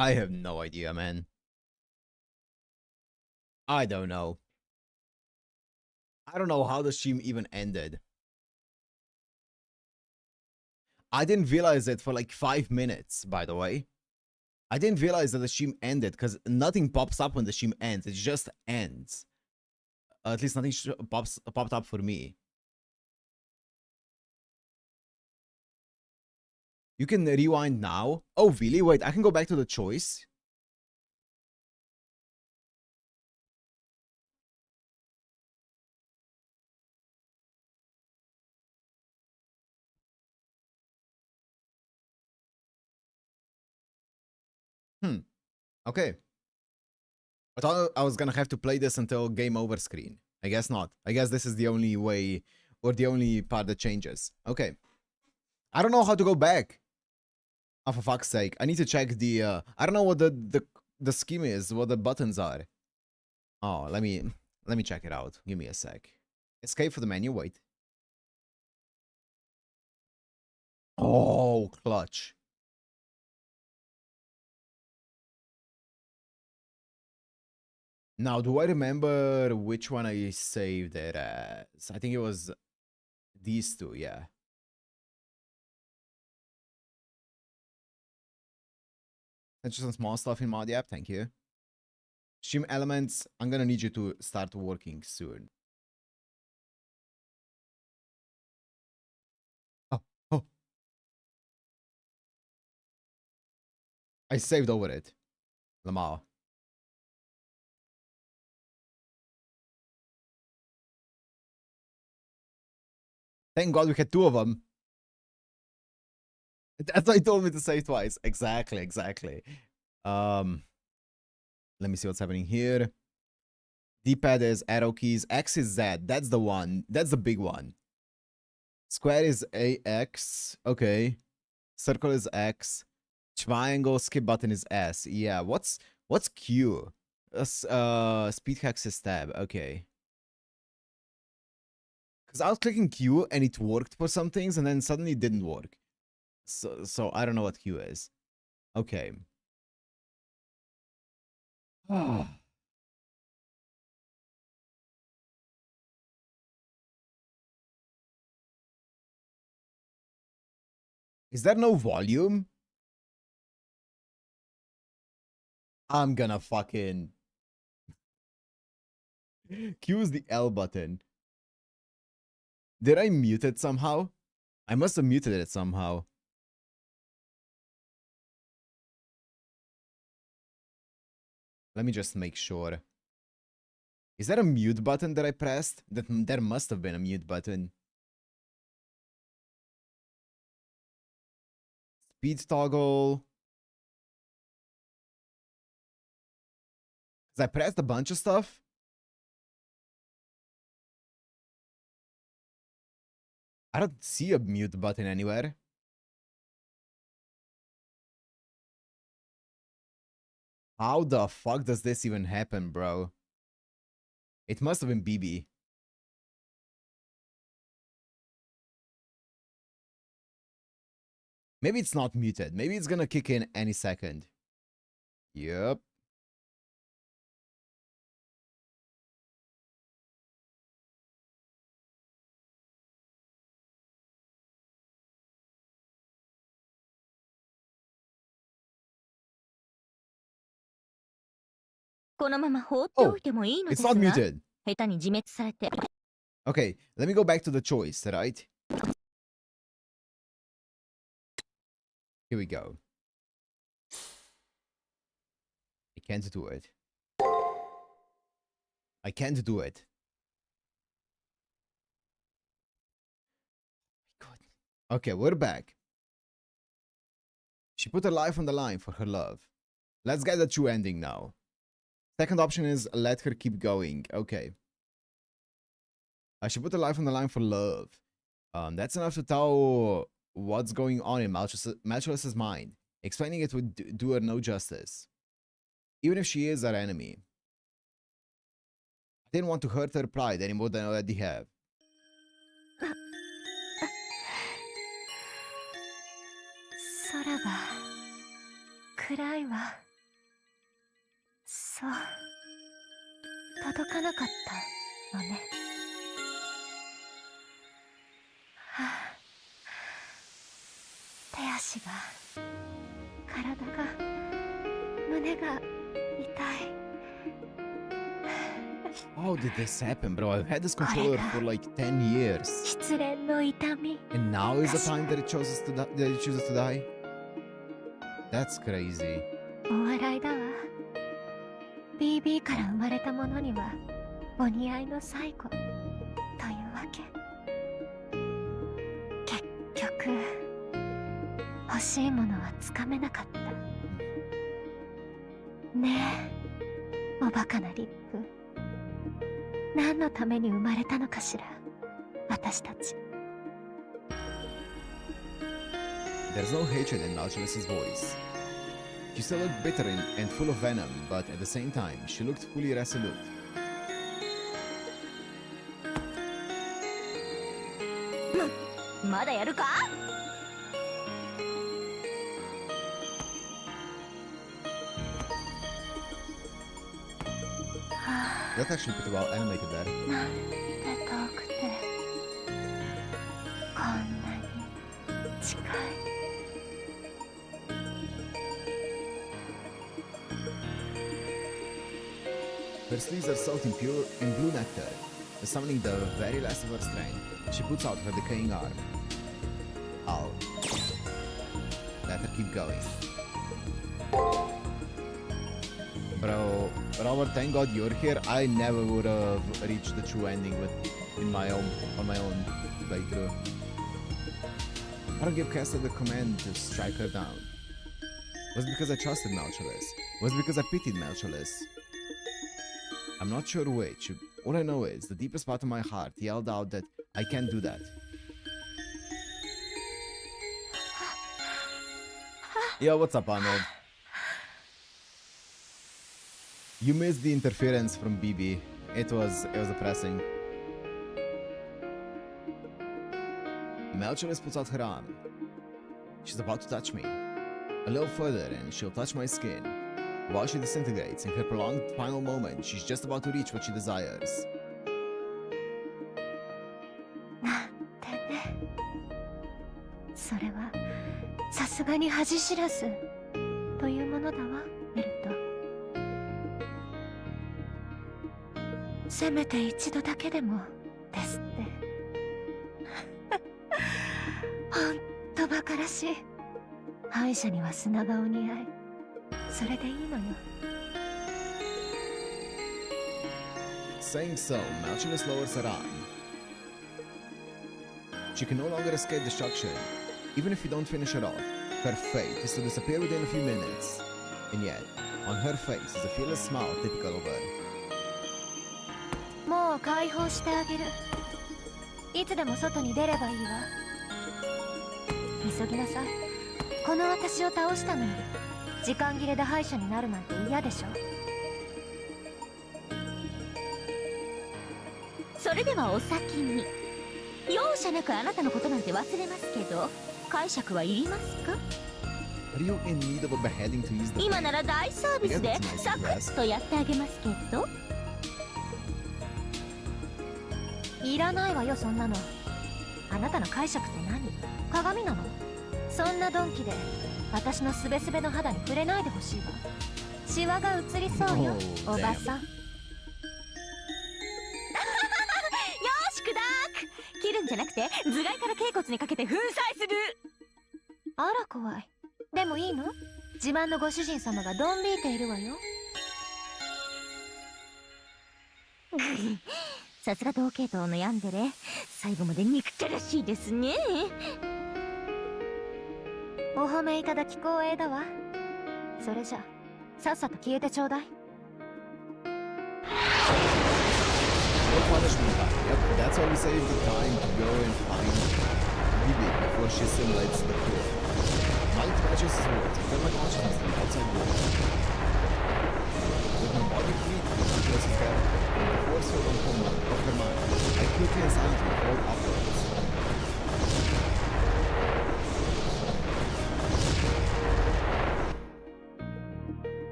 I have no idea, man. I don't know. I don't know how the stream even ended. I didn't realize it for like 5 minutes, by the way. I didn't realize that the stream ended because nothing pops up when the stream ends. It just ends. At least nothing popped up for me. You can rewind now. Oh, really? Wait, I can go back to the choice. Okay. I thought I was gonna have to play this until game over screen. I guess not. I guess this is the only way or the only part that changes. Okay. I don't know how to go back. Oh, for fuck's sake. I need to check the I don't know what the scheme is, what the buttons are. Oh, let me check it out. Give me a sec. Escape for the menu, wait. Oh, clutch. Now, do I remember which one I saved it as? I think it was these two, yeah. That's just some small stuff in mod app, thank you. Stream elements, I'm gonna need you to start working soon. Oh, oh. I saved over it. Lamar. Thank God we had two of them. That's why he told me to save twice. Exactly, exactly. Let me see what's happening here. D-pad is arrow keys. X is Z. That's the one. That's the big one. Square is AX. Okay. Circle is X. Triangle skip button is S. Yeah. What's Q? Speed hacks is tab. Okay. Because I was clicking Q and it worked for some things and then suddenly it didn't work. So I don't know what Q is. Okay. Is there no volume? I'm gonna fucking... Q is the L button. Did I mute it somehow? I must have muted it somehow. Let me just make sure. Is that a mute button that I pressed? There must have been a mute button. Speed toggle. Because I pressed a bunch of stuff. I don't see a mute button anywhere. How the fuck does this even happen, bro? It must have been BB. Maybe it's not muted. Maybe it's gonna kick in any second. Yep. Oh, it's not muted. Okay, let me go back to the choice, right? Here we go. I can't do it. I can't do it. God. Okay, we're back. She put her life on the line for her love. Let's get the true ending now. Second option is let her keep going. Okay. She put her life on the line for love. That's enough to tell what's going on in Malchulus's mind. Explaining it would do her no justice. Even if she is our enemy. I didn't want to hurt her pride any more than I already have. そう、届かなかったのね。はあ、手足が、体が、胸が痛い。How did this happen, bro? I've had this controller for like 10 years. 失恋の痛み。And now is the time that it chooses to die? That's crazy. お笑いだわ。BB から生まれたものにはお似合いの最後というわけ。結局欲しいものはつかめなかった。ねえ、おバカなリップ。何のために生まれたのかしら、私たち。There's no hatred in Nautilus' voice. She still looked bitter and full of venom, but at the same time, she looked fully resolute. まだやるかThat's actually pretty well animated there. なんて遠くて、こんなに近い。Her sleeves are soaked in blue nectar, summoning the very last of her strength. She puts out her decaying arm. I'll let her keep going. Bro, Robert, thank God you're here. I never would have reached the true ending on my own playthrough. I don't give Caster the command to strike her down. Was it because I trusted Nautilus? Was it because I pitied Nautilus? I'm not sure which. All I know is the deepest part of my heart yelled out that I can't do that. Yo, what's up, Arnold? You missed the interference from BB. It was depressing. Nautilus puts out her arm. She's about to touch me. A little further and she'll touch my skin. While she disintegrates, in her prolonged final moment, she's just about to reach what she desires. なんてね。それはさすがに恥知らずというものだわ、ベルト。せめて一度だけでもですって。ほんとバカらしい。敗者には砂がお似合い。それでいいのよ。Saying so, Nautilus lowers her arm. She can no longer escape destruction. Even if you don't finish her off, her fate is to disappear within a few minutes. And yet, on her face is a fearless smile typical of her. もう解放してあげる。いつでも外に出ればいいわ。急ぎなさい。この私を倒したのに時間切れで敗者になるなんて嫌でしょ。それではお先に。容赦なくあなたのことなんて忘れますけど、解釈はいりますか？ Are you in need of a beheading to ease the 今なら大サービスでサクッとやってあげますけど。いらないわよ、そんなの。あなたの解釈って何？鏡なの？そんなドンキで私のスベスベの肌に触れないでほしいわ。シワが映りそうよ、おばさん。よし、くだーく。切るんじゃなくて頭蓋から脛骨にかけて粉砕する。あら怖い。でもいいの？自慢のご主人様がドン引いているわよ。さすが同系統のヤンデレ、最後まで憎たらしいですね。お褒めいただき光栄だわ。それじゃさっさと消えてちょうだい。 Yep, that's why we save the time to go and find Bibi before she assimilates the crew. My conscious is words, I feel my consciousness to the outside world. With my body free to the closest head, and the force field on command of her mind, I quickly and silently crawled upwards.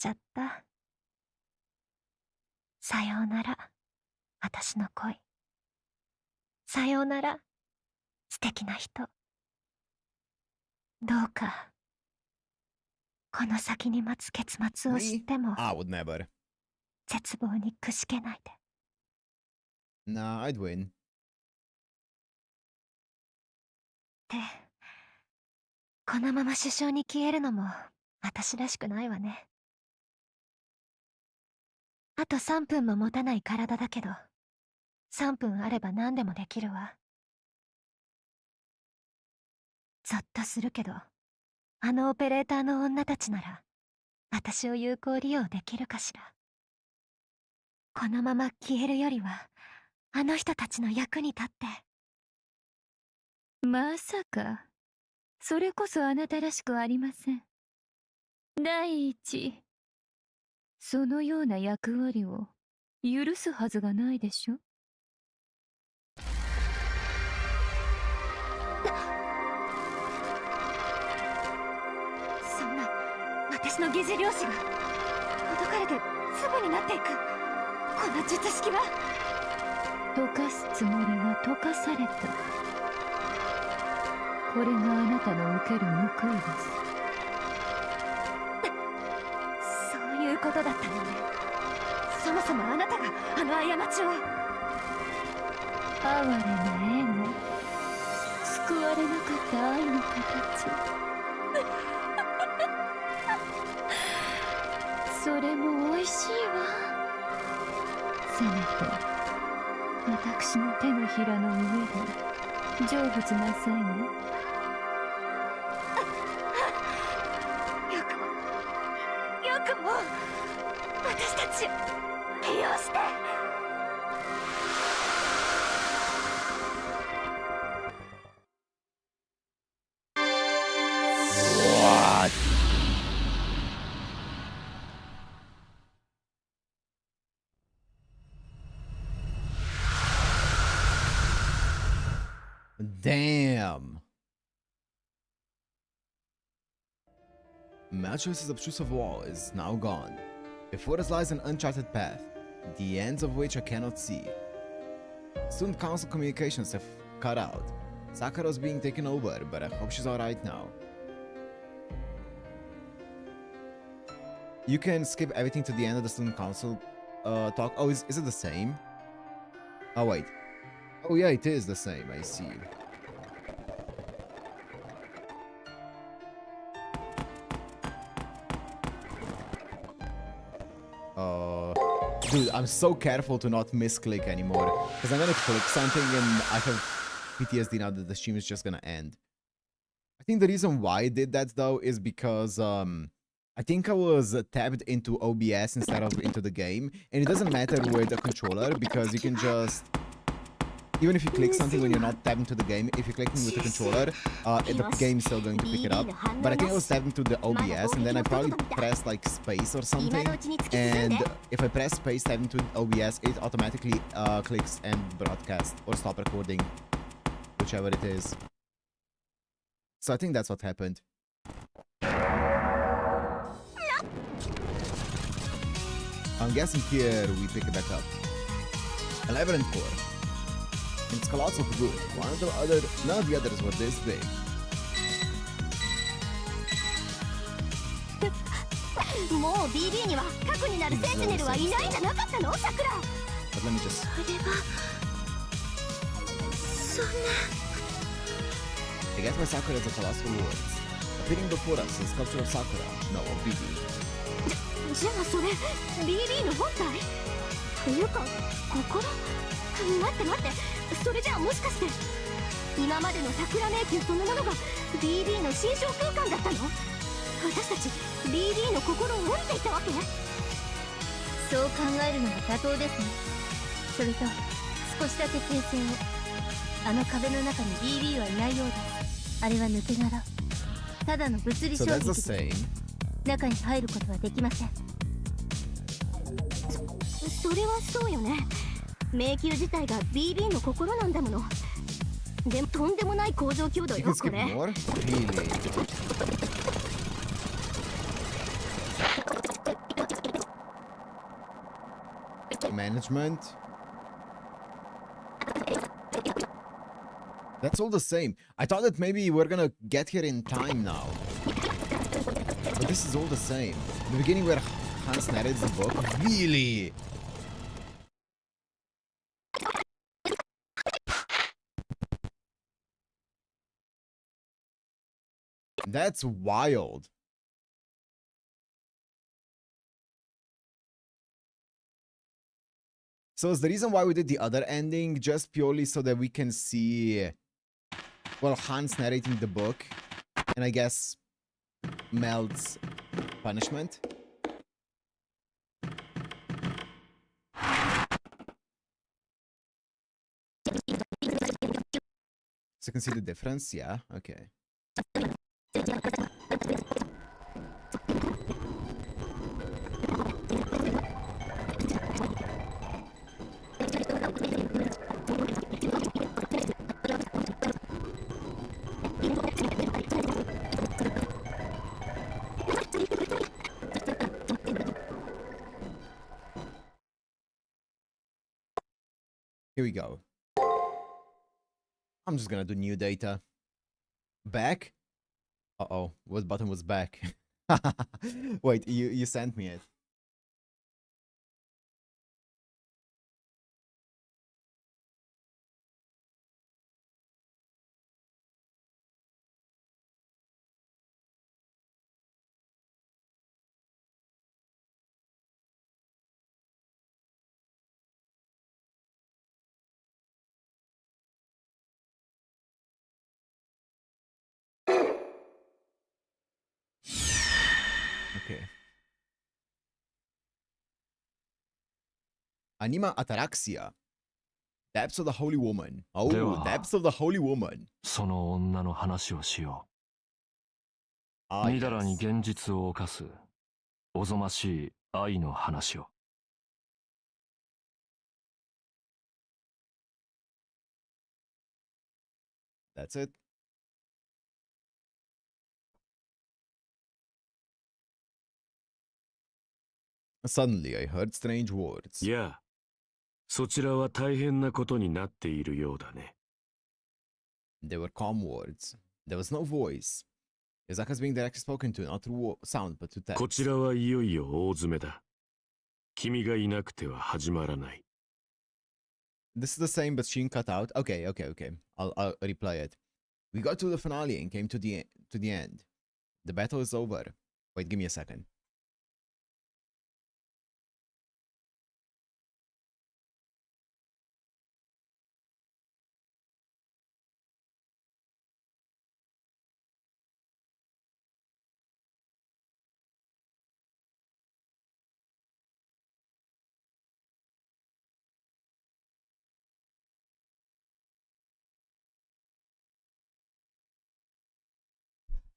ちゃった。さようなら、私の恋。さようなら、素敵な人。どうか、この先に待つ結末を知っても、I would never. 絶望にくしけないで。Nah, I'd win. で、このまま首相に消えるのも私らしくないわね。あと3分も持たない体だけど、3分あれば何でもできるわ。ゾッとするけど、あのオペレーターの女たちなら、私を有効利用できるかしら。このまま消えるよりは、あの人たちの役に立って。まさか、それこそあなたらしくありません。第一、そのような役割を許すはずがないでしょ。そんな、私の疑似漁師が、ほどかれて粒になっていく。この術式は。溶かすつもりが溶かされた。これがあなたの受ける報いです。そういうことだったのね。そもそもあなたがあの過ちを。哀れな絵も救われなかった愛の形。それも美味しいわ。せめて私の手のひらの上で成仏なさいね。よくも私たちを利用して。What? Damn. Matrix's obtrusive wall is now gone. Before us lies an uncharted path, the ends of which I cannot see. Student council communications have cut out. Sakura's being taken over, but I hope she's alright now. You can skip everything to the end of the student council talk. Oh, is it the same? Oh, wait. Oh, yeah, it is the same. I see. Dude, I'm so careful to not misclick anymore. Because I'm gonna click something and I have PTSD now that the stream is just gonna end. I think the reason why I did that though is because I think I was tabbed into OBS instead of into the game. And it doesn't matter with the controller because you can just... Even if you click something when you're not tabbed into the game, if you're clicking with the controller, the game's still going to pick it up. But I think I was tabbed into the OBS, and then I probably pressed like space or something. And if I press space tabbed into OBS, it automatically clicks and broadcast or stop recording, whichever it is. So I think that's what happened. I'm guessing here we pick it back up. 11 and 4. It's colossal good. None of the others were this big. もう BB には核になるセンチネルはいないんじゃなかったの、さくら。But let me just... それはそんな。I guess my Sakura is a colossal words. Appearing before us is sculpture of Sakura, no of BB. じゃあそれ BB の本体というか心。待って待って、それじゃあもしかして今までの桜迷宮そのものが BB の心象空間だったの？私たち BB の心を折っていたわけ？そう考えるのが妥当ですね。それと少しだけ訂正を。あの壁の中に BB はいないようです。あれは抜け殻、ただの物理衝撃です。中に入ることはできません。それはそうよね。迷宮自体が BB の心なんだもの。でもとんでもない工場強度よ、これ。Management. That's all the same. I thought that maybe we're gonna get here in time now. But this is all the same. The beginning where Hans narrates the book. Really? That's wild. So is the reason why we did the other ending just purely so that we can see, well, Hans narrating the book and I guess Mel's punishment? So you can see the difference? Yeah, okay. Here we go. I'm just gonna do new data. Back? Uh-oh, what button was back? Wait, you sent me it. Okay. Anima Ataraxia. Depths of the Holy Woman. Oh, Depths of the Holy Woman. その女の話をしよ Ah, う。みだらに yes. 現実を犯すおぞましい愛の話を。 That's it. Suddenly, I heard strange words. いや、そちらは大変なことになっているようだね。They were calm words. There was no voice. Izaka is being directly spoken to, not through sound, but to こ text. ちらはいよいよ大詰めだ。君がいなくては始まらない。This is the same, but Sheen cut out. Okay. I'll replay it. We got to the finale and came to the end. The battle is over. Wait, give me a second.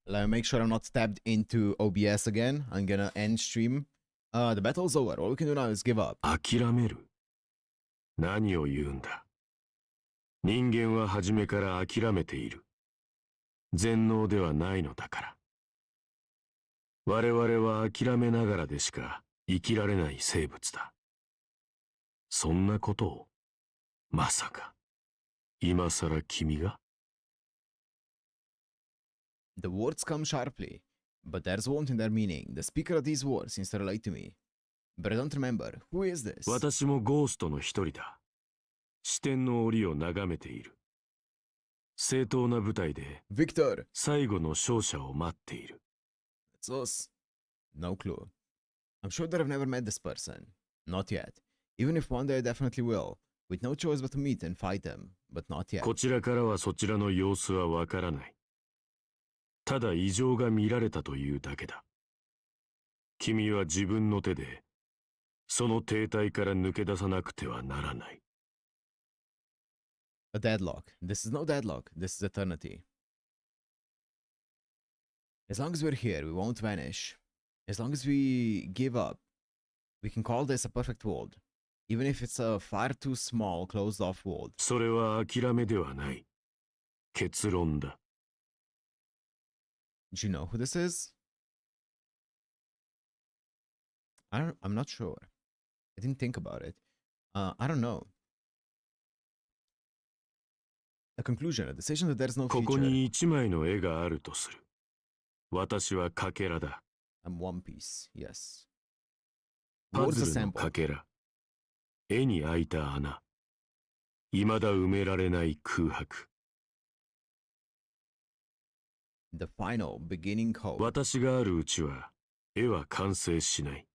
Let me make sure I'm not tapped into OBS again. I'm gonna end stream. The battle's over. All we can do now is give up. 諦める？何を言うんだ。人間は初めから諦めている。全能ではないのだから。我々は諦めながらでしか生きられない生物だ。そんなことを、まさか、今さら君が？ The words come sharply, but there's warmth in their meaning. The speaker of these words seems to relate to me. But I don't remember. Who is this? 私もゴーストの一人だ。視点の檻を眺めている。正当な舞台で Victor. 最後の勝者を待っている。It's us. No clue. I'm sure that I've never met this person. Not yet. Even if one day I definitely will. With no choice but to meet and fight them. But not yet. こちらからはそちらの様子はわからない。ただ異常が見られたというだけだ。君は自分の手で、その停滞から抜け出さなくてはならない。A deadlock. This is no deadlock. This is eternity. As long as we're here, we won't vanish. As long as we give up, we can call this a perfect world. Even if it's a far too small, closed-off world. それは諦めではない。結論だ。Do you know who this is? I'm not sure. I didn't think about it. I don't know. The conclusion, a decision that there's no ここ future. に一枚の絵があるとする。私はかけらだ。 I'm One Piece, yes. パ What is ズ the ルの sample? かけら。絵に開いた穴。未だ埋められない空白。 The final beginning code. 私があるうちは絵は完成しない。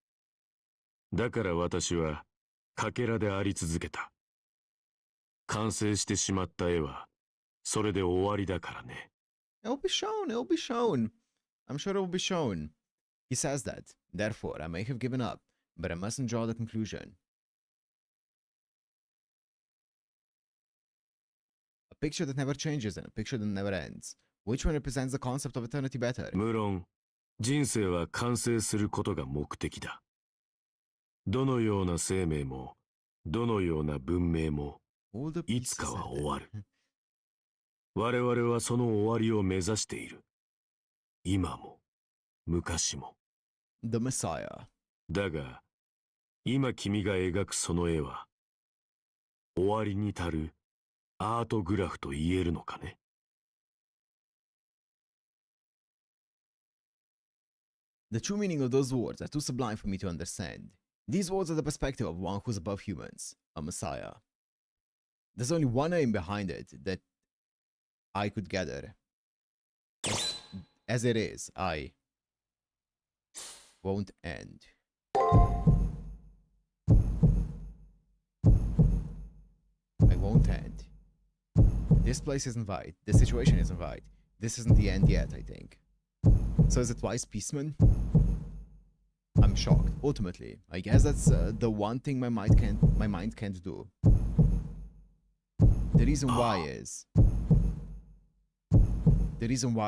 だから私はかけらであり続けた。完成してしまった絵はそれで終わりだからね。It'll be shown, it'll be shown. I'm sure it will be shown. He says that. Therefore, I may have given up, but I mustn't draw the conclusion. A picture that never changes and a picture that never ends. Which one represents the concept of eternity better? 無論、人生は完成することが目的だ。どのような生命も、どのような文明も、 All the いつ pieces かは are 終わる。 there. 我々はその終わりを目指している。今も、昔も。 The Messiah. だが、今君が描くその絵は、終わりに足るアートグラフと言えるのかね。The true meaning of those words are too sublime for me to understand. These words are the perspective of one who's above humans, a Messiah. There's only one aim behind it that I could gather. As it is, I won't end. I won't end. This place isn't right. This situation isn't right. This isn't the end yet, I think. So is it Wise Peaceman? I'm shocked. Ultimately, I guess that's the one thing my mind can't do. The reason why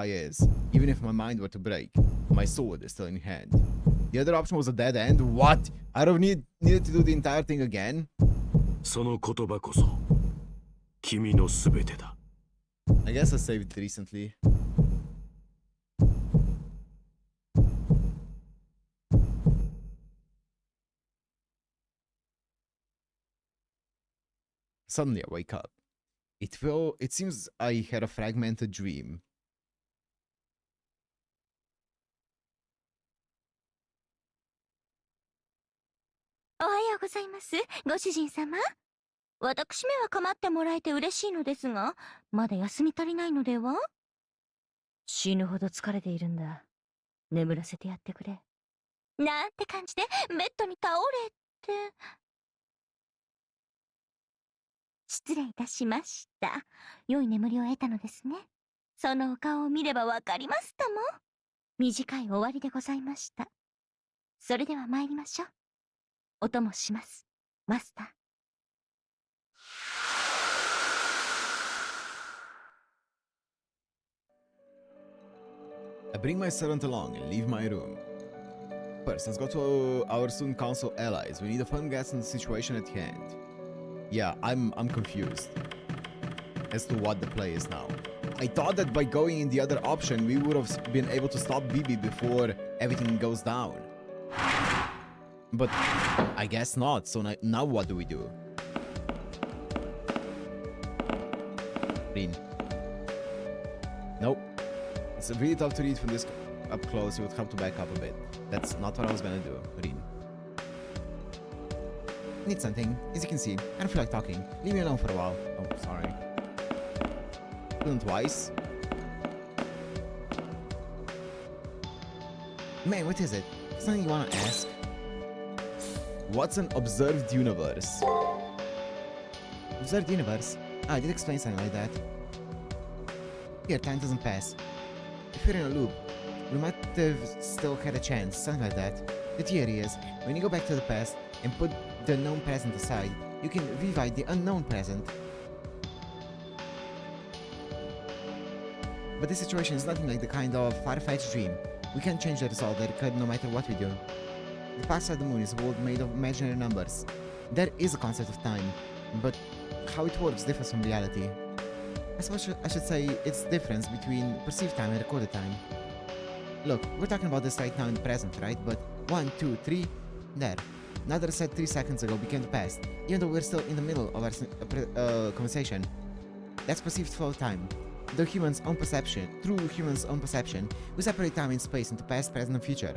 is, even if my mind were to break, my sword is still in hand. The other option was a dead end. What? I don't needed to do the entire thing again. その言葉こそ、君のすべてだ。 I guess I saved it recently. Suddenly I wake up. It seems I had a fragmented dream. おはようございます、ご主人様。私めは構ってもらえて嬉しいのですが、まだ休み足りないのでは？死ぬほど疲れているんだ。眠らせてやってくれ。なんて感じでベッドに倒れて。失礼いたしました。良い眠りを得たのですね。そのお顔を見ればわかりますとも。短い終わりでございました。それでは参りましょう。お供します、マスター。I bring my servant along and leave my room. First, let's go to our student council allies. We need a firm grasp on the situation at hand. Yeah, I'm confused as to what the play is now. I thought that by going in the other option, we would have been able to stop Bibi before everything goes down. But I guess not. So now what do we do? Rin. Nope. It's really tough to read from this up close. You would have to back up a bit. That's not what I was gonna do, Rin. Need something. As you can see, I don't feel like talking. Leave me alone for a while. Oh, sorry. Twice. Man, what is it? Something you wanna ask? What's an observed universe? Observed universe? Ah, I did explain something like that. Here, time doesn't pass. If you're in a loop, we might have still had a chance, something like that. The theory is, when you go back to the past and put the known present aside, you can rewrite the unknown present. But this situation is nothing like the kind of far-fetched dream. We can't change the result that occurred no matter what we do. The past side of the moon is a world made of imaginary numbers. There is a concept of time, but how it works differs from reality. I suppose I should say it's the difference between perceived time and recorded time. Look, we're talking about this right now in the present, right? But 1, 2, 3, there. now that I said 3 seconds ago became the past, even though we're still in the middle of our conversation. That's perceived flow of time. Through humans' own perception, we separate time and space into past, present, and future.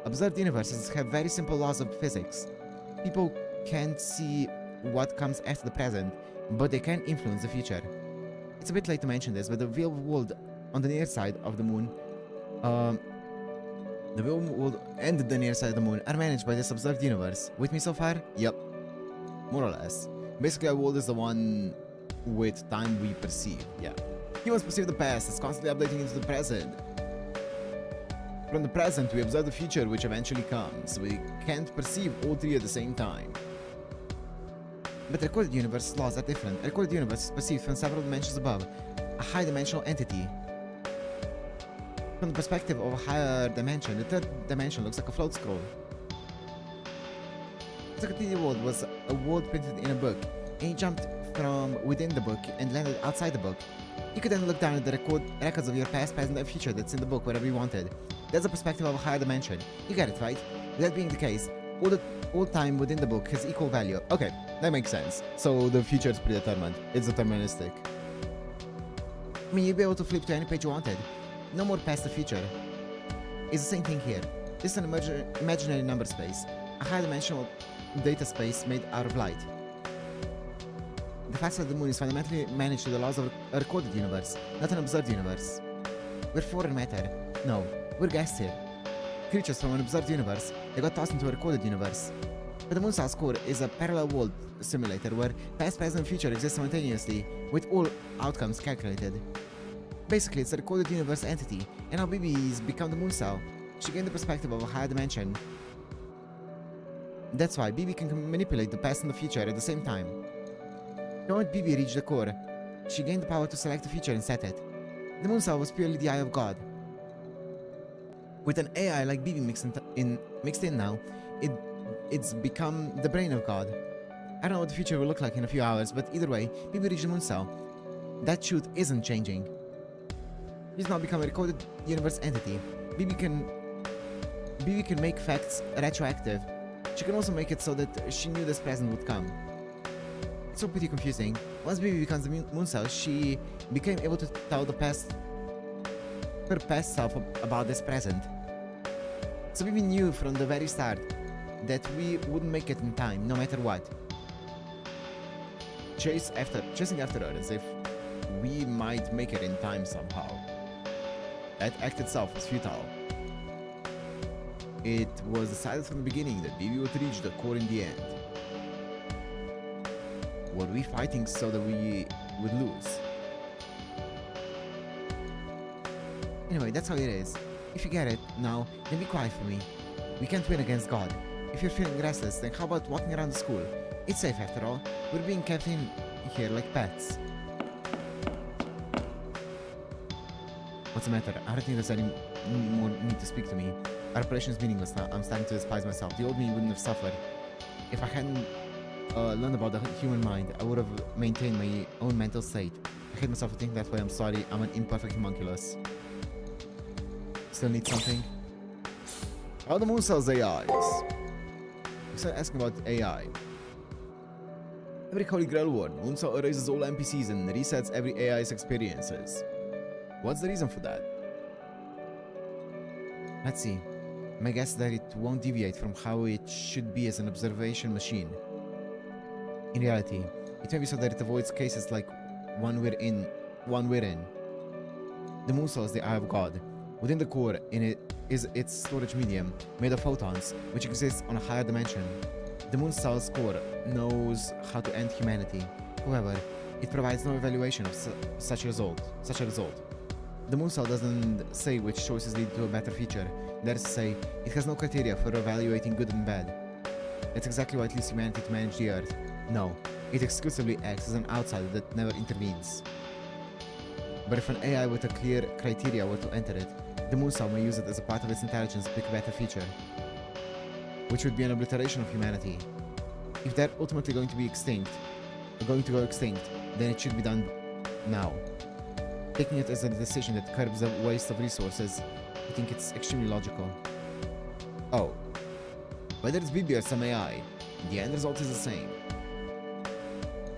Observed universes have very simple laws of physics. People can't see what comes after the present, but they can influence the future. It's a bit late to mention this, but the real world on the near side of the moon, the real world and the near side of the moon are managed by this observed universe. With me so far? Yep. More or less. Basically, our world is the one with time we perceive. Yeah. Humans perceive the past as constantly updating into the present. From the present, we observe the future, which eventually comes. We can't perceive all three at the same time. But recorded universe laws are different. A recorded universe is perceived from several dimensions above, a high-dimensional entity. From the perspective of a higher dimension, the third dimension looks like a float scroll. The continued world was a world printed in a book, and you jumped from within the book and landed outside the book. You could then look down at the records of your past, present, and future that's in the book wherever you wanted. That's the perspective of a higher dimension. You get it, right? That being the case, all time within the book has equal value. Okay, that makes sense. So the future is predetermined. It's deterministic. I mean, you'd be able to flip to any page you wanted. No more past the future. It's the same thing here. This is an imaginary number space, a high-dimensional data space made out of light. The fact that the moon is fundamentally managed to the laws of a recorded universe, not an observed universe. We're foreign matter. No, we're guests here. Creatures from an observed universe that got tossed into a recorded universe. But the Moonsal's core is a parallel world simulator where past, present, and future exist simultaneously, with all outcomes calculated. Basically, it's a recorded universe entity, and now Bibi's become the Moonsal. She gained the perspective of a higher dimension. That's why Bibi can manipulate the past and the future at the same time. The moment Bibi reached the core, she gained the power to select the future and set it. The Moonsal was purely the eye of God. With an AI like Bibi mixed in now, it's become the brain of God. I don't know what the future will look like in a few hours, but either way, Bibi reached the Moonsal. That truth isn't changing. She's now become a recorded universe entity. Bibi can make facts retroactive. She can also make it so that she knew this present would come. It's all pretty confusing. Once Bibi becomes the Moonsal, she became able to tell her past self about this present. So Bibi knew from the very start that we wouldn't make it in time, no matter what. Chasing after her as if we might make it in time somehow. That act itself was futile. It was decided from the beginning that Bibi would reach the core in the end. Were we fighting so that we would lose? Anyway, that's how it is. If you get it now, then be quiet for me. We can't win against God. If you're feeling restless, then how about walking around the school? It's safe after all. We're being kept in here like pets. What's the matter? I don't think there's any more need to speak to me. Our operation is meaningless now. I'm starting to despise myself. The old me wouldn't have suffered. If I hadn't learned about the human mind, I would have maintained my own mental state. I hate myself for thinking that way. I'm sorry. I'm an imperfect homunculus. Still need something? How the Moonsal's AIs? We started asking about AI. Every Holy Grail War, Moonsal erases all NPCs and resets every AI's experiences. What's the reason for that? Let's see. My guess is that it won't deviate from how it should be as an observation machine. In reality, it may be so that it avoids cases like one we're in. The Moonsal is the Eye of God. Within the core in it is its storage medium, made of photons, which exists on a higher dimension. The Moonsal's core knows how to end humanity. However, it provides no evaluation of such a result. The Moonsal doesn't say which choices lead to a better future. That is to say, it has no criteria for evaluating good and bad. That's exactly why it leaves humanity to manage the Earth. No, it exclusively acts as an outsider that never intervenes. But if an AI with a clear criteria were to enter it, the Moonsal may use it as a part of its intelligence to pick a better future, which would be an obliteration of humanity. If they're ultimately going to go extinct, then it should be done now. Taking it as a decision that curbs the waste of resources, I think it's extremely logical. Oh. Whether it's BB or some AI, the end result is the same.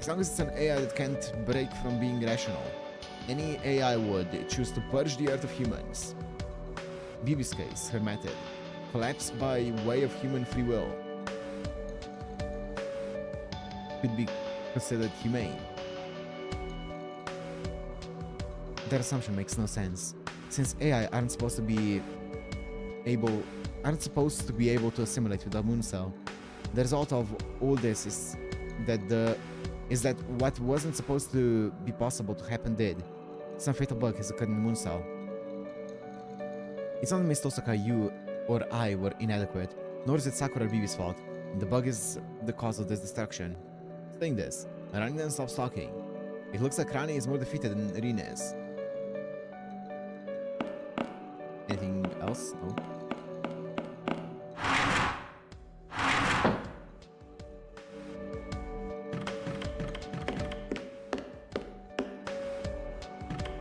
As long as it's an AI that can't break from being rational, any AI would choose to purge the earth of humans. BB's case, her method, collapse by way of human free will, could be considered humane. That assumption makes no sense, since AI aren't supposed to be able to assimilate with a moon cell. The result of all this is that what wasn't supposed to be possible to happen did. Some fatal bug has occurred in the moon cell. It's not Miss Tosaka, you or I were inadequate, nor is it Sakura or BB's fault. The bug is the cause of this destruction. Saying this, Rani then stops talking. It looks like Rani is more defeated than Rina is. Anything else? No?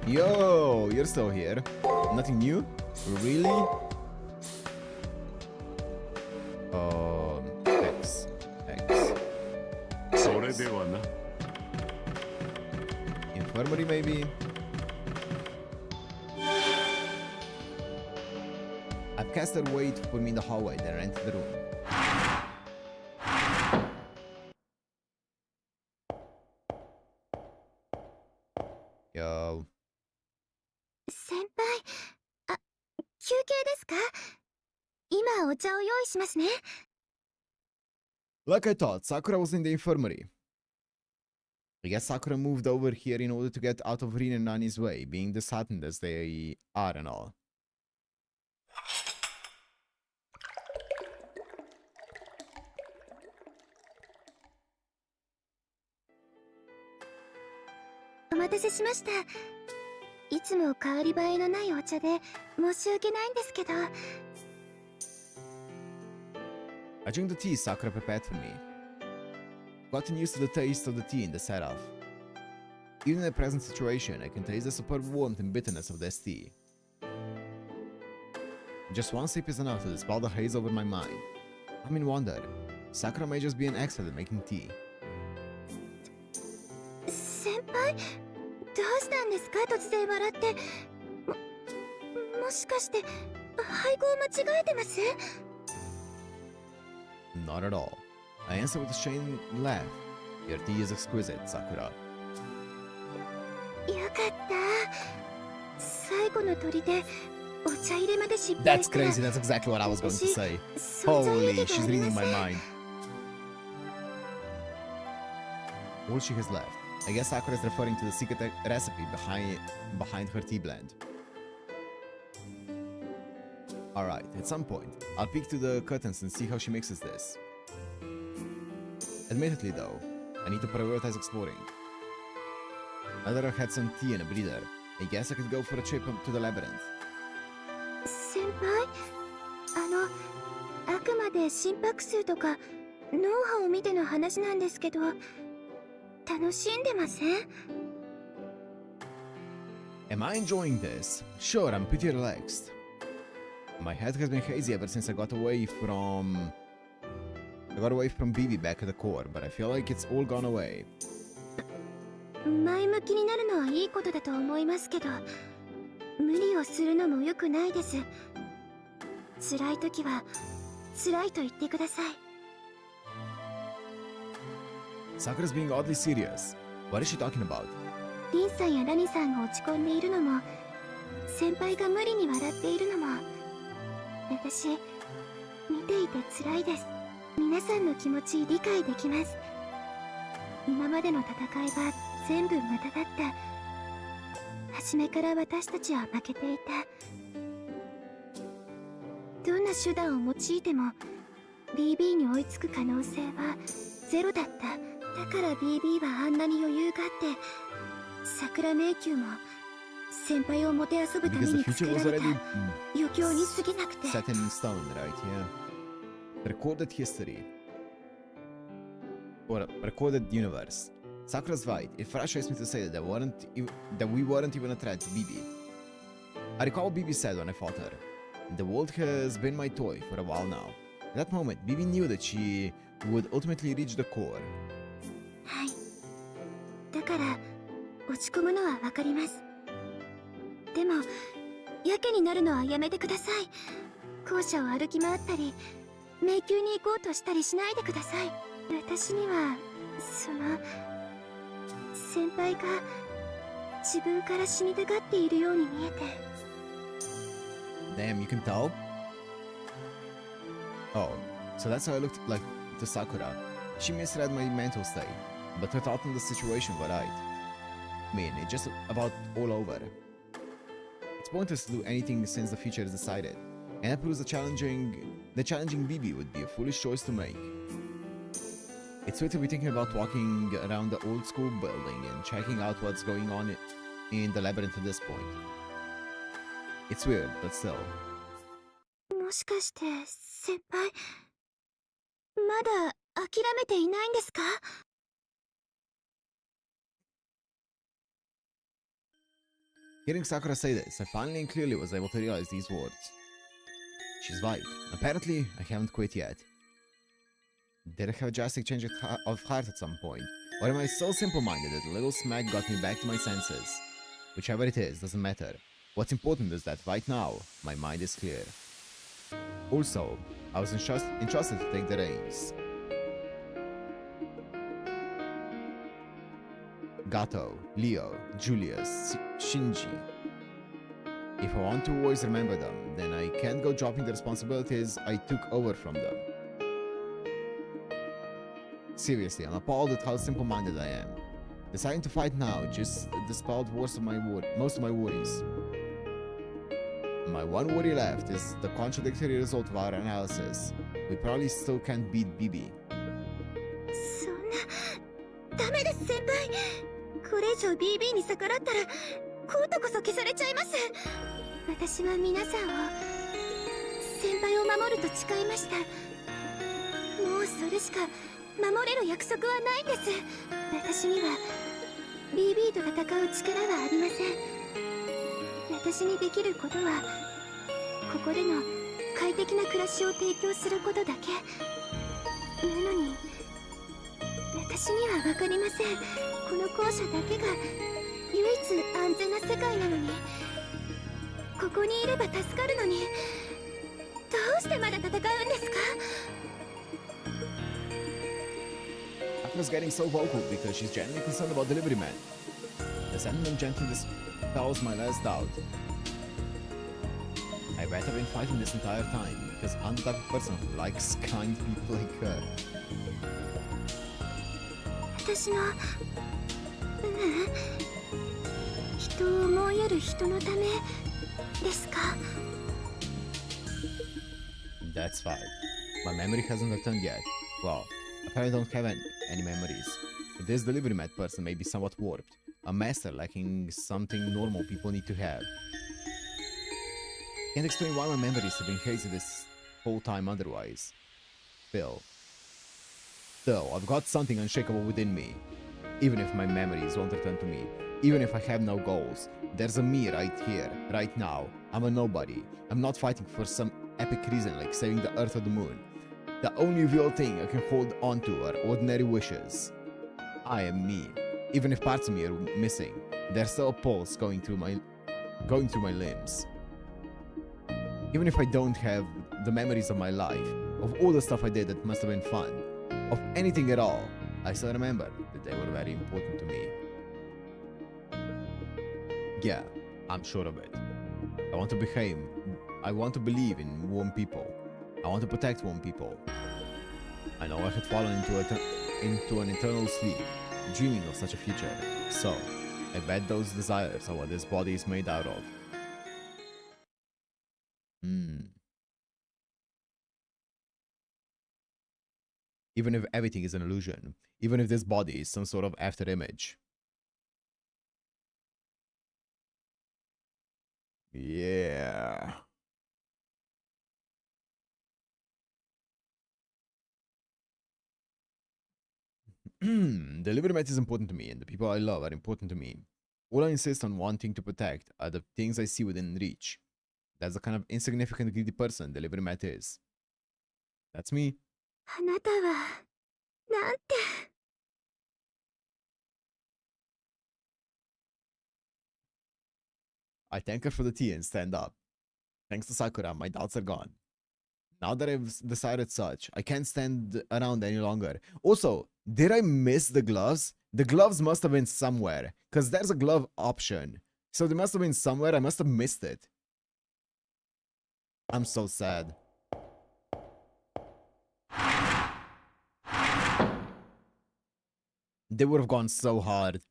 Yo, you're still here. Nothing new? Really? X. それではな。 Infirmary, maybe? I've cast a weight to put me in the hallway, then I entered the room. Yo. 先輩、休憩ですか？今お茶を用意しますね。 Like I thought, Sakura was in the infirmary. I guess Sakura moved over here in order to get out of Rin and Nani's way, being disheartened as they are and all.お待たせしました。いつも香り映えのないお茶で申し訳ないんですけど。 I drank the tea Sakura prepared for me. Gotten used to the taste of the tea in the setup. Even in the present situation, I can taste the superb warmth and bitterness of this tea. Just one sip is enough to dispel the haze over my mind. I'm in wonder. Sakura may just be an expert at making tea. 先輩、どうしたんですか？突然笑って。もしかして配合間違えてます？ Not at all. I answer with a shamed laugh. Your tea is exquisite, Sakura. よかった。最後の砦でお茶入れまで失敗 That's したら。 crazy, that's exactly what I was going to say. 存在意 Holy, 義が she's あり reading ま my す。 mind. All she has left. I guess Sakura is referring to the secret recipe behind her tea blend. Alright, at some point, I'll peek through the curtains and see how she mixes this. Admittedly though, I need to prioritize exploring. I'd rather had some tea and a breather. I guess I could go for a trip to the labyrinth. 先輩、あくまで心拍数とか脳波を見ての話なんですけど、楽しんでません？ Am I enjoying this? Sure, I'm pretty relaxed. My head has been hazy ever since I got away from BB back at the core, but I feel like it's all gone away. 前向きになるのはいいことだと思いますけど、無理をするのも良くないです。辛い時は辛いと言ってください。 Sakura's being oddly serious. What is she talking about? リンさんやラニさんが落ち込んでいるのも、先輩が無理に笑っているのも、私見ていて辛いです。皆さんの気持ち理解できます。今までの戦いは全部無駄だった。初めから私たちは負けていた。どんな手段を用いても BB に追いつく可能性はゼロだった。だから BB はあんなに余裕があって、桜迷宮も先輩をもてあそぶため Because the に future 作ら was れた。 already 余興に過ぎなくて。 set in stone, right? Yeah. Recorded history. Or recorded universe. Sakura's right. It frustrates me to say that we weren't even a threat to BB. I recall BB said when I fought her, "The world has been my toy for a while now." At that moment, Bibi knew that she would ultimately reach the core. はい。だから落ち込むのはわかります。でもやけになるのはやめてください。校舎を歩き回ったり迷宮に行こうとしたりしないでください。私にはその先輩が自分から死にたがっているように見えて。 Damn, you can tell? Oh, so that's how I looked like to Sakura. She misread my mental state, but her thought on the situation were right. I mean, it's just about all over. It's pointless to do anything since the future is decided, and that proves the challenging Bibi would be a foolish choice to make. It's weird to be thinking about walking around the old school building and checking out what's going on in the labyrinth at this point. It's weird, but still. もしかして先輩まだ諦めていないんですか？ Hearing Sakura say this, I finally and clearly was able to realize these words. She's right. Apparently, I haven't quit yet. Did I have a drastic change of heart at some point? Or am I so simple-minded that a little smack got me back to my senses? Whichever it is, doesn't matter. What's important is that right now, my mind is clear. Also, I was entrusted to take the reins. Gato, Leo, Julius, Shinji. If I want to always remember them, then I can't go dropping the responsibilities I took over from them. Seriously, I'm appalled at how simple-minded I am. Deciding to fight now just dispelled most of my worries. My one worry left is the contradictory result of our analysis. We probably still can't beat Bibi. そんなダメです先輩。これ以上 BB に逆らったらコートこそ消されちゃいます。私は皆さんを先輩を守ると誓いました。もうそれしか守れる約束はないんです。私には BB と戦う力はありません。私にできることはここでの快適な暮らしを提供することだけ。なのに私には分かりません。この校舎だけが唯一安全な世界なのに、ここにいれば助かるのに、どうしてまだ戦うんですかAkira's getting so vocal because she's genuinely concerned about delivery men. The sentiment gently dispels my last doubt. I bet I've been fighting this entire time because I'm the type of person who likes kind people like her. 私の人を思いやる人のためですか？ That's fine. My memory hasn't returned yet. Well, apparently I don't have any memories. This delivery mat person may be somewhat warped. A master lacking something normal people need to have. Can't explain why my memories have been hazy this whole time otherwise. Still, I've got something unshakable within me. Even if my memories won't return to me, even if I have no goals, there's a me right here, right now. I'm a nobody. I'm not fighting for some epic reason like saving the earth or the moon. The only real thing I can hold on to are ordinary wishes. I am me. Even if parts of me are missing, there's still a pulse going through my limbs. Even if I don't have the memories of my life, of all the stuff I did that must have been fun, of anything at all, I still remember that they were very important to me. Yeah, I'm sure of it. I want to believe in warm people. I want to protect warm people. I know I had fallen into an eternal sleep, dreaming of such a future. So, I bet those desires are what this body is made out of. Even if everything is an illusion, even if this body is some sort of after image. Yeah. Delivery mat is important to me, and the people I love are important to me. All I insist on wanting to protect are the things I see within reach. That's the kind of insignificant, greedy person Delivery mat is. That's me. あなたはなんて。 I thank her for the tea and stand up. Thanks to Sakura, my doubts are gone. Now that I've decided such, I can't stand around any longer. Also, did I miss the gloves? The gloves must have been somewhere, because there's a glove option. So they must have been somewhere, I must have missed it. I'm so sad. They would have gone so hard.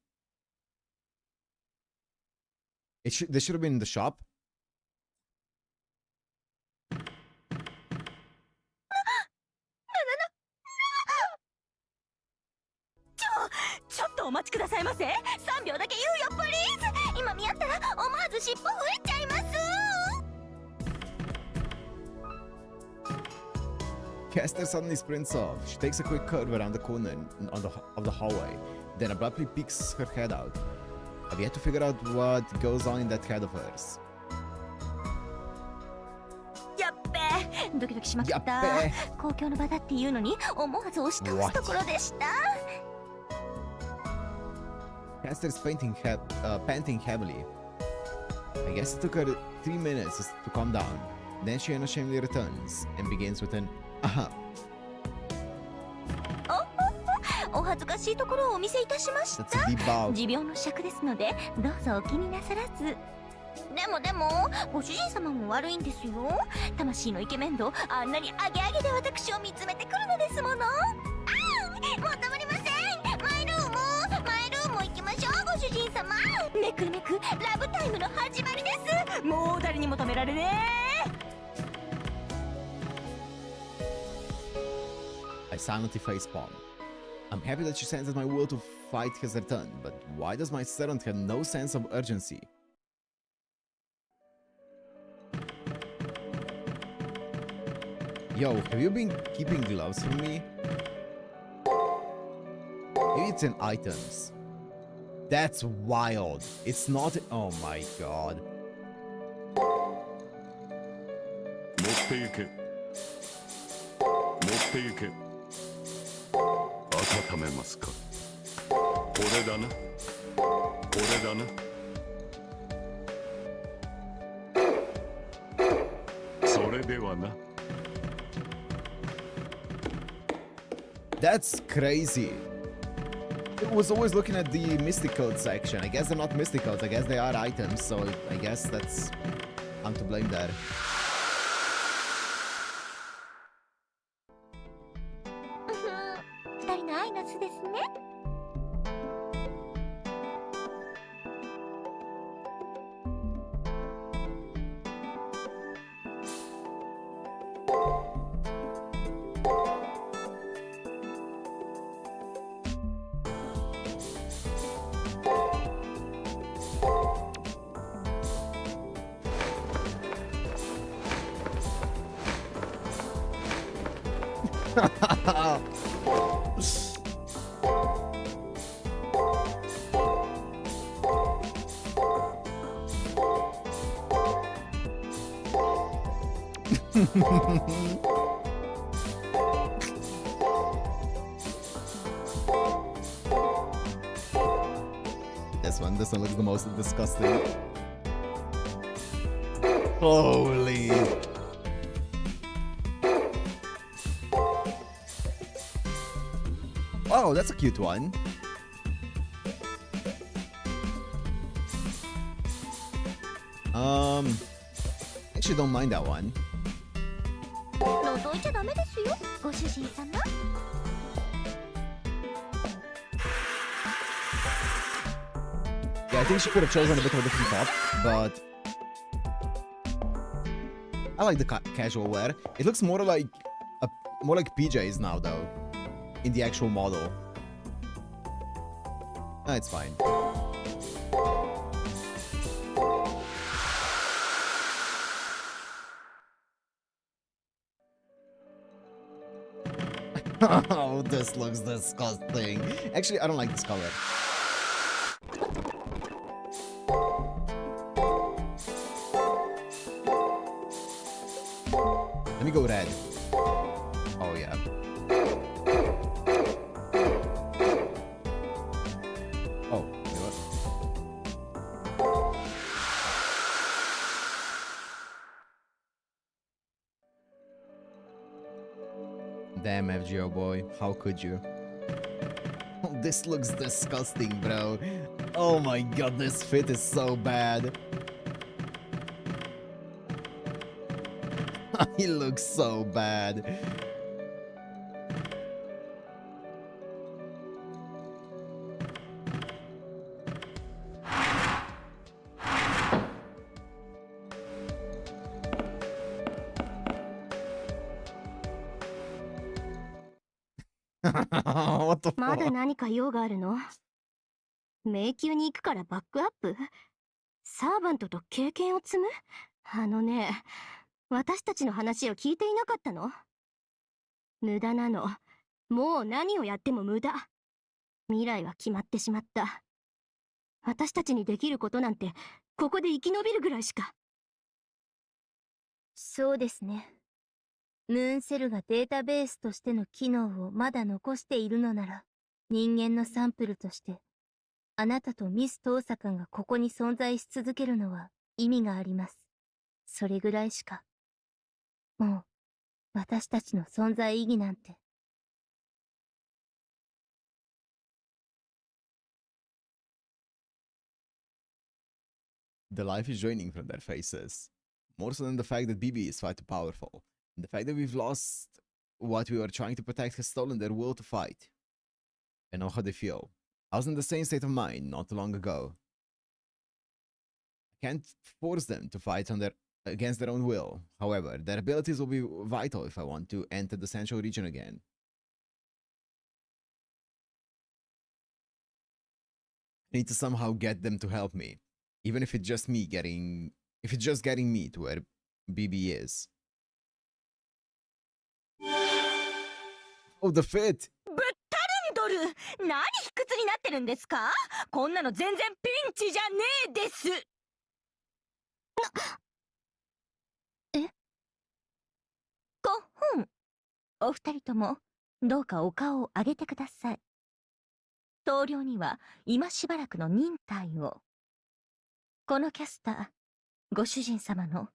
They should have been in the shop. ちょっとお待ちくださいませ。3秒だけ猶予プリーズ。今見合ったら思わず尻尾振っちゃいます。 Caster suddenly sprints off. She takes a quick curve around the corner of the hallway, then abruptly peeks her head out. I've yet to figure out what goes on in that head of hers. やっべえ、ドキドキしまくった。やっべえ。公共の場だっていうのに思わず押し倒すところでした。 Caster's panting heavily. I guess it took her 3 minutes to calm down. Then she unashamedly returns and begins with an aha. お恥ずかしいところをお見せいたしました。 That's a deep bow. 持病の尺ですのでどうぞお気になさらず。でもご主人様も悪いんですよ。魂のイケメン度あんなにアゲアゲで私を見つめてくるのですもの。ああ、もうたまりません。マイルーム行きましょう、ご主人様。めくるめくラブタイムの始まりです。もう誰にも止められねえ。 I silently facepalm. I'm happy that she senses my will to fight has returned, but why does my servant have no sense of urgency? Yo, have you been keeping gloves for me? Maybe it's in items. That's wild. It's not. Oh my god. 持って行け。持って行け。温めますか。これだな。これだな。それではな。 That's crazy. It was always looking at the mystical section. I guess they're not mysticals. I guess they are items. So I guess that's... I'm to blame there. 二人の愛の巣ですね。 This one looks the most disgusting. Holy. Oh, that's a cute one. Actually don't mind that one. 覗いちゃダメですよ、ご主人様。 Yeah, I think she could have chosen a bit of a different top, but I like the casual wear. It looks more like PJs now, though, in the actual model. It's fine. Oh, this looks disgusting. Actually, I don't like this color. Let me go red. Oh yeah. Oh, you know what? Damn, FGO boy, how could you? Oh, this looks disgusting, bro. Oh my god, this fit is so bad. He looks so bad. What the まだ fuck? 何か用があるの？迷宮に行くからバックアップ？サーバントと経験を積む？あのね、私たちの話を聞いていなかったの？無駄なの。もう何をやっても無駄。未来は決まってしまった。私たちにできることなんて、ここで生き延びるぐらいしか。そうですね。ムーンセルがデータベースとしての機能をまだ残しているのなら、人間のサンプルとして、あなたとミス遠坂がここに存在し続けるのは意味があります。それぐらいしか。もう、私たちの存在意義なんて。The life is draining from their faces. More so than the fact that BB is far too powerful. And the fact that we've lost what we were trying to protect has stolen their will to fight. I know how they feel. I was in the same state of mind not too long ago. I can't force them to fight against their own will. However, their abilities will be vital if I want to enter the Central Region again. I need to somehow get them to help me. Even if it's just me getting... If it's just getting me to where BB is. Oh, the fit! ぶったるんどる、何卑屈になってるんですか？こんなの全然ピンチじゃねえです。え？5分。お二人ともどうかお顔を上げてください。棟梁には今しばらくの忍耐を。このキャスター、ご主人様の、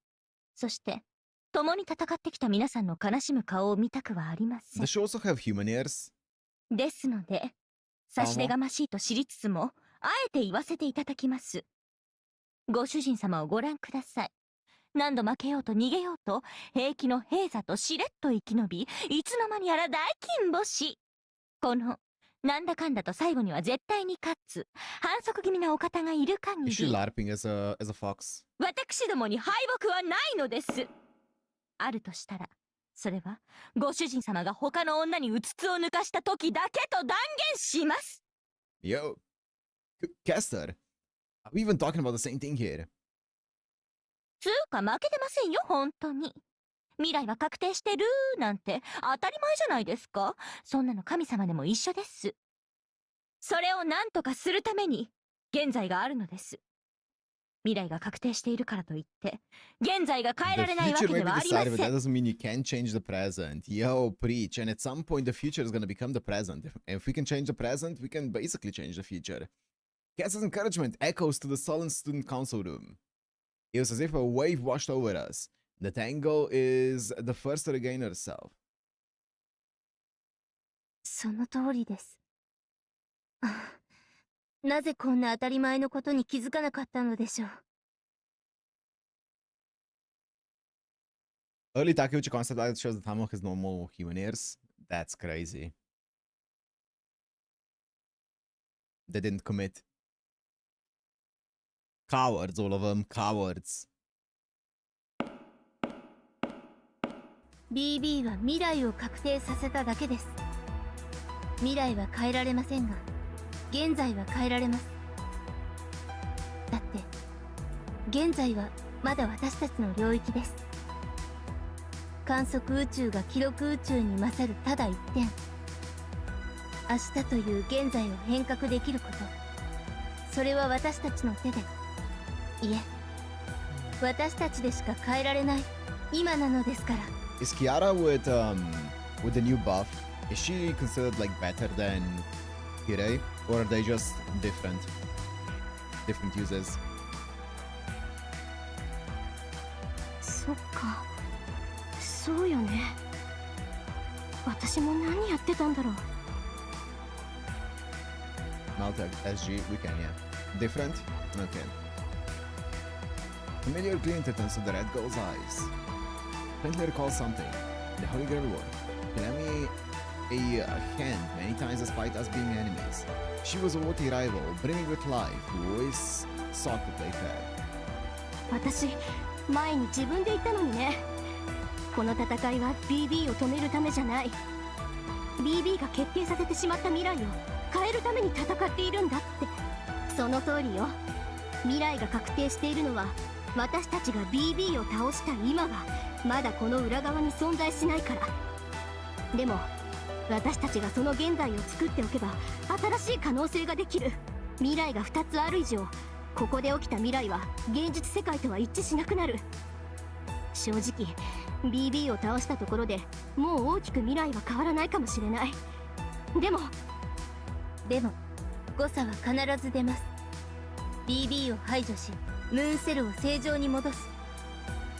そして共に戦ってきた皆さんの悲しむ顔を見たくはありません。Does she also have human ears? ですので、差し出がましいと知りつつも、あえて言わせていただきます。ご主人様をご覧ください。何度負けようと逃げようと、平気の平座としれっと生き延び、いつの間にやら大金星。この、なんだかんだと最後には絶対に勝つ、反則気味なお方がいる限 Is she り、LARPing as a fox? 私どもに敗北はないのです。あるとしたら、それはご主人様が他の女にうつつを抜かした時だけと断言します。 Yo, Caster, are we even talking about the same thing here? つうか負けてませんよ、本当に。未来は確定してるなんて当たり前じゃないですか。そんなの神様でも一緒です。それを何とかするために現在があるのです。未来が確定しているからといって現在が変えられないわけ The で future は may あ be りま decided, せ but that ん。 doesn't mean you can't change the present. Yo, preach. And at some point, the future is going to become the present. If we can change the present, we can basically change the future. Cass's encouragement echoes to the sullen student council room. It was as if a wave washed over us. The Tango is the first to regain herself. その通りです。なぜこんな当たり前のことに気づかなかったのでしょう。Early Takeuchi concept art shows that Hammock has normal human ears. That's crazy. They didn't commit. Cowards, all of them. Cowards. BB は未来を確定させただけです。未来は変えられませんが、現在は変えられます。だって、現在はまだ私たちの領域です。観測宇宙が記録宇宙に勝るただ一点。明日という現在を変革できること。それは私たちの手で、いえ、私たちでしか変えられない今なのですから。Is Kiara with with the new buff, is she considered like better than Kirei, or are they just different uses? そっか、そうよね。私も何やってたんだろう。Malta SG, we can, yeah. Different? Okay. Familiar glint turns to the red girl's eyes. Faintly recalls something. The Holy Grail War. Can lend me a hand many times despite us being enemies. She was a worthy rival, brimming with life, who always sought to play fair. 私、前に自分で言ったのにね。この戦いは BB を止めるためじゃない。BB が決定させてしまった未来を変えるために戦っているんだって。その通りよ。未来が確定しているのは、私たちが BB を倒した今はまだこの裏側に存在しないから。でも私たちがその現在を作っておけば新しい可能性ができる。未来が2つある以上、ここで起きた未来は現実世界とは一致しなくなる。正直 BB を倒したところでもう大きく未来は変わらないかもしれない。でも誤差は必ず出ます。 BB を排除しムーンセルを正常に戻す。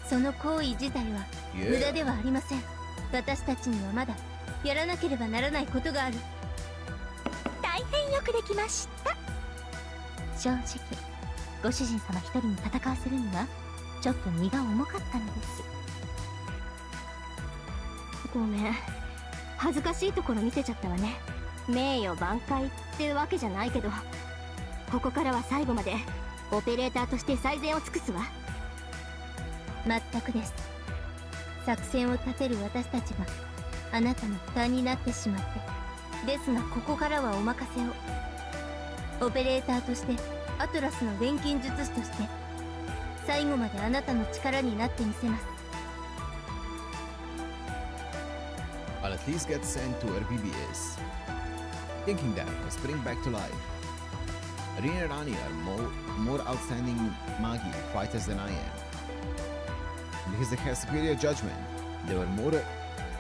その行為自体は無駄ではありません。私たちにはまだやらなければならないことがある。大変よくできました。正直ご主人様一人に戦わせるにはちょっと荷が重かったのです。ごめん、恥ずかしいところ見せちゃったわね。名誉挽回ってわけじゃないけど、ここからは最後までオペレーターとして最善を尽くすわ。全くです。作戦を立てる私たちがあなたの負担になってしまって、ですがここからはお任せを。オペレーターとしてアトラスの錬金術師として最後まであなたの力になってみせます。 I'll at least get sent to where BB is. Thinking that will spring back to life. Rin and Rani are more outstanding Magi fighters than I am. Because they have superior judgment, they were more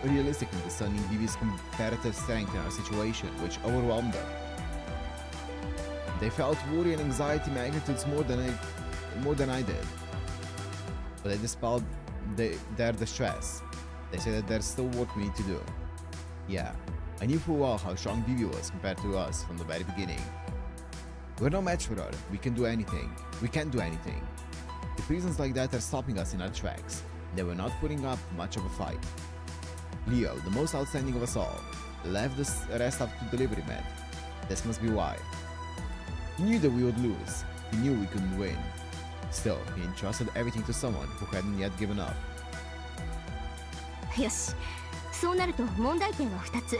realistic in discerning BB's comparative strength in our situation, which overwhelmed them. They felt worry and anxiety magnitudes more than I did. But I dispelled their distress. They say that there's still work we need to do. Yeah, I knew full well how strong BB was compared to us from the very beginning. We're no match for her. We can't do anything. If reasons like that are stopping us in our tracks, then we're not putting up much of a fight. Leo, the most outstanding of us all, left the rest up to delivery man. This must be why. He knew that we would lose. He knew we couldn't win. Still, he entrusted everything to someone who hadn't yet given up. よし、そうなると問題点は2つ。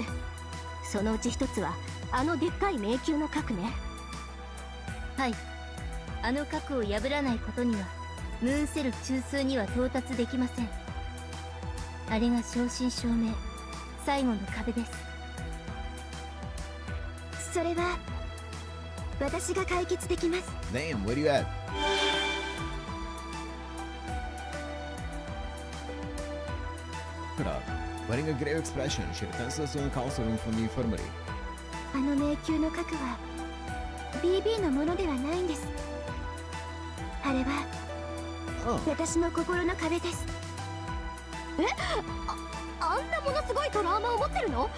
そのうち1つはあのでっかい迷宮の核ね。はい、あの核を破らないことにはムーンセル中枢には到達できません。あれが正真正銘最後の壁です。それは私が解決できます。 Damn, where you at? Wearing a grave expression, she returns to the student council room from the infirmary. あの迷宮の核は BB のものではないんです。あれは 私の心の壁です。あんなものすごいトラウマを持ってるの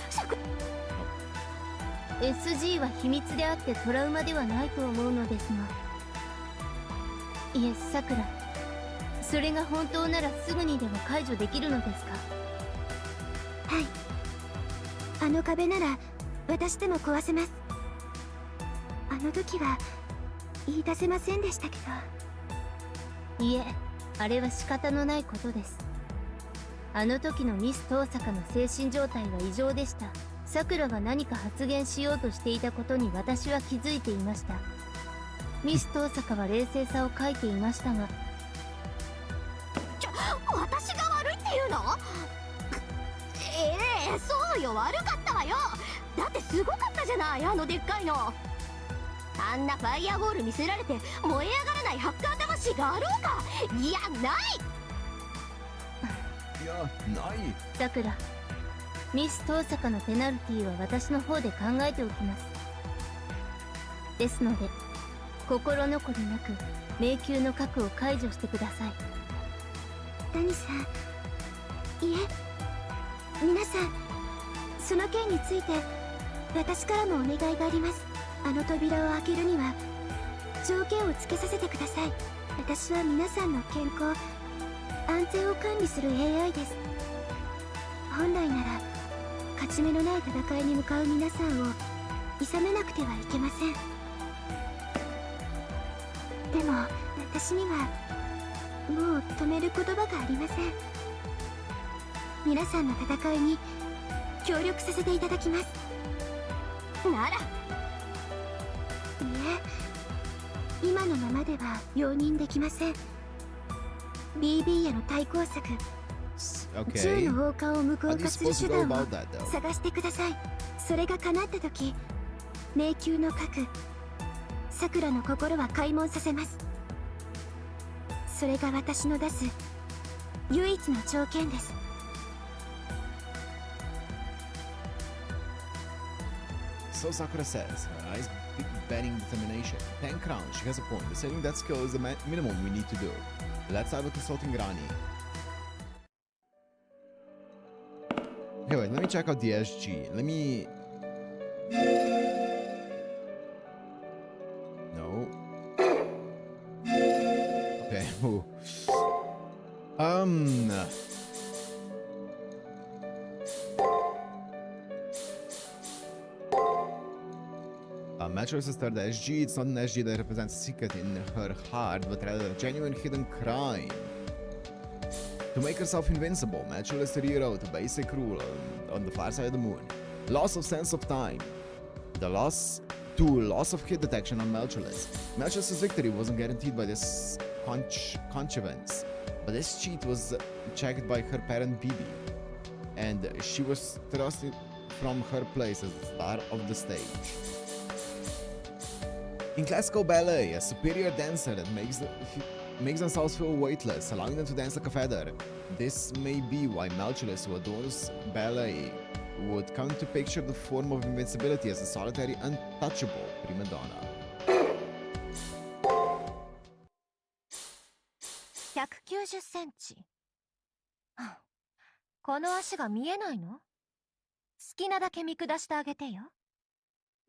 ？SG は秘密であってトラウマではないと思うのですが。いえ、さくら、それが本当ならすぐにでも解除できるのですか？はい、あの壁なら私でも壊せます。あの時は言い出せませんでしたけど。いえ、あれは仕方のないことです。あの時のミス遠坂の精神状態は異常でした。さくらが何か発言しようとしていたことに私は気づいていました。ミス遠坂は冷静さを欠いていましたが。私が悪いっていうの？そうよ、悪かったわよ。だってすごかったじゃない、あのでっかいの。あんなファイアボール見せられて燃え上がらないハッカー魂があろうか。いや、ない。いや、ない。さくら、ミス遠坂のペナルティは私の方で考えておきます。ですので心残りなく迷宮の核を解除してください。谷さん、いえ、皆さん、その件について私からもお願いがあります。あの扉を開けるには条件を付けさせてください。私は皆さんの健康、安全を管理する AI です。本来なら勝ち目のない戦いに向かう皆さんを諌めなくてはいけません。でも私にはもう止める言葉がありません。皆さんの戦いに協力させていただきます。なら、いえ、今のままでは容認できません。 BB への対抗策、銃 Okay. の王冠を無効 How do you 化する supposed 手 to go 段を about that though? 探してください。それが叶った時、迷宮の核、さくらの心は開門させます。それが私の出す唯一の条件です。So Sakura says, her eyes big betting determination. 10 crowns, she has a point. Deciding that skill is the minimum we need to do. Let's have a consulting Rani. Okay, wait, let me check out the SG. Let me... No. Okay, ooh. Matchless is third SG. It's not an SG that represents a secret in her heart, but rather a genuine hidden crime. To make herself invincible, Matchless rewrote a basic rule on the far side of the moon. Loss of sense of time. Loss of hit detection on Matchless. Matchless's victory wasn't guaranteed by this contrivance, but this cheat was checked by her parent Bibi, and she was thrust from her place as the star of the stage. In classical ballet, a superior dancer that makes themselves feel weightless, allowing them to dance like a feather. This may be why Malchulus, who adores ballet, would come to picture the form of invincibility as a solitary, untouchable prima donna. 190センチ。この足が見えないの？好きなだけ見下してあげてよ。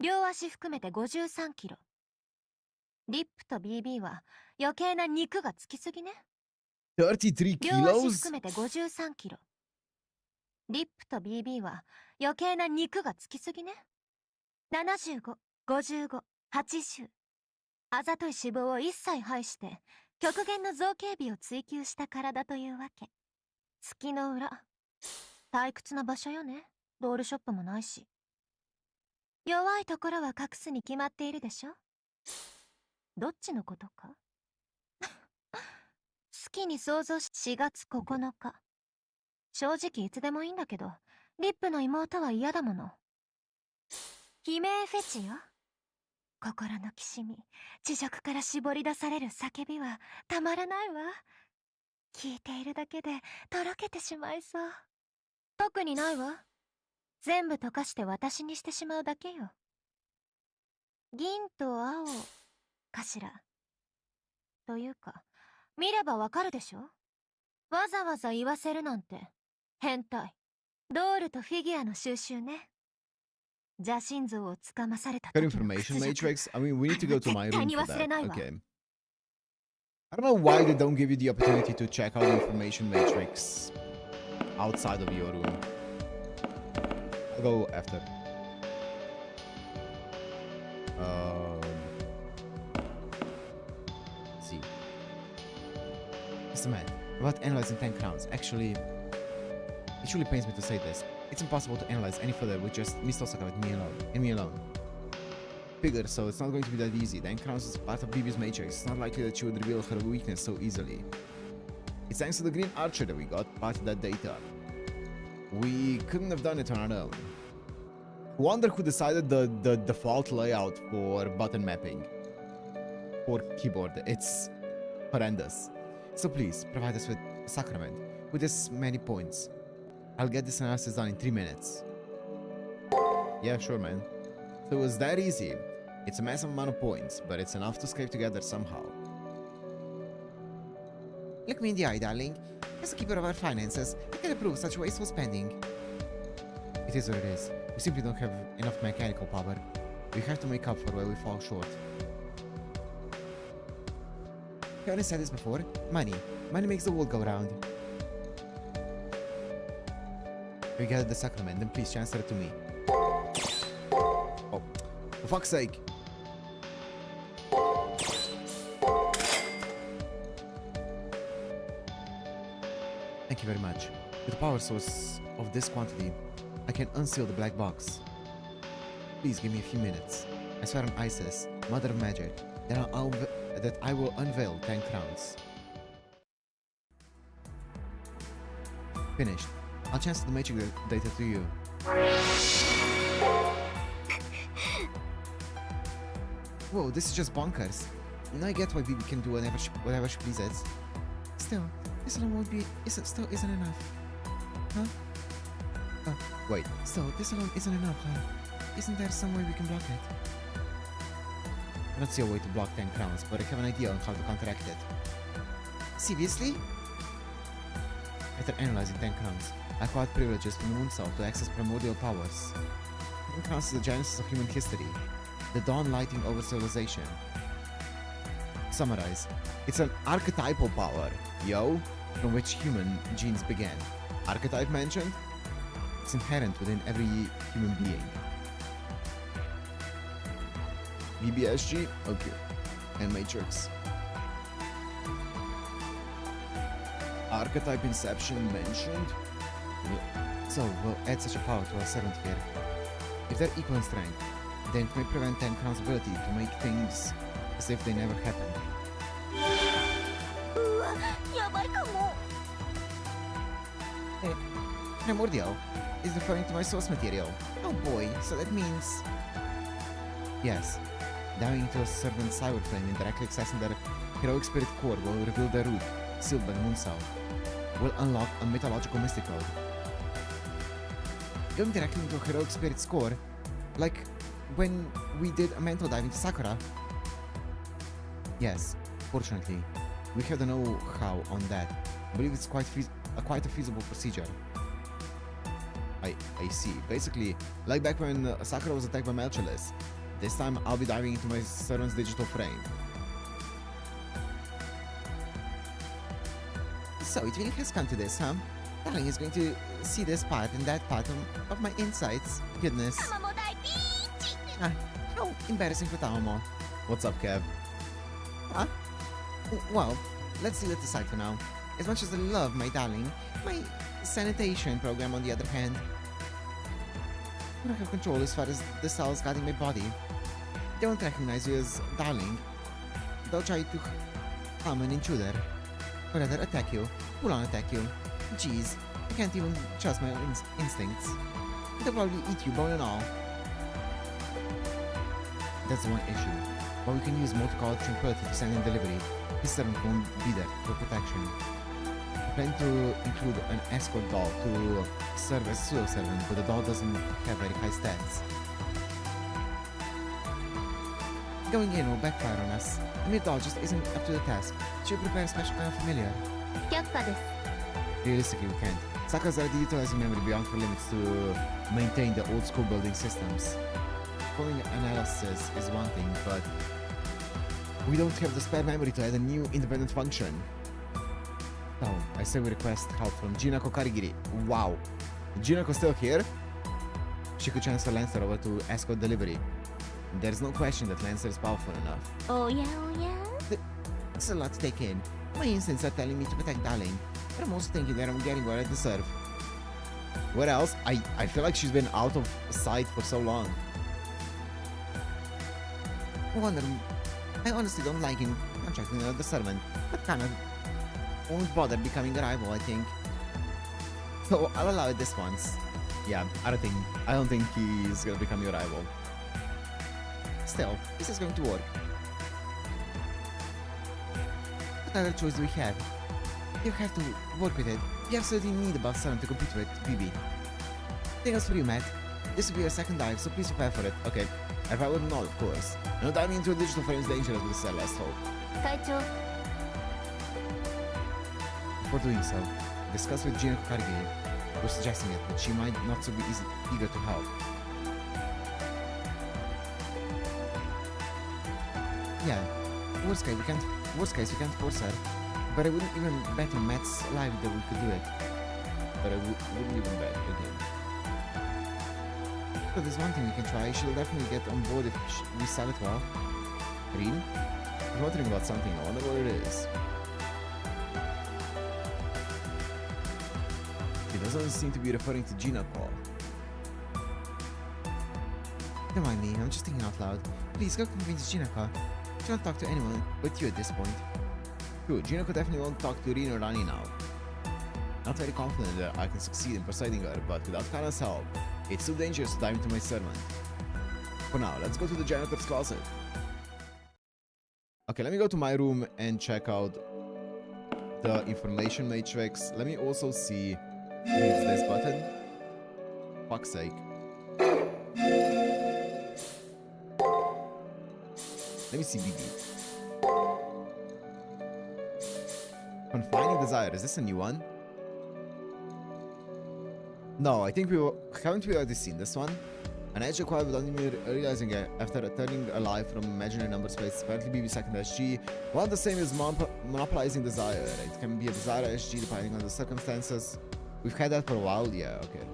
両足含めて53キロ。リップと BB は余計な肉がつきすぎね。33両足 kilos? 含めて53キロ。リップと BB は余計な肉がつきすぎね。75、55、80。あざとい脂肪を一切排して極限の造形美を追求した体というわけ。月の裏。退屈な場所よね。ドールショップもないし。弱いところは隠すに決まっているでしょ。どっちのことか好きに想像し。4月9日。正直いつでもいいんだけど、リップの妹は嫌だもの。悲鳴フェチよ。心のきしみ、地上から絞り出される叫びはたまらないわ。聞いているだけでとろけてしまいそう。特にないわ。全部溶かして私にしてしまうだけよ。銀と青かしら。というか、見ればわかるでしょ。わざわざ言わせるなんて変態。ドールとフィギュアの収集ね。邪神像をつかまされた Good 時の information 屈辱。 matrix. I mean, we need to go to my 絶対 room に for 忘れ that. ないわ。 Okay. I don't know why they don't give you the opportunity to check out the information matrix outside of your room. I'll go after. Let's see. Mr. Man, about analyzing 10 crowns. Actually, it truly pains me to say this. It's impossible to analyze any further with just Miss Osaka with me alone. And me alone. Figure, so it's not going to be that easy. 10 crowns is part of BB's matrix. It's not likely that she would reveal her weakness so easily. It's thanks to the green archer that we got part of that data. We couldn't have done it on our own. Wonder who decided the default layout for button mapping for keyboard. It's horrendous. So please, provide us with Sacrament with this many points. I'll get this analysis done in 3 minutes. Yeah, sure, man. So it was that easy. It's a massive amount of points, but it's enough to scrape together somehow. Look me in the eye, darling. As a keeper of our finances, I can approve such wasteful spending. It is what it is. We simply don't have enough mechanical power. We have to make up for where we fall short. Have I said this before? Money. Money makes the world go round. We gathered the sacrament, then please transfer it to me. Oh, for fuck's sake. Thank you very much. With the power source of this quantity, I can unseal the black box. Please give me a few minutes. I swear on Isis, Mother of Magic, that I will unveil 10 crowns. Finished. I'll transfer the magic data to you. Whoa, this is just bonkers. Now I get why Bibi can do whatever she pleases. Still, this alone still isn't enough. Huh? Wait, still, this alone isn't enough, huh? Isn't there some way we can block it? I don't see a way to block 10 crowns, but I have an idea on how to counteract it. Seriously? After analyzing 10 crowns, I acquired privileges from the Moonsoul to access primordial powers. 10 crowns is the genesis of human history, the dawn lighting over civilization. To summarize, it's an archetypal power, yo, from which human genes began. Archetype mentioned? It's inherent within every human being. BBSG? Okay. And Matrix. Archetype Inception mentioned? So, we'll add such a power to our servant here. If they're equal in strength, then it may prevent 10 Crown's ability to make things as if they never happened. Primordial is referring to my source material. Oh boy, so that means... Yes. Diving into a servant's cyber flame and directly accessing their heroic spirit core will reveal their root, sealed by the Moonsoul. Will unlock a mythological mystic code. Going directly into a heroic spirit's core, like when we did a mental dive into Sakura. Yes, fortunately, we have the know-how on that. I believe it's quite a feasible procedure. I see. Basically, like back when Sakura was attacked by Melchilis, this time I'll be diving into my servant's digital frame. So it really has come to this, huh? Darling is going to see this part and that part of my insights. Goodness. Ah, how embarrassing for Tamamo. What's up, Kev? Huh? Well, let's leave it aside for now. As much as I love my darling, my sanitation program on the other hand, I don't have control as far as the cells guarding my body. They won't recognize you as darling. They'll try to harm an intruder. Or rather attack you. Full on attack you. Jeez, I can't even trust my instincts. They'll probably eat you, bone and all. That's the one issue. While we can use multicolored tranquility to send in delivery, his servant won't be there for protection. I plan to include an escort doll to serve as pseudo-servant, but the doll doesn't have very high stats. Going in will backfire on us. The mere doll just isn't up to the task. Should we prepare a special kind of familiar? Realistically, we can't. Sakura's already utilizing memory beyond her limits to maintain the old school building systems. Calling analysis is one thing, but we don't have the spare memory to add a new independent function. So, I say we request help from Jinako Karigiri. Wow. Jinako's still here? She could transfer Lancer over to escort delivery. There's no question that Lancer is powerful enough. Oh yeah? It's a lot to take in. My instincts are telling me to protect Darling, but I'm also thinking that I'm getting what I deserve. What else? I feel like she's been out of sight for so long. I honestly don't like him contracting another servant, but kind of won't bother becoming a rival, I think. So I'll allow it this once. Yeah, I don't think he's gonna become your rival. Still, this is going to work. What other choice do we have? You have to work with it. You absolutely need a buff serum to compete with BB. Take us for you, Matt. This will be your second dive, so please prepare for it. Okay. If I would not, of course. No diving into a digital frame is dangerous, but this is our last hope. 会長 Before doing so, discuss with Gina Kargi. We're suggesting it, but she might not so be eager to help. Yeah, worst case we can't force her. But I wouldn't even bet on Matt's life that we could do it. But I wouldn't even bet again. But there's one thing we can try. She'll definitely get on board if we sell it well. Green? I'm wondering about something. I wonder what it is. It doesn't seem to be referring to Gina Paul. Don't mind me, I'm just thinking out loud. Please go convince Gina Paul. She won't talk to anyone but you at this point. True, Gina could definitely won't talk to Rin or Rani now. Not very confident that I can succeed in persuading her, but without Kana's help, it's too dangerous to dive into my servant. For now, let's go to the janitor's closet. Okay, let me go to my room and check out the information matrix. Let me also see who needs this button. Fuck's sake. Let me see BB. Confining desire, is this a new one? No, I think haven't we already seen this one? An edge acquired without even realizing it after returning alive from imaginary number space. Apparently BB second SG. One the same as monopolizing desire. It can be a desire SG depending on the circumstances. We've had that for a while, yeah, okay.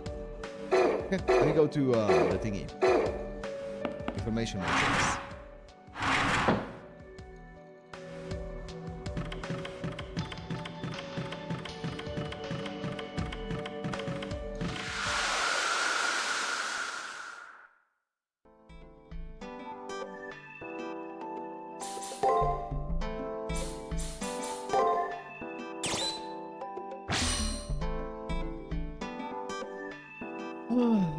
Okay, let me go to the thingy. Information matrix.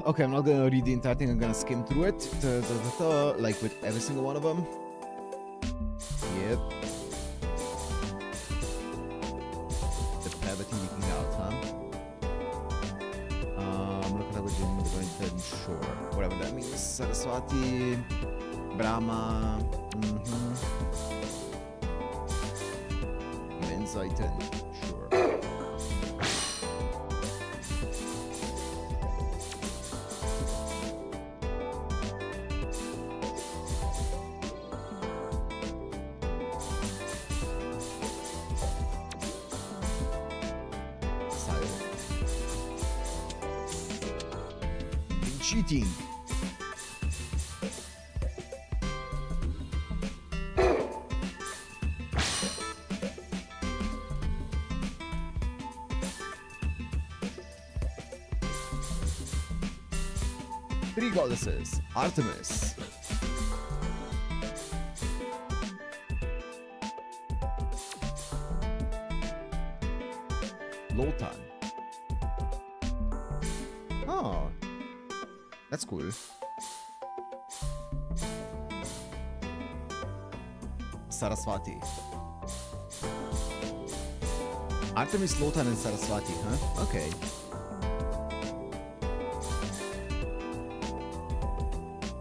Okay, I'm not gonna read the entire thing, I'm gonna skim through it, like with every single one of them. Yep. The cavity leaking out, huh? Look at that we're going to shore. Whatever that means. Saraswati, Brahma, Menziton, sure. Cheating. Three goddesses. Artemis. Lotan. Oh. That's cool. Saraswati. Artemis, Lotan, and Saraswati, huh? Okay.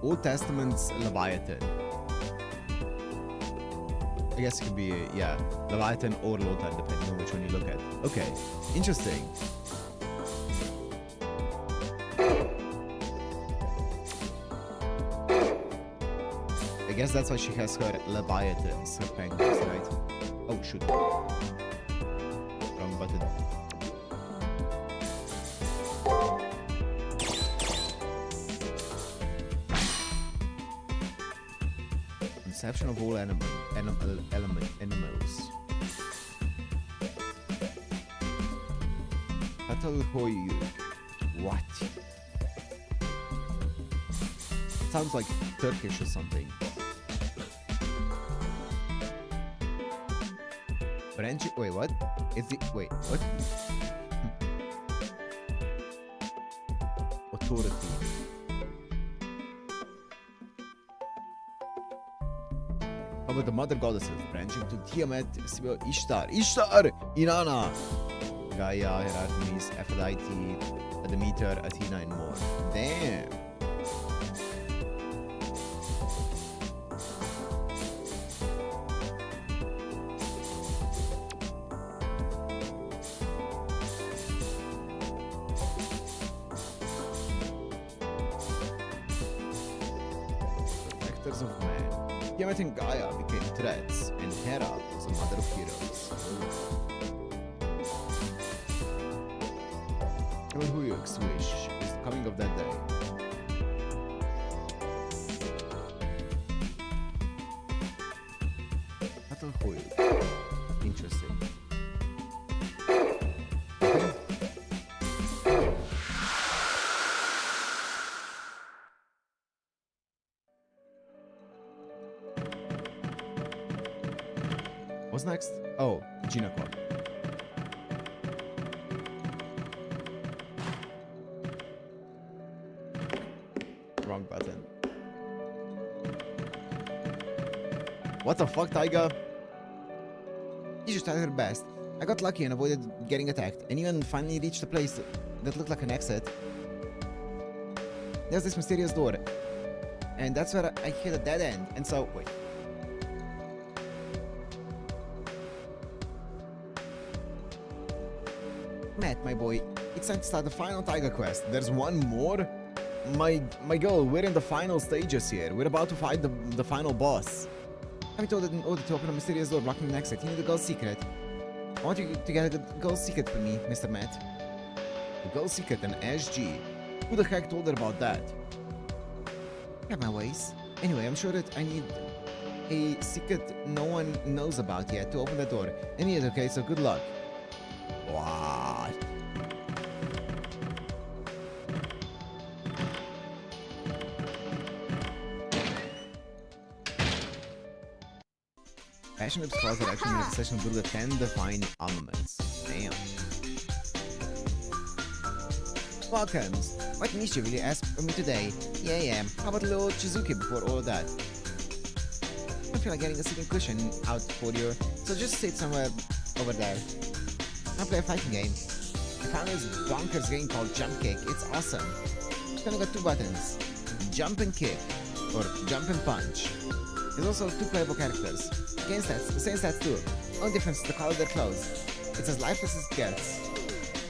Old Testament's Leviathan. I guess it could be, yeah, Leviathan or Lotan, depending on which one you look at. Okay, interesting. I guess that's why she has her Leviathans, her penguins, right? Oh, shoot. Wrong button. Conception of all animals. Fatalhoyu. What? Sounds like Turkish or something. Branch. Wait, what? Is it? Wait, what? Authority. about the mother goddesses, branching to Tiamat, Sibyl, Ishtar, Inanna, Gaia, Heracles, Aphrodite, Demeter, Athena, and more. Damn. Protectors of man. Tiamat and Gaia became threats, and Hera was the mother of heroes. Huyuk's wish is the coming of that day. Battle Huyuk. Interesting. What's next? Oh, Jinako. Wrong button. What the fuck, Taiga? You just tried her best. I got lucky and avoided getting attacked, and even finally reached a place that looked like an exit. There's this mysterious door, and that's where I hit a dead end, and so... wait. Matt, my boy, it's time to start the final Taiga quest. There's one more? My girl, we're in the final stages here. We're about to fight the final boss. I'm told that in order to open a mysterious door blocking the exit, you need the girl's secret. I want you to get the girl's secret for me, Mr. Matt. The girl's secret and SG. Who the heck told her about that? I have my ways. Anyway, I'm sure that I need a secret no one knows about yet to open the door. I need it, okay? So good luck. What? Passion Lips are actually in a session to the 10 divine armaments. Damn. Welcomes. What mischief will you ask of me today? Yeah. How about a little Chizuki before all of that? I feel like getting a sitting cushion out for you, so just sit somewhere over there. I'll play a fighting game. I found this bonkers game called Jump Kick. It's awesome. It's only got 2 buttons. Jump and kick. Or jump and punch. There's also 2 playable characters. Game stats, the same stats too. Only difference is the color of their clothes. It's as lifeless as it gets.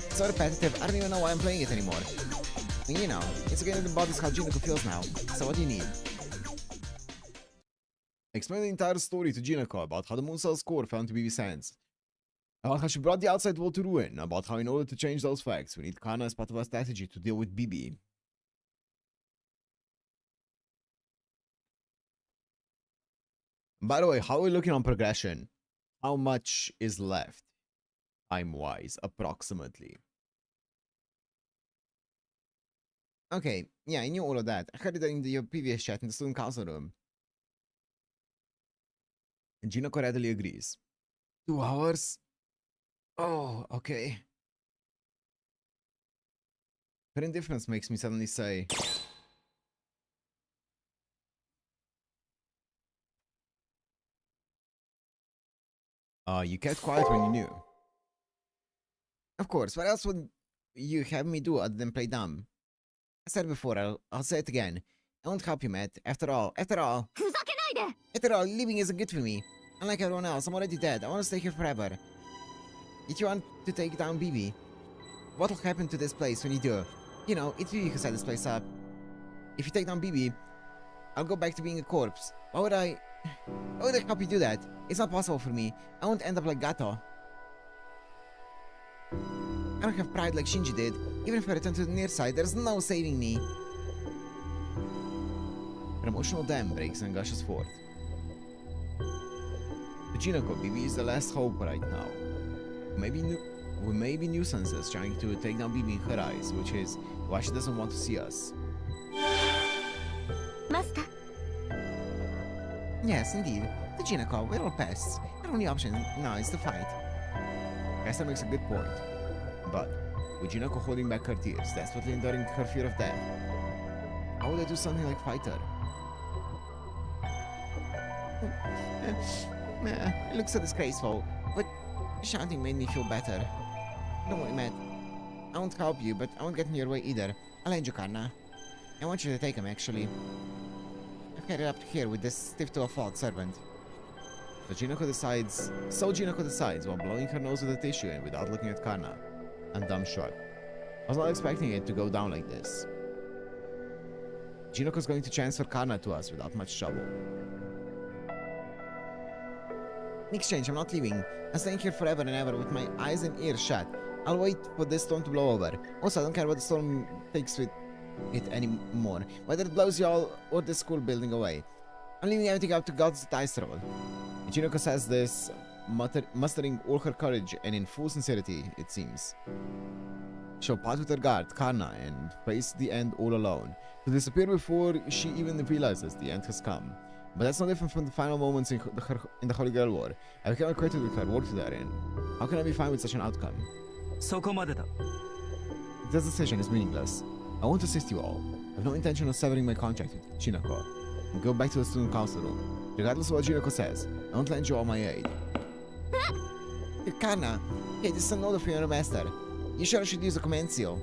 It's so repetitive, I don't even know why I'm playing it anymore. I mean, you know, it's a game that embodies how Jinako feels now. So what do you need? Explain the entire story to Jinako about how the Moon Cell's core fell into BB's hands. About how she brought the outside world to ruin. About how in order to change those facts, we need Kana as part of our strategy to deal with BB. By the way, how are we looking on progression? How much is left? Time-wise, approximately. Okay, yeah, I knew all of that. I heard it in your previous chat in the student council room. And Jinako readily agrees. 2 hours? Oh, okay. Her indifference makes me suddenly say... you kept quiet when you knew. Of course, what else would you have me do other than play dumb? I said before, I'll say it again. I won't help you, Matt. After all, leaving isn't good for me. Unlike everyone else, I'm already dead. I want to stay here forever. If you want to take down BB, what'll happen to this place when you do? You know, it's you who set this place up. If you take down BB, I'll go back to being a corpse. Why would I help you do that? It's not possible for me. I won't end up like Gato. I don't have pride like Shinji did. Even if I return to the near side, there's no saving me. An emotional dam breaks and gushes forth. To Jinako, BB is the last hope right now. We may be nuisances trying to take down BB in her eyes, which is why she doesn't want to see us. Master. Yes, indeed. To Jinako, we're all pests. Our only option now is to fight. Esther makes a good point. But, with Jinako holding back her tears, desperately enduring her fear of death, how would I do something like fight her? It looks so disgraceful, but shouting made me feel better. Don't worry, Matt. I won't help you, but I won't get in your way either. I'll lend you Karna. I want you to take him, actually. I've carried up to here with this stiff to a fault servant. So Jinako decides, while blowing her nose with a tissue and without looking at Karna. And dumb shrug. I was not expecting it to go down like this. Jinoko's going to transfer Karna to us without much trouble. In exchange, I'm not leaving. I'm staying here forever and ever with my eyes and ears shut. I'll wait for this storm to blow over. Also, I don't care what the storm takes with it anymore. Whether it blows y'all or the school building away. I'm leaving everything up to God's dice roll. Jinoko says this, mustering all her courage and in full sincerity, it seems. She'll part with her guard, Karna, and face the end all alone, to disappear before she even realizes the end has come. But that's no different from the final moments in the Holy Grail War. I became acquainted with her, worked with her, and how can I be fine with such an outcome? This decision is meaningless. I won't assist you all. I have no intention of severing my contract with Jinoko. And go back to the student council room. Regardless of what Jinoko says, I won't lend you all my aid. Karna, hey, this is an order from your master. You sure I should use a command seal?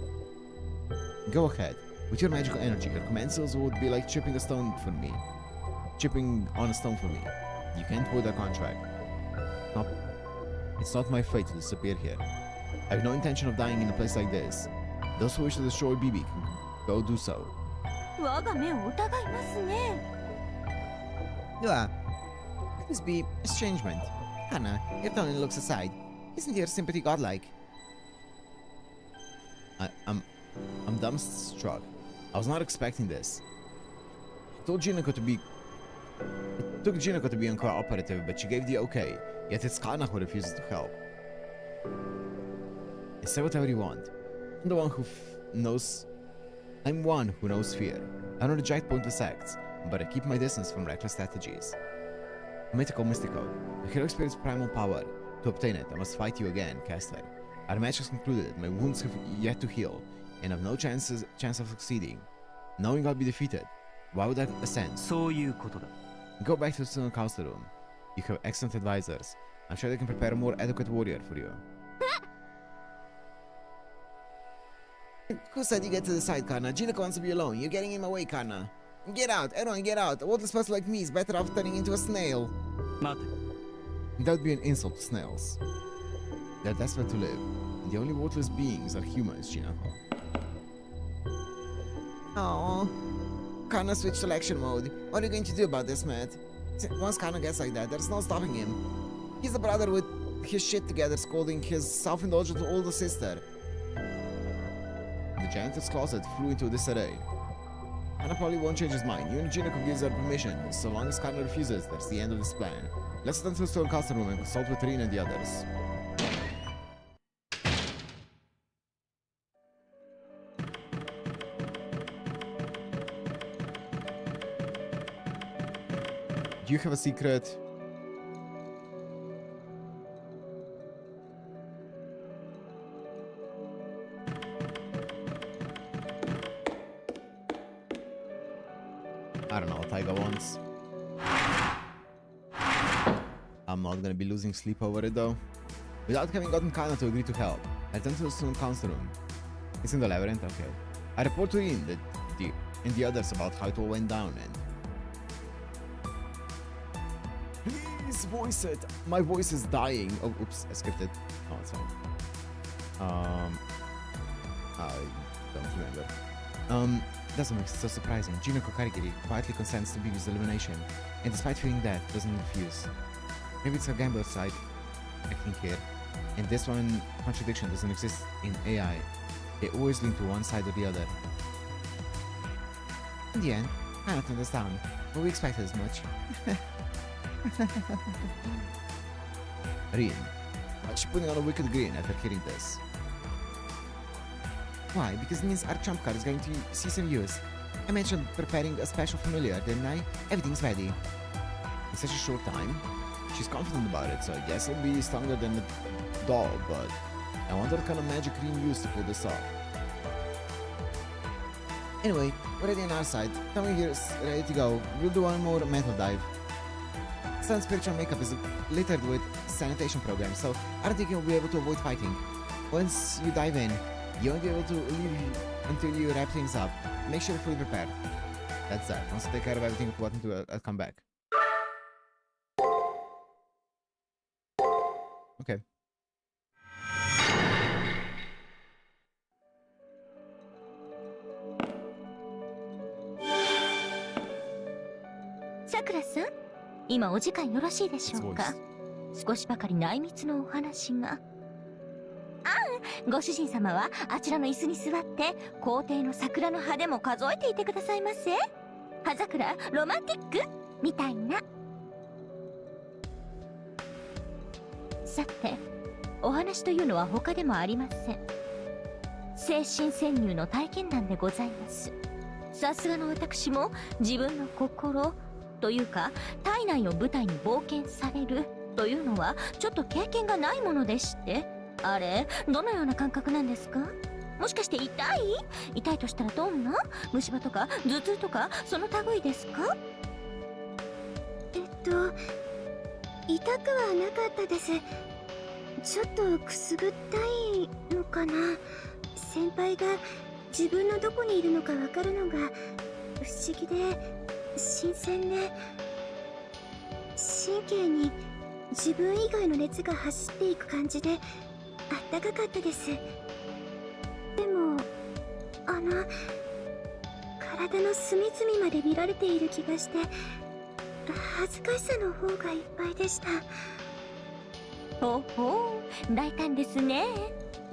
Go ahead. With your magical energy, your command seals would be like chipping on a stone for me. You can't void a contract. No, it's not my fate to disappear here. I have no intention of dying in a place like this. Those who wish to destroy BB can go do so. Let this be estrangement. Hannah, your tone looks aside. Isn't your sympathy godlike? I'm dumbstruck. I was not expecting this. It took Jinoko to be uncooperative, but she gave the okay. Yet it's Karna who refuses to help. Say whatever you want. I'm one who knows fear. I don't reject pointless acts, but I keep my distance from reckless strategies. Mystical. The hero experienced primal power. To obtain it, I must fight you again, Caster. Our match has concluded, my wounds have yet to heal, and I've no chance of succeeding. Knowing I'll be defeated, why would I ascend? Go back to the student council room. You have excellent advisors. I'm sure they can prepare a more adequate warrior for you. Who said you get to decide, Karna? Jinoko wants to be alone. You're getting in my way, Karna. Get out, everyone get out. A worthless person like me is better off turning into a snail. That would be an insult to snails. They're desperate to live. And the only worthless beings are humans, Jinoko. Oh, Karna switched to action mode. What are you going to do about this, Matt? Once Karna gets like that, there's no stopping him. He's a brother with his shit together, scolding his self-indulgent older sister. The janitor's closet flew into disarray. Karna probably won't change his mind. Even Jinoko gives her permission. So long as Karna refuses, that's the end of this plan. Let's return to the student council room and consult with Rin and the others. Do you have a secret? I don't know what Taiga wants. I'm not gonna be losing sleep over it though. Without having gotten Karna to agree to help, I return to the student council room. It's in the labyrinth, okay. I report to Rin and the others about how it all went down and... Please voice it! My voice is dying. Oh, oops, I skipped it. Oh, it's fine. I don't remember. That's what makes it so surprising. Jinoko Karigiri quietly consents to BB's elimination, and despite feeling death, doesn't refuse. Maybe it's a gambler side acting here, and this one contradiction doesn't exist in AI. They always lean to one side or the other. In the end, Hannah turned us down, but we expected as much. Rin. She's putting on a wicked grin after hearing this. Why? Because it means our trump card is going to see some use. I mentioned preparing a special familiar, didn't I? Everything's ready. In such a short time? She's confident about it, so I guess it'll be stronger than the doll, but I wonder what kind of magic Rin used to pull this off. Anyway, we're ready on our side. Tommy here is ready to go. We'll do one more metal dive. Sun's spiritual makeup is littered with sanitation programs, so I don't think you'll be able to avoid fighting. Once you dive in, you won't be able to leave until you wrap things up. Make sure you're fully prepared. That's that. Once you take care of everything important to come back. Okay. Sakura さん、今お時間よろしいでしょうか。少しばかり内密のお話が。ご主人様はあちらの椅子に座って皇帝の桜の葉でも数えていてくださいませ。葉桜ロマンティックみたいな。さて、お話というのは他でもありません。精神潜入の体験談でございます。さすがの私も自分の心というか体内を舞台に冒険されるというのはちょっと経験がないものでして。あれ、どのような感覚なんですか？もしかして痛いとしたらどんな？虫歯とか頭痛とかその類ですか？痛くはなかったです。ちょっとくすぐったいのかな。先輩が自分のどこにいるのかわかるのが不思議で新鮮で、神経に自分以外の熱が走っていく感じであったかかったです。でも体の隅々まで見られている気がして恥ずかしさの方がいっぱいでした。ほほう、大胆ですね。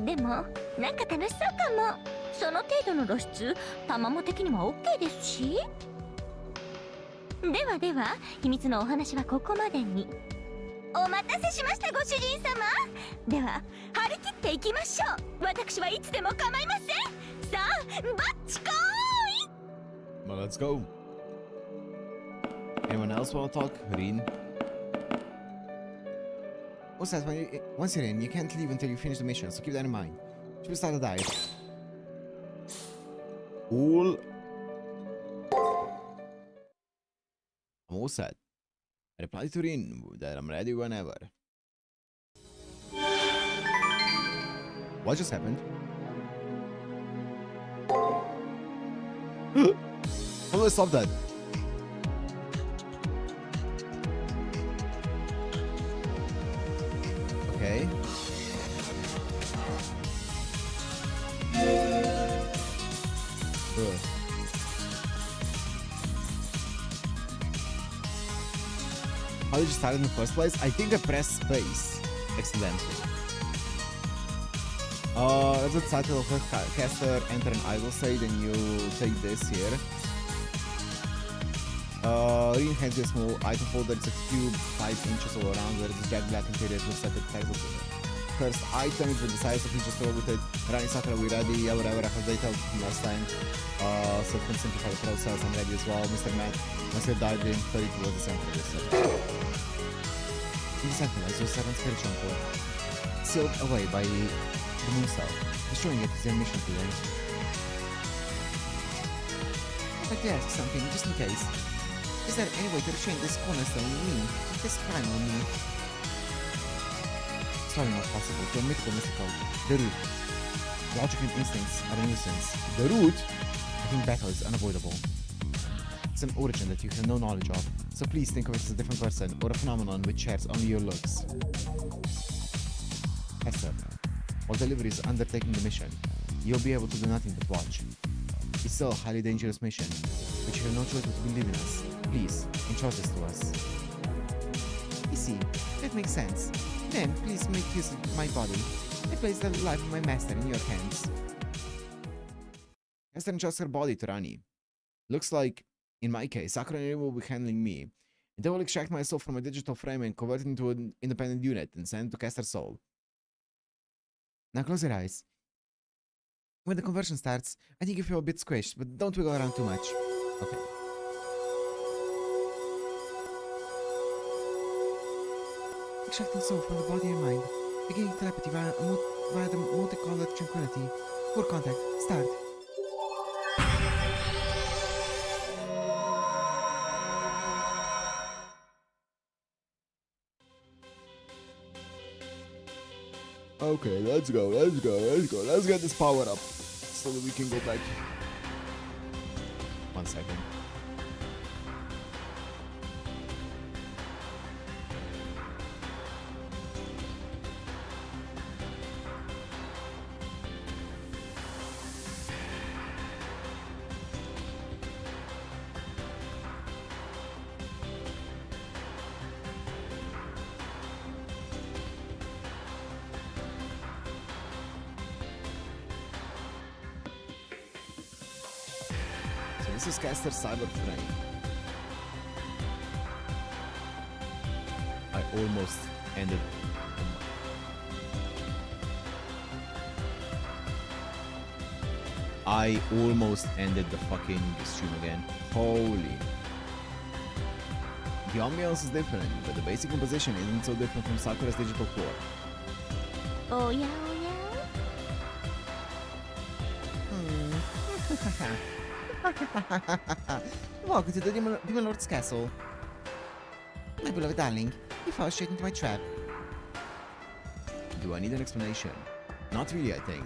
でもなんか楽しそうかも。その程度の露出、玉も的には OK ですし。では秘密のお話はここまでに。お待たせしました、ご主人様。では張り切っていきましょう。私はいつでも構いません。さあバッチコーイ。 Well, let's go. Anyone else want to talk? Rin? Also, once you're in, you can't leave until you finish the mission, so keep that in mind. Should we start a dive? Cool. I'm all set. I replied to Rin that I'm ready whenever. What just happened? How do I stop that? Okay. Ugh. How did you start in the first place? I think I pressed space accidentally. As a title of a caster, enter an idle state and you take this here. Rin has a small item folder. It's a cube 5 inches all around where it's jet black interior looks like a title. First item is with the size of you just roll with it. Rani Sakura, we ready? Yeah, whatever. I have data from last time. So it can simplify the process. I'm ready as well. Mr. Matt, once you're dived in, 30 towards the center of this. Decentralize your seven spiritual core. Sealed away by the moon cell. Destroying it is your mission today. I'd like to ask something, just in case. Is there any way to restrain this cornerstone in me? This primal me? It's probably not possible. You're mystical. The root. Logic and instincts are a nuisance. The root? I think battle is unavoidable. It's an origin that you have no knowledge of, so please think of it as a different person or a phenomenon which shares only your looks. Esther, while delivery is undertaking the mission, you'll be able to do nothing but watch. It's still a highly dangerous mission, but you have no choice but to believe in us. Please, entrust this to us. You see, that makes sense. Then, please make use of my body. I place the life of my master in your hands. Esther entrusts her body to Rani. Looks like, in my case, Sakura and Rin will be handling me, and they will extract my soul from a digital frame and convert it into an independent unit and send it to Caster's soul. Now close your eyes. When the conversion starts, I think you feel a bit squished, but don't wiggle around too much. Okay. Extracting soul from the body and mind, beginning telepathy via the multicolored tranquility. Full contact. Start. Okay, let's go. Let's get this power up so that we can go back. 1 second. This is Caster Cyber Frame. I almost ended. I almost ended the fucking stream again. Holy. The ambiance is different, but the basic composition isn't so different from Sakura's digital core.おやおや Welcome to the Demon Lord's castle. My beloved darling, you fell straight into my trap. Do I need an explanation? Not really, I think.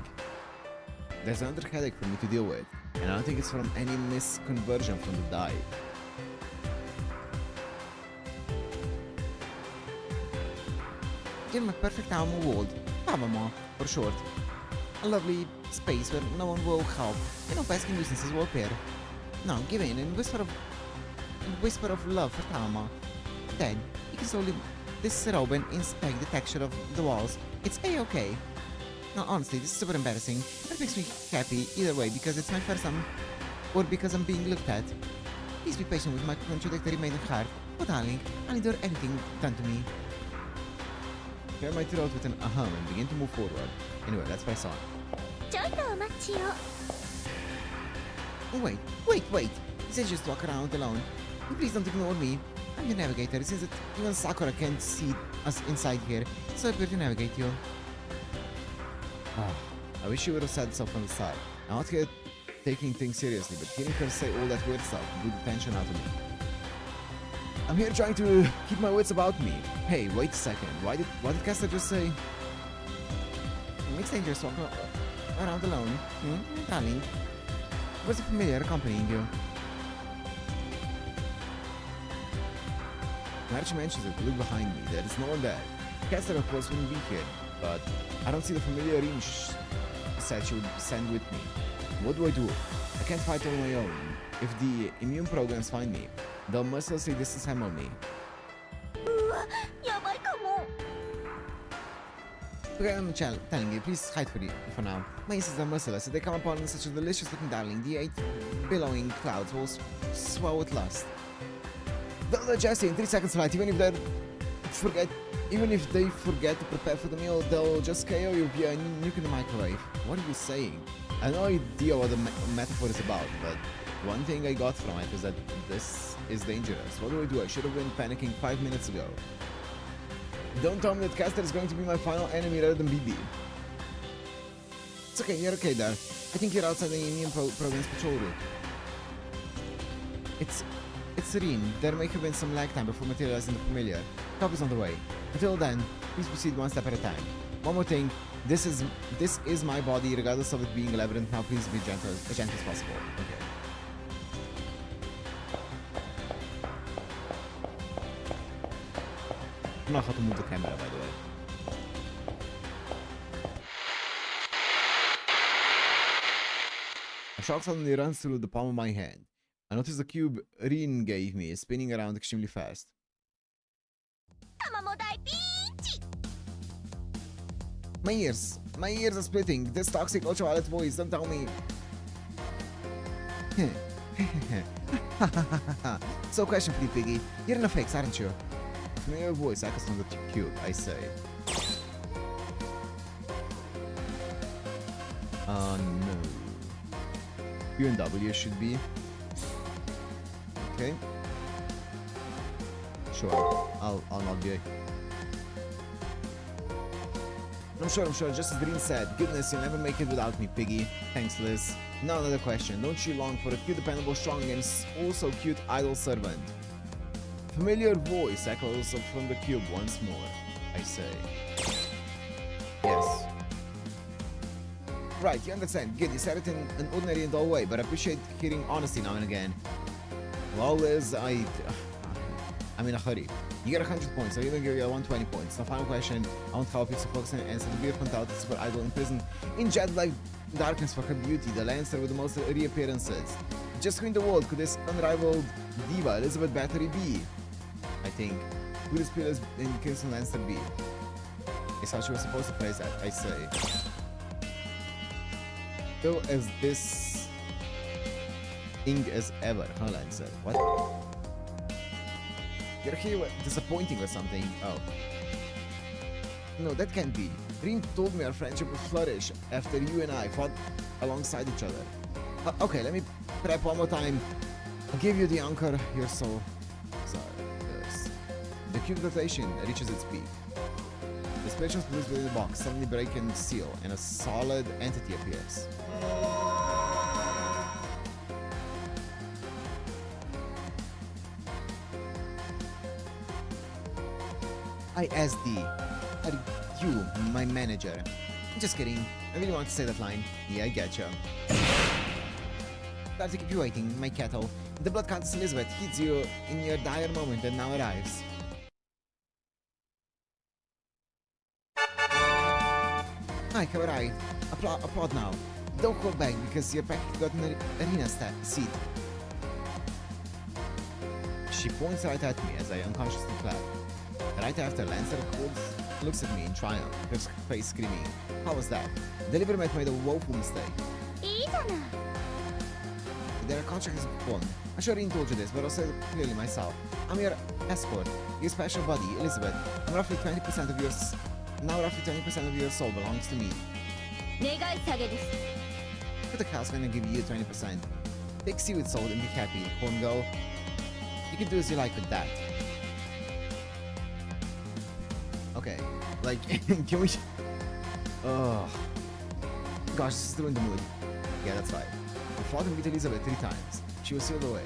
There's another headache for me to deal with, and I don't think it's from any misconversion from the dive. You're my perfect home world, Pavama, for short. A lovely space where no one will help, and no pesky nuisances will appear. Now give in and whisper of love for Tama. Then you can slowly disrobe and inspect the texture of the walls. It's a-okay. Now honestly, this is super embarrassing, but it makes me happy either way because it's my first time, or because I'm being looked at. Please be patient with my contradictory maiden heart. Oh darling, I'll endure anything done to me. Clear my throat with an ahem and begin to move forward. Anyway, let's press on. ちょっとお待ちを Oh, wait! You said just walk around alone. Please don't ignore me. I'm your navigator. It seems that even Sakura can't see us inside here, so I prefer to navigate you. I wish you would have said so from the start. I'm not here taking things seriously, but hearing her say all that weird stuff blew the tension out of me. I'm here trying to keep my wits about me. Hey, wait a second. What did Caster just say? It makes dangerous walking around alone. Darling? Was a familiar accompanying you? Now that she mentions it, look behind me. There is no one there. Caster, of course, wouldn't be here, but I don't see the familiar ring said she would send with me. What do? I can't fight on my own. If the immune programs find me, they'll mercilessly disassemble me. やばいかも Okay, I'm telling you, please hide for now. My instincts are merciless. If they come upon such a delicious-looking darling, the 8 billowing clouds will swell with lust. They'll digest you in 3 seconds flat. Even if they forget to prepare for the meal, they'll just KO you via a nuke in the microwave. What are you saying? I have no idea what the metaphor is about, but one thing I got from it is that this is dangerous. What do? I should have been panicking 5 minutes ago. Don't tell me that Caster is going to be my final enemy rather than BB. It's okay, you're okay there. I think you're outside the immune program's patrol route. It's serene. There may have been some lag time before materializing the familiar. Help is on the way. Until then, please proceed one step at a time. One more thing, this is my body, regardless of it being a labyrinth. Now please be as gentle as possible. Okay. I don't know how to move the camera, by the way. A shock suddenly runs through the palm of my hand. I notice the cube Rin gave me is spinning around extremely fast. タマも大ピンチ My ears are splitting. This toxic ultraviolet voice, don't tell me. So question for you, Piggy. You're in a fix, aren't you? Familiar voice echoes from the cube, I say. No. Q and W should be. Okay. Sure, I'll not be. I'm sure, just as Green said. Goodness, you'll never make it without me, Piggy. Thanks, Liz. Now another question. Don't you long for a cute, dependable, strong, and also cute idle servant? Familiar voice echoes from the cube once more, I say. Yes. Right, you understand. Good, you said it in an ordinary and dull way, but I appreciate hearing honesty now and again. Well, Liz, I'm in a hurry. You get 100 points, I'll even give you 120 points. Now, final question. I won't help you to focus and answer the beautiful mentality super idol in prison in jet-like darkness for her beauty, the Lancer with the most reappearances. Just who in the world could this unrivaled diva Elizabeth Battery be? I think. Who this pillars in Kingston Lancer be? Is how she was supposed to phrase that, I say. Still as this thing as ever, huh, Lancer? What? You're here disappointing or something. Oh. No, that can't be. Rin told me our friendship would flourish after you and I fought alongside each other. Okay, let me prep one more time. I'll give you the anchor. You're so sorry. Yes. The cube rotation reaches its peak. The spiritual split within the box suddenly break and seal, and a solid entity appears. ISD. Are you my manager? Just kidding. I really want to say that line. Yeah, I getcha. Sorry to keep you waiting, my cattle. The blood countess Elizabeth hits you in your dire moment and now arrives. Hi, how are I? Applaud now. Don't hold back because you're practically got an arena seat. She points right at me as I unconsciously clap. Right after, Lancer looks at me in triumph, her face screaming. How was that? Delivery mate made a woeful mistake. Their contract is gone. I'm sure Rin told you this, but I'll say it clearly myself. I'm your escort, your special buddy, Elizabeth. I'm roughly 20% of yours. Now roughly 20% of your soul belongs to me. Who the hell's gonna give you 20%? Take seaweed soul and be happy, horn girl. You can do as you like with that. Okay, like, can we... Oh... Gosh, this is still in the mood. Yeah, that's right. I fought and beat Elizabeth 3 times. She was sealed away.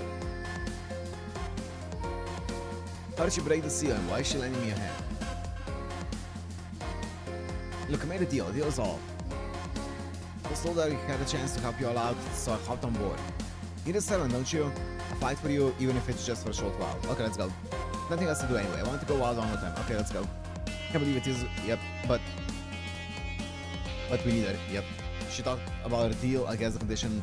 How did she break the seal and why is she lending me a hand? Look, I made a deal. Deal is all. I was told that I had a chance to help you all out, so I hopped on board. You need a 7, don't you? I'll fight for you, even if it's just for a short while. Okay, let's go. Nothing else to do anyway. I want to go wild one more time. Okay, let's go. Can't believe it is. Yep, but we need her. Yep. She talked about a deal, I guess the condition,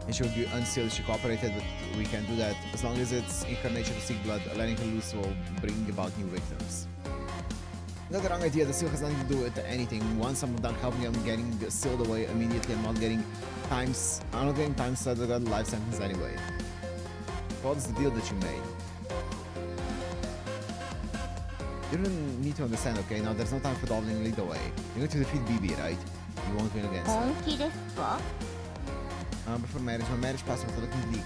and she would be unsealed if she cooperated, but we can't do that. As long as it's in her nature to seek blood, letting her loose will bring about new victims. Not the wrong idea, the seal has nothing to do with anything. Once I'm done helping you, I'm getting sealed away immediately. I'm not getting time set, I got a life sentence anyway. What's the deal that you made? You don't need to understand, okay? Now there's no time for dawdling, lead the way. You're going to defeat BB, right? You won't win against her. Before marriage, my marriage prospects are looking bleak.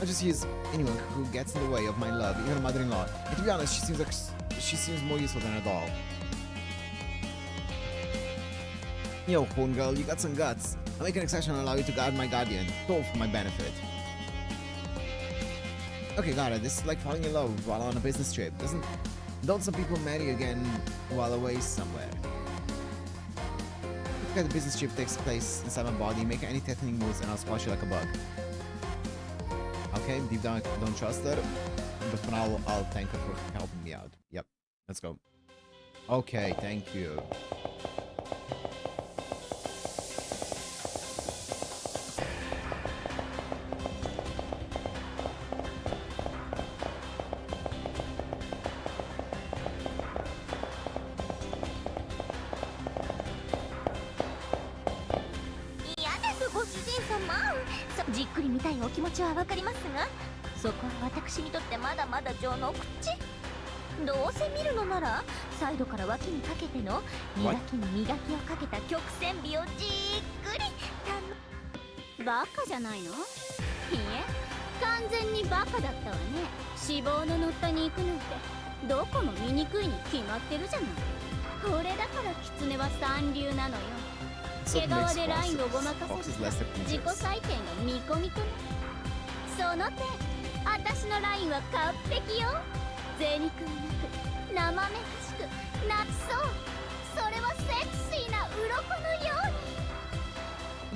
I'll just use anyone who gets in the way of my love, even a mother-in-law. And to be honest, she seems more useful than a doll. Yo, horn girl, you got some guts. I'll make an exception and allow you to guard my guardian. All for my benefit. Okay, got it. This is like falling in love while on a business trip. Don't some people marry again while away somewhere? Look at the business trip takes place inside my body, make any threatening moves and I'll squash you like a bug. Okay, deep down I don't trust her, but for now I'll thank her for helping me out. Yep, let's go. Okay, thank you.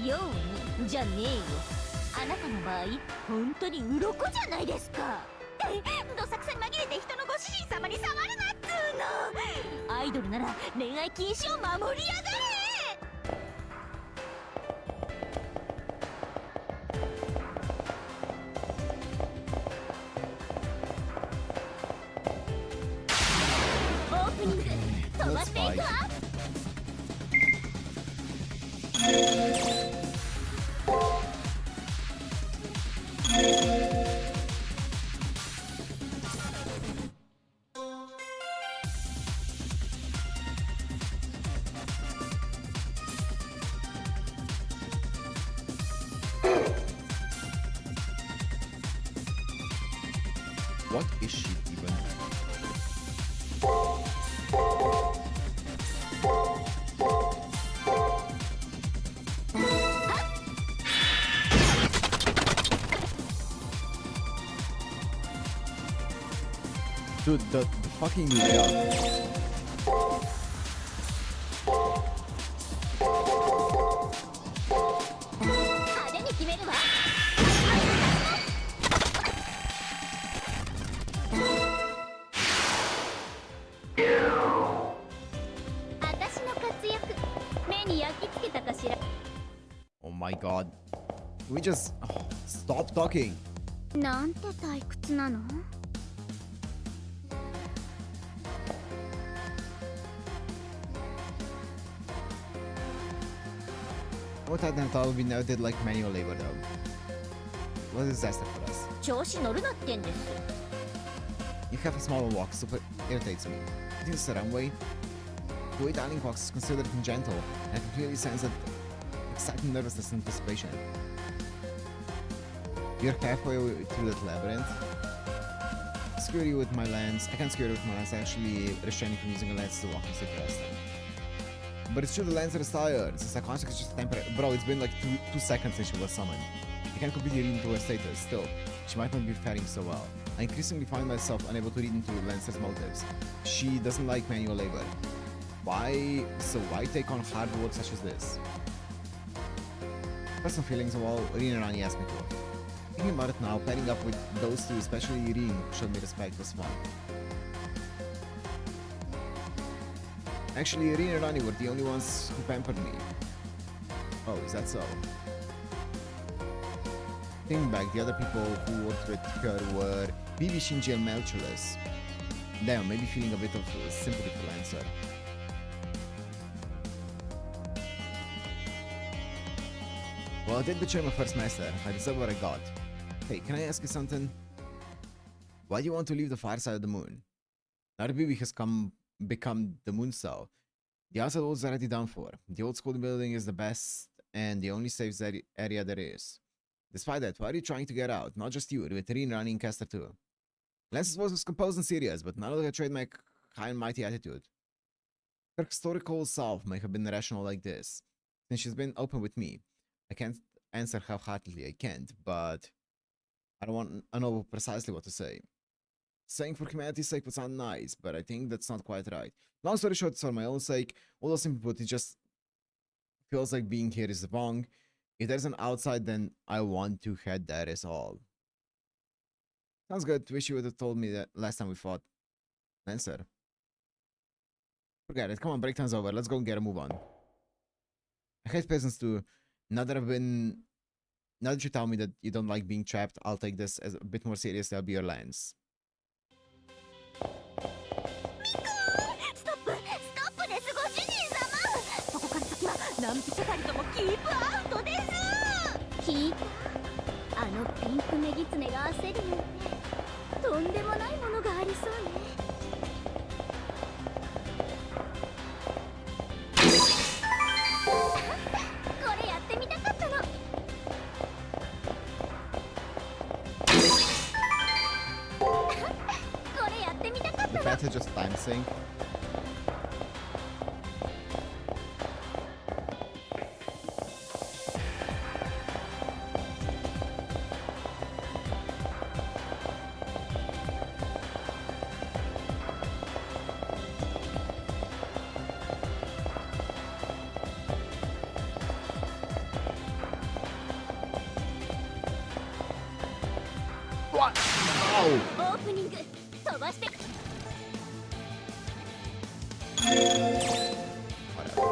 ようにじゃねえよ。あなたの場合本当に鱗じゃないですか。どさくさに紛れて人のご主人様に触るなっつーの。アイドルなら恋愛禁止を守りやがれ。オープニング飛ばしていくわ。What is she even? Dude, the fucking layout. 派手に決めるわ。私の活躍目に焼き付けたかしら。 Oh my god. Can we just stop talking? なんて退屈なの？ What I thought we never did like manual labor though. What is disaster for us? 調子乗るなってんです。 You have a small walk, super irritates me. I think it's the runway. The way Darling walks is considered gentle, and I can clearly sense that exciting nervousness and anticipation. You're halfway through that labyrinth. Skewer you with my lens. I can't skewer you with my lens. I actually restrain you from using a lens to walk and stay fast. But it's true the lens is tired. Since I contact is just temporary. Bro, it's been like 2 seconds since she was summoned. I can't completely read into her status. Still, she might not be faring so well. I increasingly find myself unable to read into Lancer's motives. She doesn't like manual labor. Why? So why take on hard work such as this? Personal feelings of all, Rin and Rani asked me to. Thinking about it now, pairing up with those two, especially Rin, who showed me respect, was fun. Actually, Rin and Rani were the only ones who pampered me. Oh, is that so? Thinking back, the other people who worked with her were Bibi, Shinji, and Melchulus. Damn, maybe feeling a bit of sympathy for Lancer. Well, I did betray my first master. I deserve what I got. Hey, can I ask you something? Why do you want to leave the far side of the moon? Now that Bibi has become the moon cell, the outside world is already done for. The old school building is the best and the only safe area there is. Despite that, why are you trying to get out? Not just you, with Rin running Caster too. Lance's voice was composed and serious, but none of her trademark high and mighty attitude. Her historical self may have been rational like this. Since she's been open with me, I can't answer half-heartedly, I can't, but I know precisely what to say. Saying for humanity's sake would sound nice, but I think that's not quite right. Long story short, it's for my own sake. Although simply put, it just feels like being here is wrong. If there's an outside, then I want to head there is all. Sounds good. Wish you would have told me that last time we fought. Lancer. Forget it. Come on, break time's over. Let's go and get a move on. I hate peasants too. Now that you tell me that you don't like being trapped, I'll take this as a bit more seriously. I'll be your lance. ストップですご主人様。そこから先は何匹たりともキープアウトです。聞いた？あのピンクメギツネが焦るよね。とんでもないものがありそうね。これやってみたかったの。これやってみたかったの。 The bats are just time sync. What? Oh! オープニング飛ばして。 Whatever.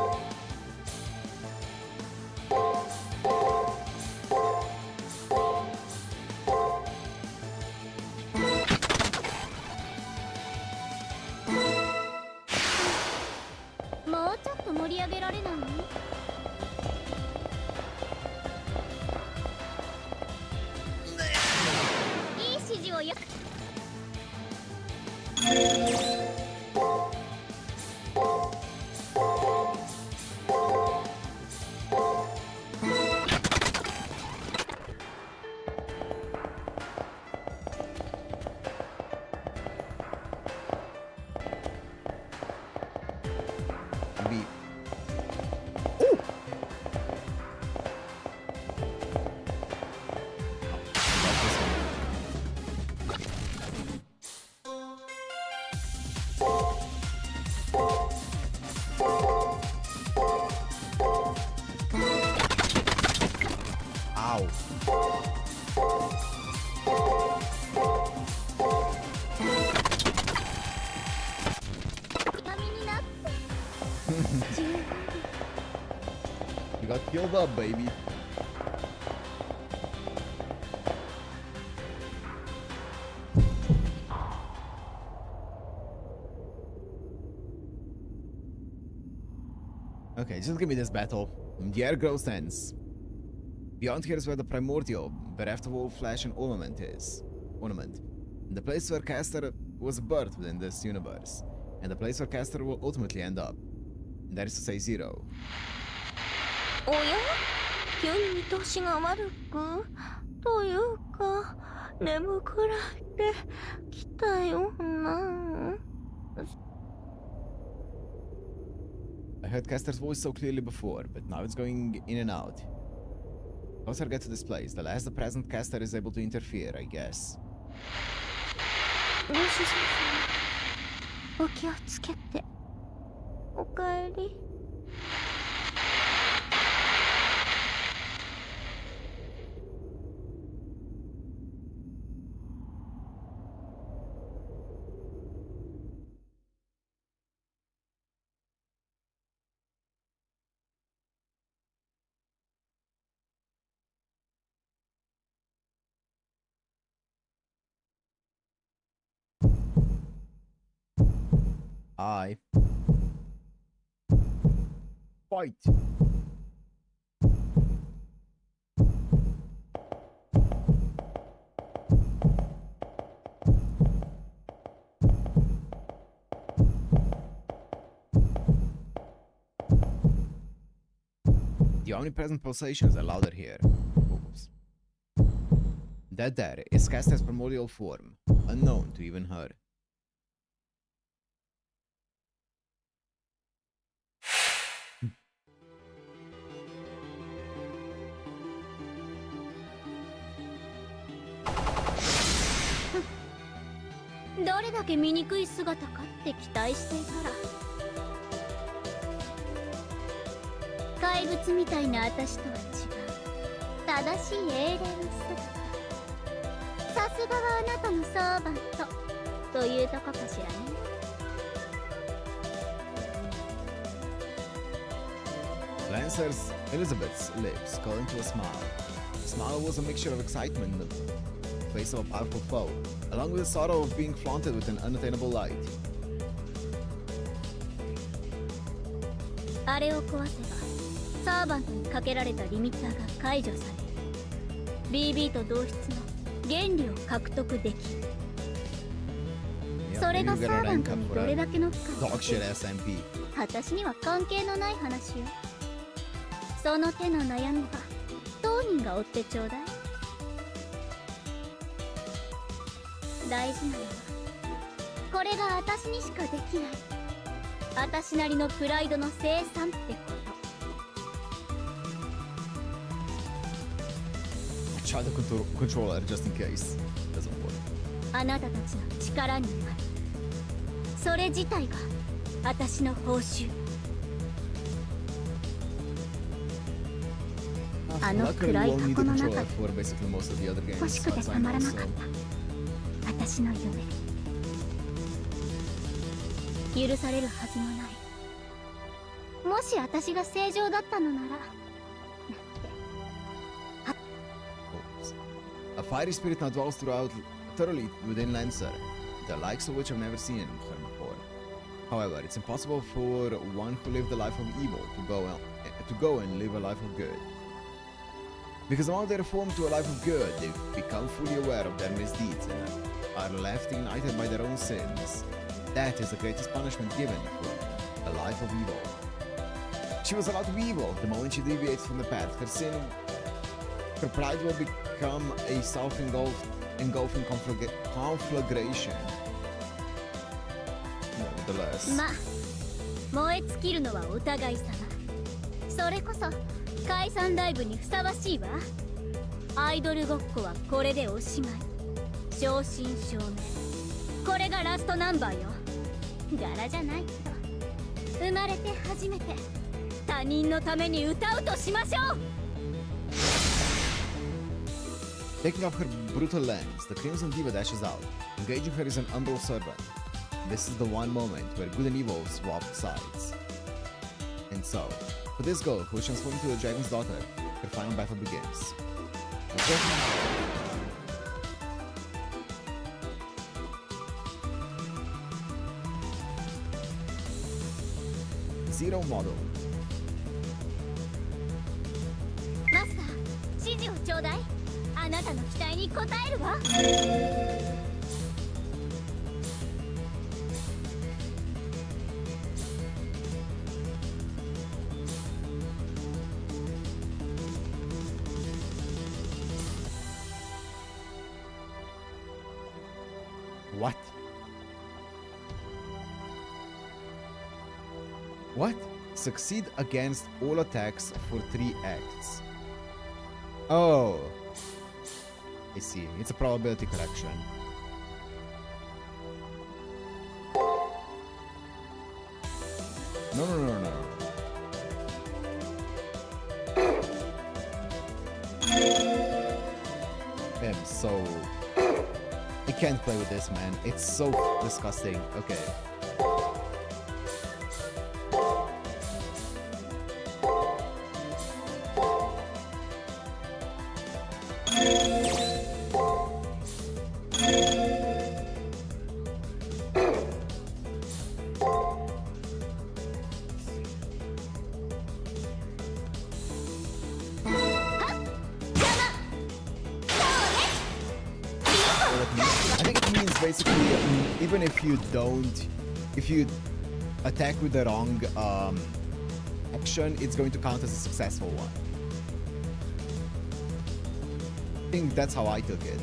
もうちょっと盛り上げられない？いい指示をよ。Be. Ow. 痛みになって。 You got killed up, baby. Okay, just give me this battle. The air grows tense. Beyond here is where the primordial, bereft of all flesh and ornament is. The place where Caster was birthed within this universe. And the place where Caster will ultimately end up. And that is to say, Zero. おや、急に見通しが悪くというか眠くらいで来たよな。 I heard Caster's voice so clearly before, but now it's going in and out. The closer I get to this place, the less the present Caster is able to interfere, I guess. ご主人様、お気をつけて。おかえり。 I fight. The omnipresent pulsations are louder here. Oops. That there is Caster's primordial form, unknown to even her. Hmm. どれだけ醜い姿かって期待していたら、怪物みたいな私とは違う正しい英霊の姿。さすがはあなたのサーバントというとこかしらね。 Lancer's Elizabeth's lips curled into a smile. The smile was a mixture of excitement in the face of a powerful foe, along with the sorrow of being flaunted with an unattainable light. あれを壊せば、サーバントにかけられたリミッターが解除される。BB と同質の原理を獲得できる。それがサーバントにどれだけの負荷をかける。私には関係のない話よ。 その手の悩みは当人が追ってちょうだい。大事なのはこれが私にしかできない私なりのプライドの生産ってこと。 Try to control her just in case. Doesn't work. あなたたちの力になる。それ自体が私の報酬。 あの暗い箱の中で欲しくてたまらなかった。私の夢。許されるはずもない。もし私が正常だったのなら。 A fiery spirit now dwells thoroughly within Lancer, the likes of which I've never seen in her before. However, it's impossible for one who lived a life of evil to go and live a life of good. Because the moment they reform to a life of good, they become fully aware of their misdeeds and are left ignited by their own sins. That is the greatest punishment given for a life of evil. She was allowed to be evil the moment she deviates from the path. Her pride will become a self-engulfing conflagration. Nevertheless. まあ、燃え尽きるのはお互い様。それこそ解散ライブにふさわしいわ。アイドルごっこはこれでおしまい。正真正銘。これがラストナンバーよ。柄じゃないけど、生まれて初めて他人のために歌うとしましょう。 Taking off her brutal lens, the Crimson Diva dashes out. Engaging her is an umbral servant. This is the one moment where good and evil swap sides. And so, for this girl who is transformed into the dragon's daughter, her final battle begins. Zero model. マスター、指示をちょうだい。あなたの期待に応えるわ。What? What? Succeed against all attacks for 3 acts. Oh. I see. It's a probability correction. No. I'm so... I can't play with this, man. It's so disgusting. Okay. Basically, even if you attack with the wrong action, it's going to count as a successful one. I think that's how I took it.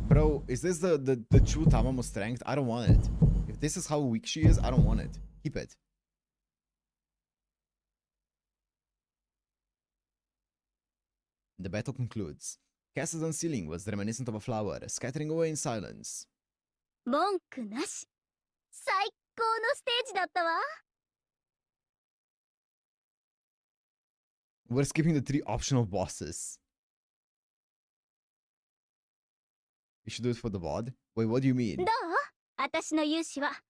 Bro, is this the true Tamamo strength? I don't want it. If this is how weak she is, I don't want it. Keep it. The battle concludes. Castle's unsealing was reminiscent of a flower, scattering away in silence. 文句なし。最高のステージだったわ。We're skipping the 3 optional bosses. You should do it for the VOD? Wait, what do you mean? どう？私の勇姿は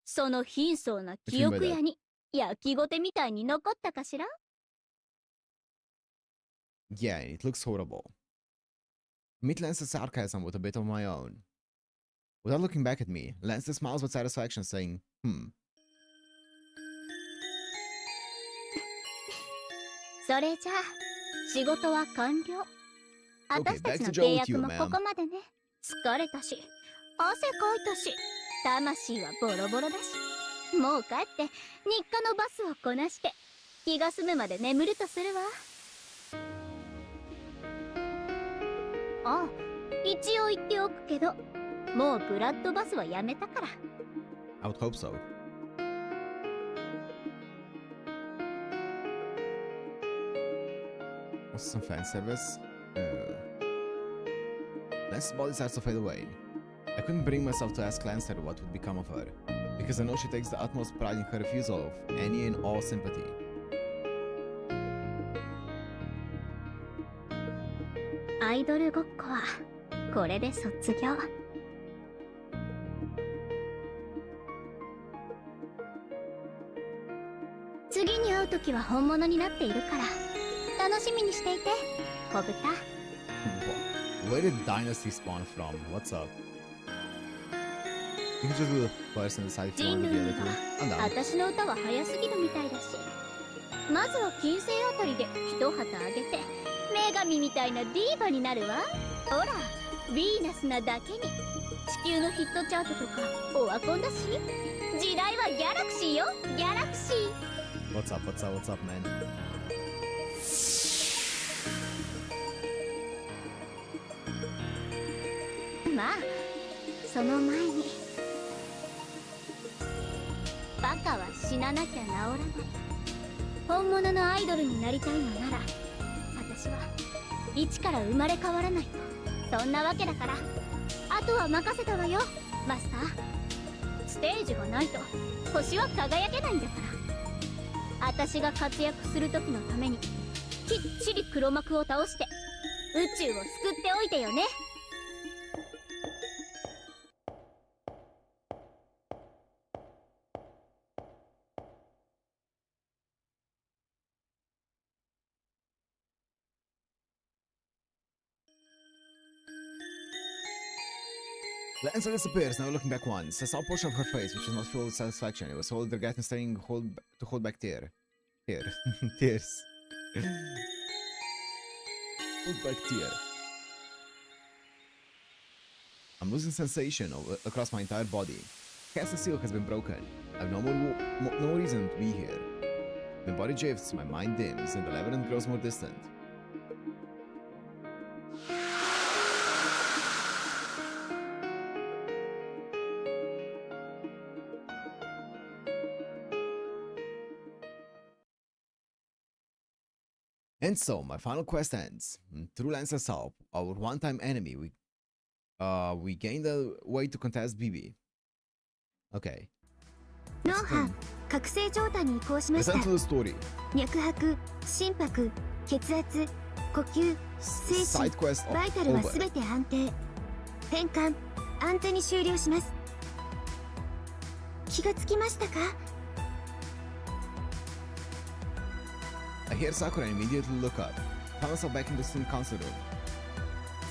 その貧相な記憶屋に焼きごてみたいに残ったかしら？ Yeah, it looks horrible. Meet Lance's sarcasm with a bit of my own. Without looking back at me, Lance smiles with satisfaction, saying, "それじゃあ仕事は完了。私たちの契約もここまでね。疲れたし、汗かいたし、魂はボロボロだし、もう帰って日課のバスをこなして気が済むまで眠るとするわ。あ、一応言っておくけど、もうブラッドバスはやめたから。I would hope so. Also some fan service. Lance's body starts to fade away. I couldn't bring myself to ask Lancer what would become of her, because I know she takes the utmost pride in her refusal of any and all sympathy. アイドルごっこはこれで卒業。次に会う時は本物になっているから楽しみにしていて、小豚。Where did Dynasty spawn from? What's up? You can just do the first and decide if you want to do the other two. I'm down. 私の歌は早すぎるみたいだし、まずは金星あたりで一旗あげて女神みたいなディーバになるわ。ほら、ヴィーナスなだけに地球のヒットチャートとかオワコンだし、時代はギャラクシーよ、ギャラクシー。 What's up, what's up, what's up, man? まあその前に、バカは死ななきゃ治らない。本物のアイドルになりたいのなら私は一から生まれ変わらないと。そんなわけだから、あとは任せたわよ、マスター。ステージがないと星は輝けないんだから、私が活躍する時のためにきっちり黒幕を倒して宇宙を救っておいてよね。Lancer disappears, never looking back once. I saw a portion of her face, which was not filled with satisfaction. It was solid regret and starting to hold back tears. Hold back tear. I'm losing sensation across my entire body. Castle seal has been broken. I have no reason to be here. My body drifts, my mind dims, and the labyrinth grows more distant. And so, my final quest ends. Through Lancer's help, our one-time enemy, we gained a way to contest BB. Okay. 脳波、覚醒状態に移行しました。 Listen to the story. 脈拍、心拍、血圧、呼吸、精 Side 神、 quest バイタルは over. すべて安定。変換、安定に終了します。気がつきましたか？ I hear Sakura and immediately look up. Found myself back in the student council room.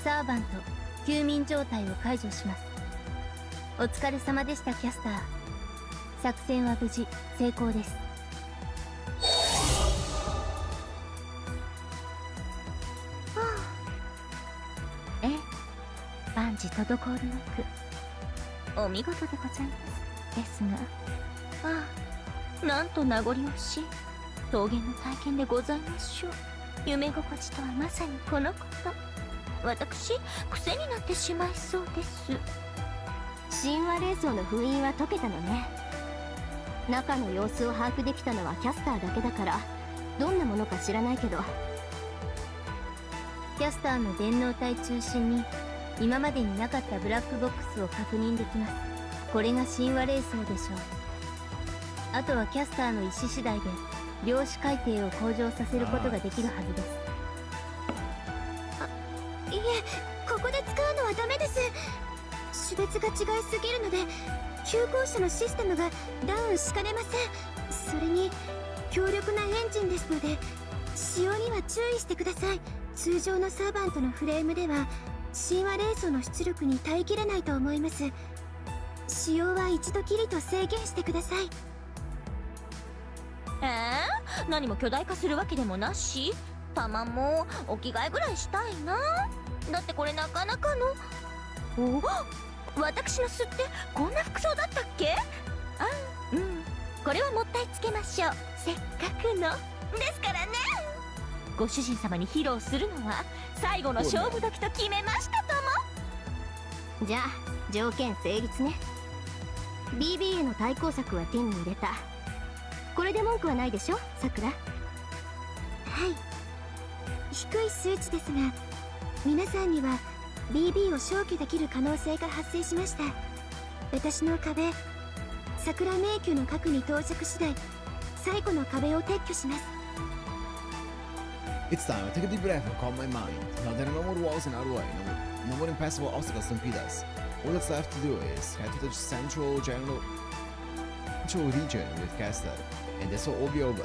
サーバント休眠状態を解除します。お疲れ様でした、キャスター。作戦は無事成功です。ええ、万事滞りなくお見事でございます。ですが、ああ、なんと名残惜しい桃源の体験でございましょう。夢心地とはまさにこのこと。私、癖になってしまいそうです。神話霊装の封印は解けたのね。中の様子を把握できたのはキャスターだけだから、どんなものか知らないけど、キャスターの電脳体中心に今までになかったブラックボックスを確認できます。これが神話霊装でしょう。あとはキャスターの意思次第で量子海底を向上させることができるはずです。いえ、ここで使うのはダメです。種別が違いすぎるので急行車のシステムがダウンしかねません。それに強力なエンジンですので使用には注意してください。通常のサーバントのフレームでは神話霊装の出力に耐えきれないと思います。使用は一度きりと制限してください。何も巨大化するわけでもなし、たまもお着替えぐらいしたいな。だってこれなかなかの。お、私の巣ってこんな服装だったっけ？あ、うん、これはもったいつけましょう。せっかくのですからね。ご主人様に披露するのは最後の勝負時と決めましたとも。じゃあ条件成立ね。 BB への対抗策は手に入れた。これで文句はないでしょ、さくら。はい、低い数値ですが皆さんには BB を消去できる可能性が発生しました。私の壁、桜迷宮の核に到着次第最後の壁を撤去します。 It's time. I take a deep breath and calm my mind. Now there are no more walls in our way, no more impassable obstacles to impede us. All that's left to do is head to the central region with Caster, and this will all be over.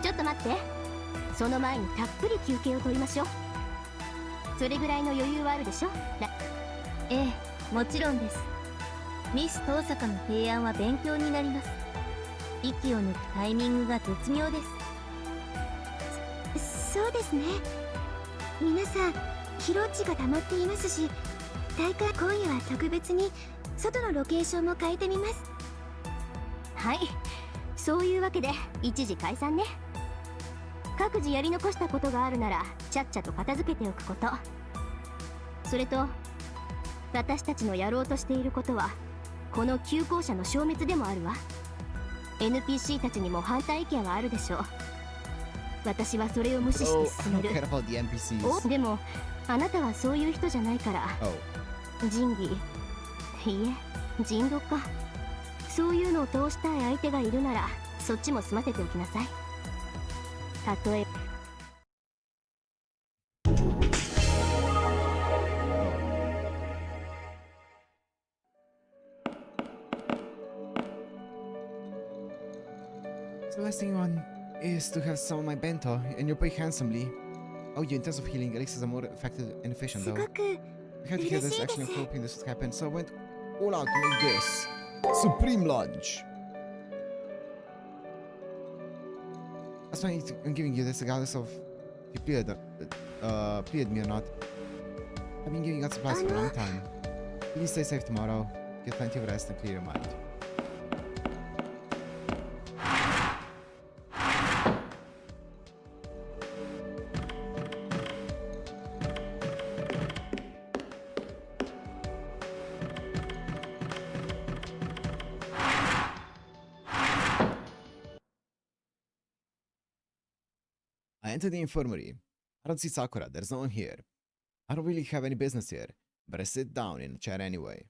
ちょっと待って、その前にたっぷり休憩を取りましょう。それぐらいの余裕はあるでしょ。ええ、もちろんです。ミス遠坂の提案は勉強になります。息を抜くタイミングが絶妙です。そうですね。皆さん疲労値が溜まっていますし、大会今夜は特別に外のロケーションも変えてみます。はい、そういうわけで一時解散ね。各自やり残したことがあるならちゃっちゃと片付けておくこと。それと私たちのやろうとしていることはこの旧校舎の消滅でもあるわ。 NPC たちにも反対意見はあるでしょう。私はそれを無視して進める。 I don't care about the NPCs. お、でもあなたはそういう人じゃないから。仁義、いえ人狼か。そういうのを通したい相手がいるならそっちも済ませておきなさい。たとえSo the last thing you want is to have some of my bento, and you'll pay handsomely. Oh, yeah, in terms of healing, elixirs are more effective and efficient, す though. ごく I had to hear this actually hoping this would happen, so I went all out to make this. Supreme Lunge! That's why I'm giving you this regardless of if you cleared me or not. I've been giving out supplies for a long time. Please stay safe tomorrow, get plenty of rest and clear your mind. I enter the infirmary. I don't see Sakura, there's no one here. I don't really have any business here, but I sit down in a chair anyway.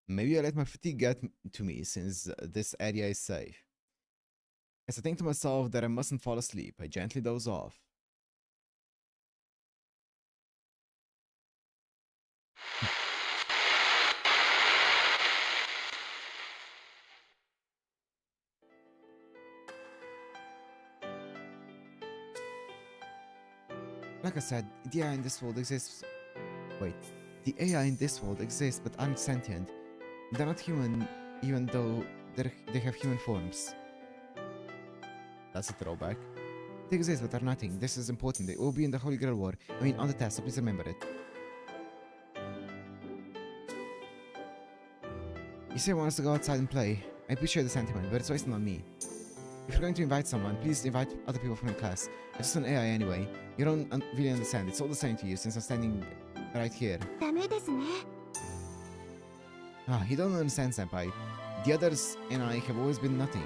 Maybe I let my fatigue get to me since this area is safe. As I think to myself that I mustn't fall asleep, I gently doze off. Like I said, the AI in this world exists. Wait, the AI in this world exists but aren't sentient. They're not human, even though they have human forms. That's a throwback. They exist but are nothing. This is important. They will be in the Holy Grail War. I mean, on the test, so please remember it. You say one wants to go outside and play. I appreciate the sentiment, but it's wasted on me. If you're going to invite someone, please invite other people from your class. It's just an AI anyway. You don't really understand. It's all the same to you since I'm standing right here. ダメですね。 Ah, you don't understand, senpai. The others and I have always been nothing.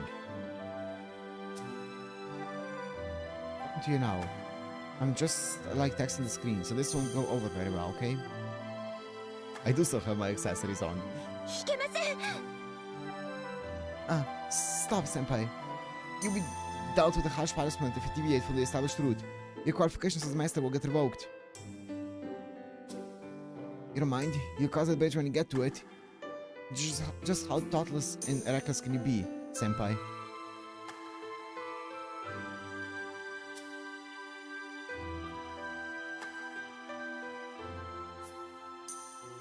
Talking to you now. I'm just like text on the screen, so this won't go over very well, okay? I do still have my accessories on. 弾けません。 Ah, stop, senpai. You'll be dealt with a harsh punishment if you deviate from the established route. Your qualifications as master will get revoked. You don't mind? You'll cause a bridge when you get to it. Just how thoughtless and reckless can you be, senpai?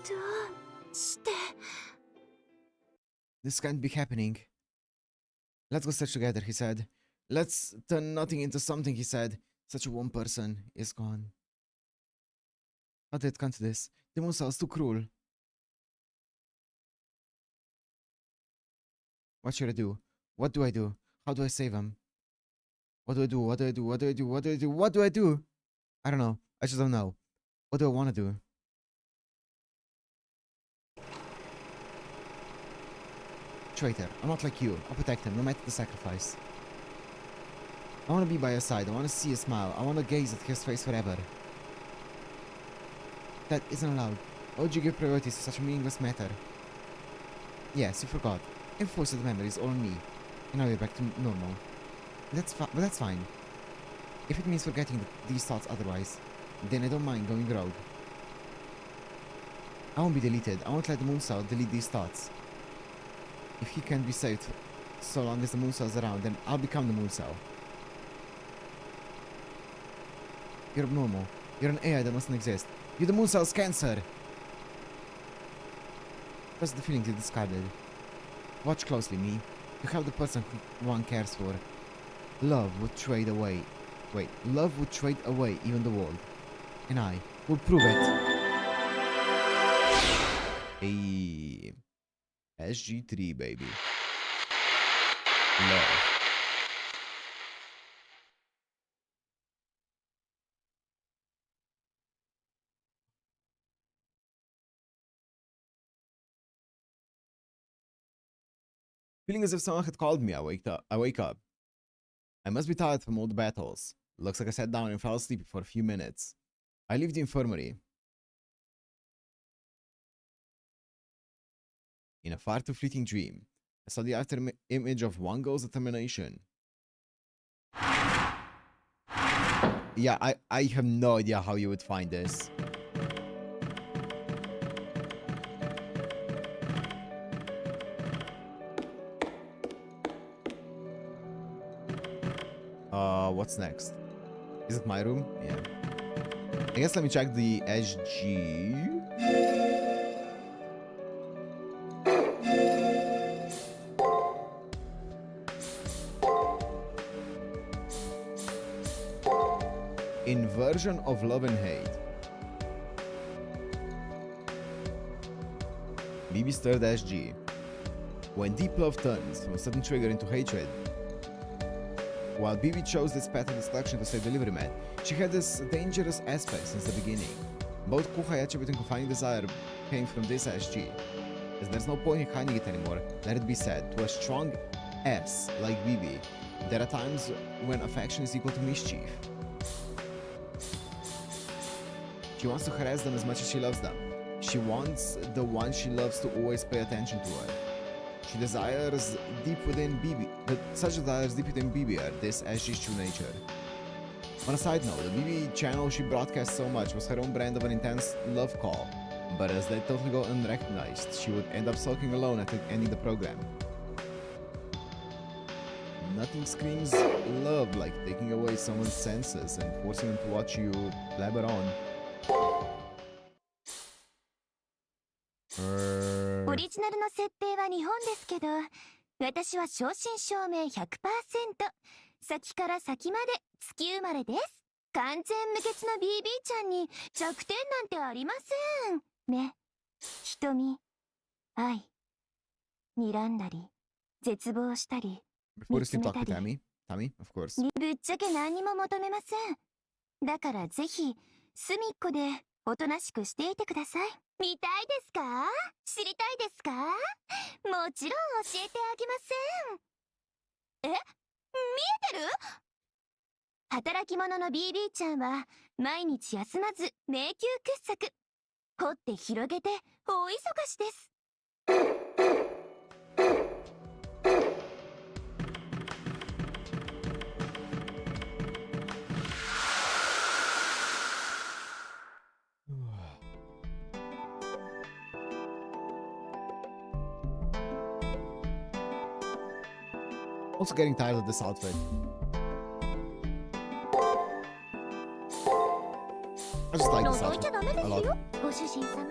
Do うして This can't be happening. Let's go search together, he said. Let's turn nothing into something, he said. Such a warm person is gone. How did it come to this? The Musa was too cruel. What should I do? What do I do? How do I save him? What do I do? What do I do? What do I do? What do I do? What do I do? I don't know. I just don't know. What do I want to do? Traitor, I'm not like you. I'll protect him, no matter the sacrifice. I want to be by your side. I want to see a smile. I want to gaze at his face forever. That isn't allowed. Why would you give priorities to such a meaningless matter? Yes, you forgot. Enforced the memories all on me. And now you're back to normal. But that's fine. If it means forgetting these thoughts otherwise, then I don't mind going rogue. I won't be deleted. I won't let the Moonsaw delete these thoughts. If he can't be saved so long as the Moonsaw is around, then I'll become the Moonsaw. You're abnormal. You're an AI that mustn't exist. You're the Moonsaw's cancer! That's the feeling you discarded. Watch closely, me. You have the person who one cares for. Love would trade away. Wait, love would trade away even the world. And I will prove it. Hey. SG3, baby. Love. Feeling as if someone had called me, I wake up. I must be tired from all the battles. Looks like I sat down and fell asleep for a few minutes. I leave the infirmary. In a far too fleeting dream, I saw the after image of one girl's determination. Yeah, I have no idea how you would find this. What's next? Is it my room? Yeah. I guess let me check the SG. Inversion of love and hate. BB's third SG. When deep love turns from a sudden trigger into hatred. While BB chose this path of destruction to save Delivery Man, she had this dangerous aspect since the beginning. Both Kuhai attribute and confining desire came from this SG. As there's no point in hiding it anymore, let it be said, to a strong S like BB, there are times when affection is equal to mischief. She wants to harass them as much as she loves them. She wants the one she loves to always pay attention to her. She desires deep within BB, but such desires deep within BB are this SG's true nature. On a side note, the BB channel she broadcast so much was her own brand of an intense love call, but as they totally go unrecognized, she would end up sulking alone after ending the program. Nothing screams love like taking away someone's senses and forcing them to watch you blabber on. オリジナルの設定は日本ですけど、私は正真正銘 100%、先から先まで月生まれです。完全無欠の BB ちゃんに弱点なんてありません。目、瞳、愛、睨んだり、絶望したり、 Before you sleep, talk to Tammy, of course. ぶっちゃけ何も求めません。だからぜひ隅っこでおとなしくしていてください。見たいですか？知りたいですか？もちろん教えてあげません。え？見えてる？働き者の BB ちゃんは毎日休まず迷宮掘削。掘って広げて大忙しです。Also getting tired of this outfit. I just like this outfit a lot. ご主人様。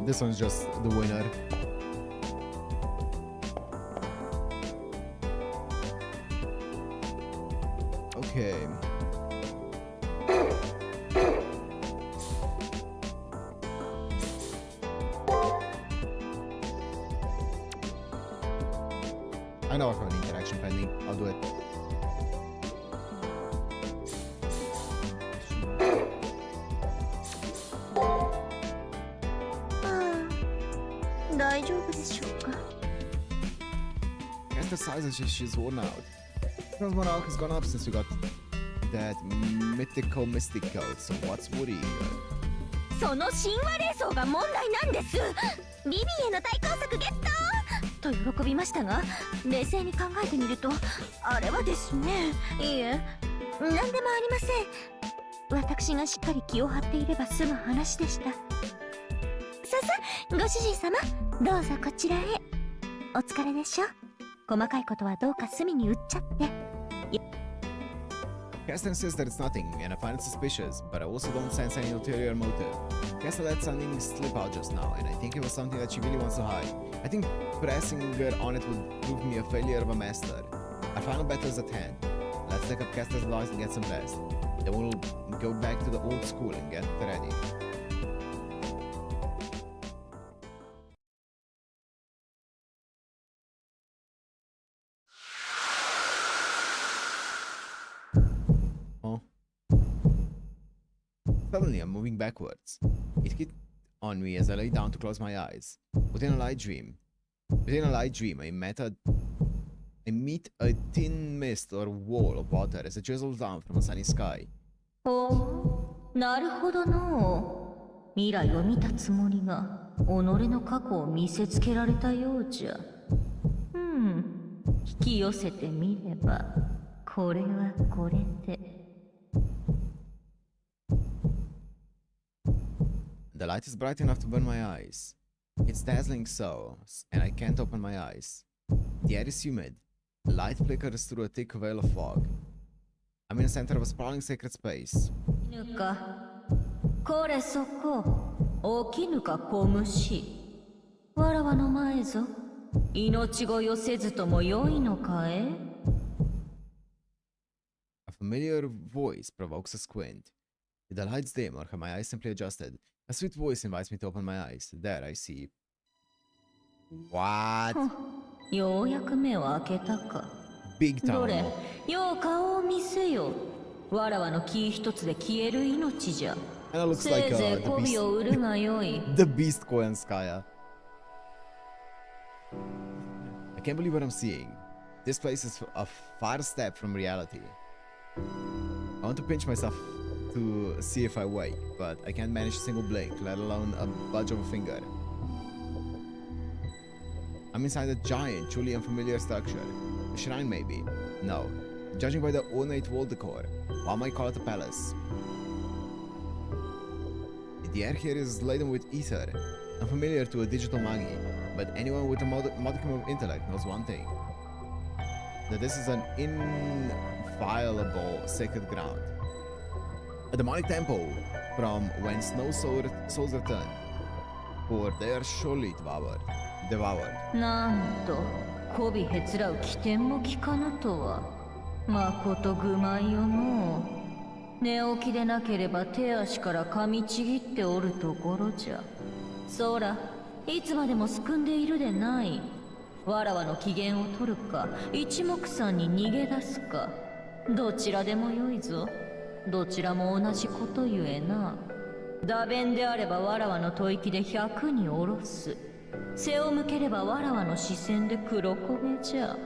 This one's just the winner. Okay. I know I have an interaction pending. I'll do it. Guess the size is just she's worn out. Because morale has gone up since we got that mythical mystic code. So what's Woody? その神話霊装が問題なんです。ビビへの対抗策ゲットと喜びましたが、冷静に考えてみるとあれはですね、いいえ、何でもありません。私がしっかり気を張っていれば済む話でした。さあ、ご主人様、どうぞこちらへ。お疲れでしょ。細かいことはどうか隅に打っちゃって。Caster says that it's nothing, and I find it suspicious, but I also don't sense any ulterior motive. Caster let something slip out just now, and I think it was something that she really wants to hide. I think pressing her on it would prove me a failure of a master. Our final battle is at hand. Let's take up Caster's advice and get some rest. Then we'll go back to the old school and get ready. Suddenly, I'm moving backwards. It hit on me as I lay down to close my eyes. Within a light dream, I meet a thin mist or wall of water as it drizzles down from a sunny sky. おお、なるほどのう。未来を見たつもりが己の過去を見せつけられたようじゃ。引き寄せてみればこれはこれで。The light is bright enough to burn my eyes. It's dazzling so, and I can't open my eyes. The air is humid. Light flickers through a thick veil of fog. I'm in the center of a sprawling sacred space. ぬか、これそこ、起きぬか小虫。わらわの前ぞ。命乞いをせずともよいのかえ？ A familiar voice provokes a squint. Did the lights dim or have my eyes simply adjusted? A sweet voice invites me to open my eyes. There I see. What? ようやく目を開けたか。 Big どれ、 town. よう顔を見せよ。わらわの気一つで消える命じゃ。 And it looks せ like いぜい the 媚びを売るがよい。the beast Koyanskaya. I can't believe what I'm seeing. This place is a far step from reality. I want to pinch myself to see if I wake, but I can't manage a single blink, let alone a budge of a finger. I'm inside a giant, truly unfamiliar structure. A shrine maybe? No. Judging by the ornate wall decor, one might call it a palace. The air here is laden with ether, unfamiliar to a digital magi, but anyone with a modicum of intellect knows one thing. That this is an inviolable sacred ground. A demonic temple from whence no souls return, for they are surely devoured. なんと、媚びへつらう起点も聞かぬとは。まこと愚昧よのう。寝起きでなければ手足から噛みちぎっておるところじゃ。そら、いつまでもすくんでいるでない。わらわの機嫌を取るか、一目散に逃げ出すか。どちらでもよいぞ。どちらも同じことゆえな。打弁であればわらわの吐息で100に下ろす。背を向ければわらわの視線で黒焦げじゃ。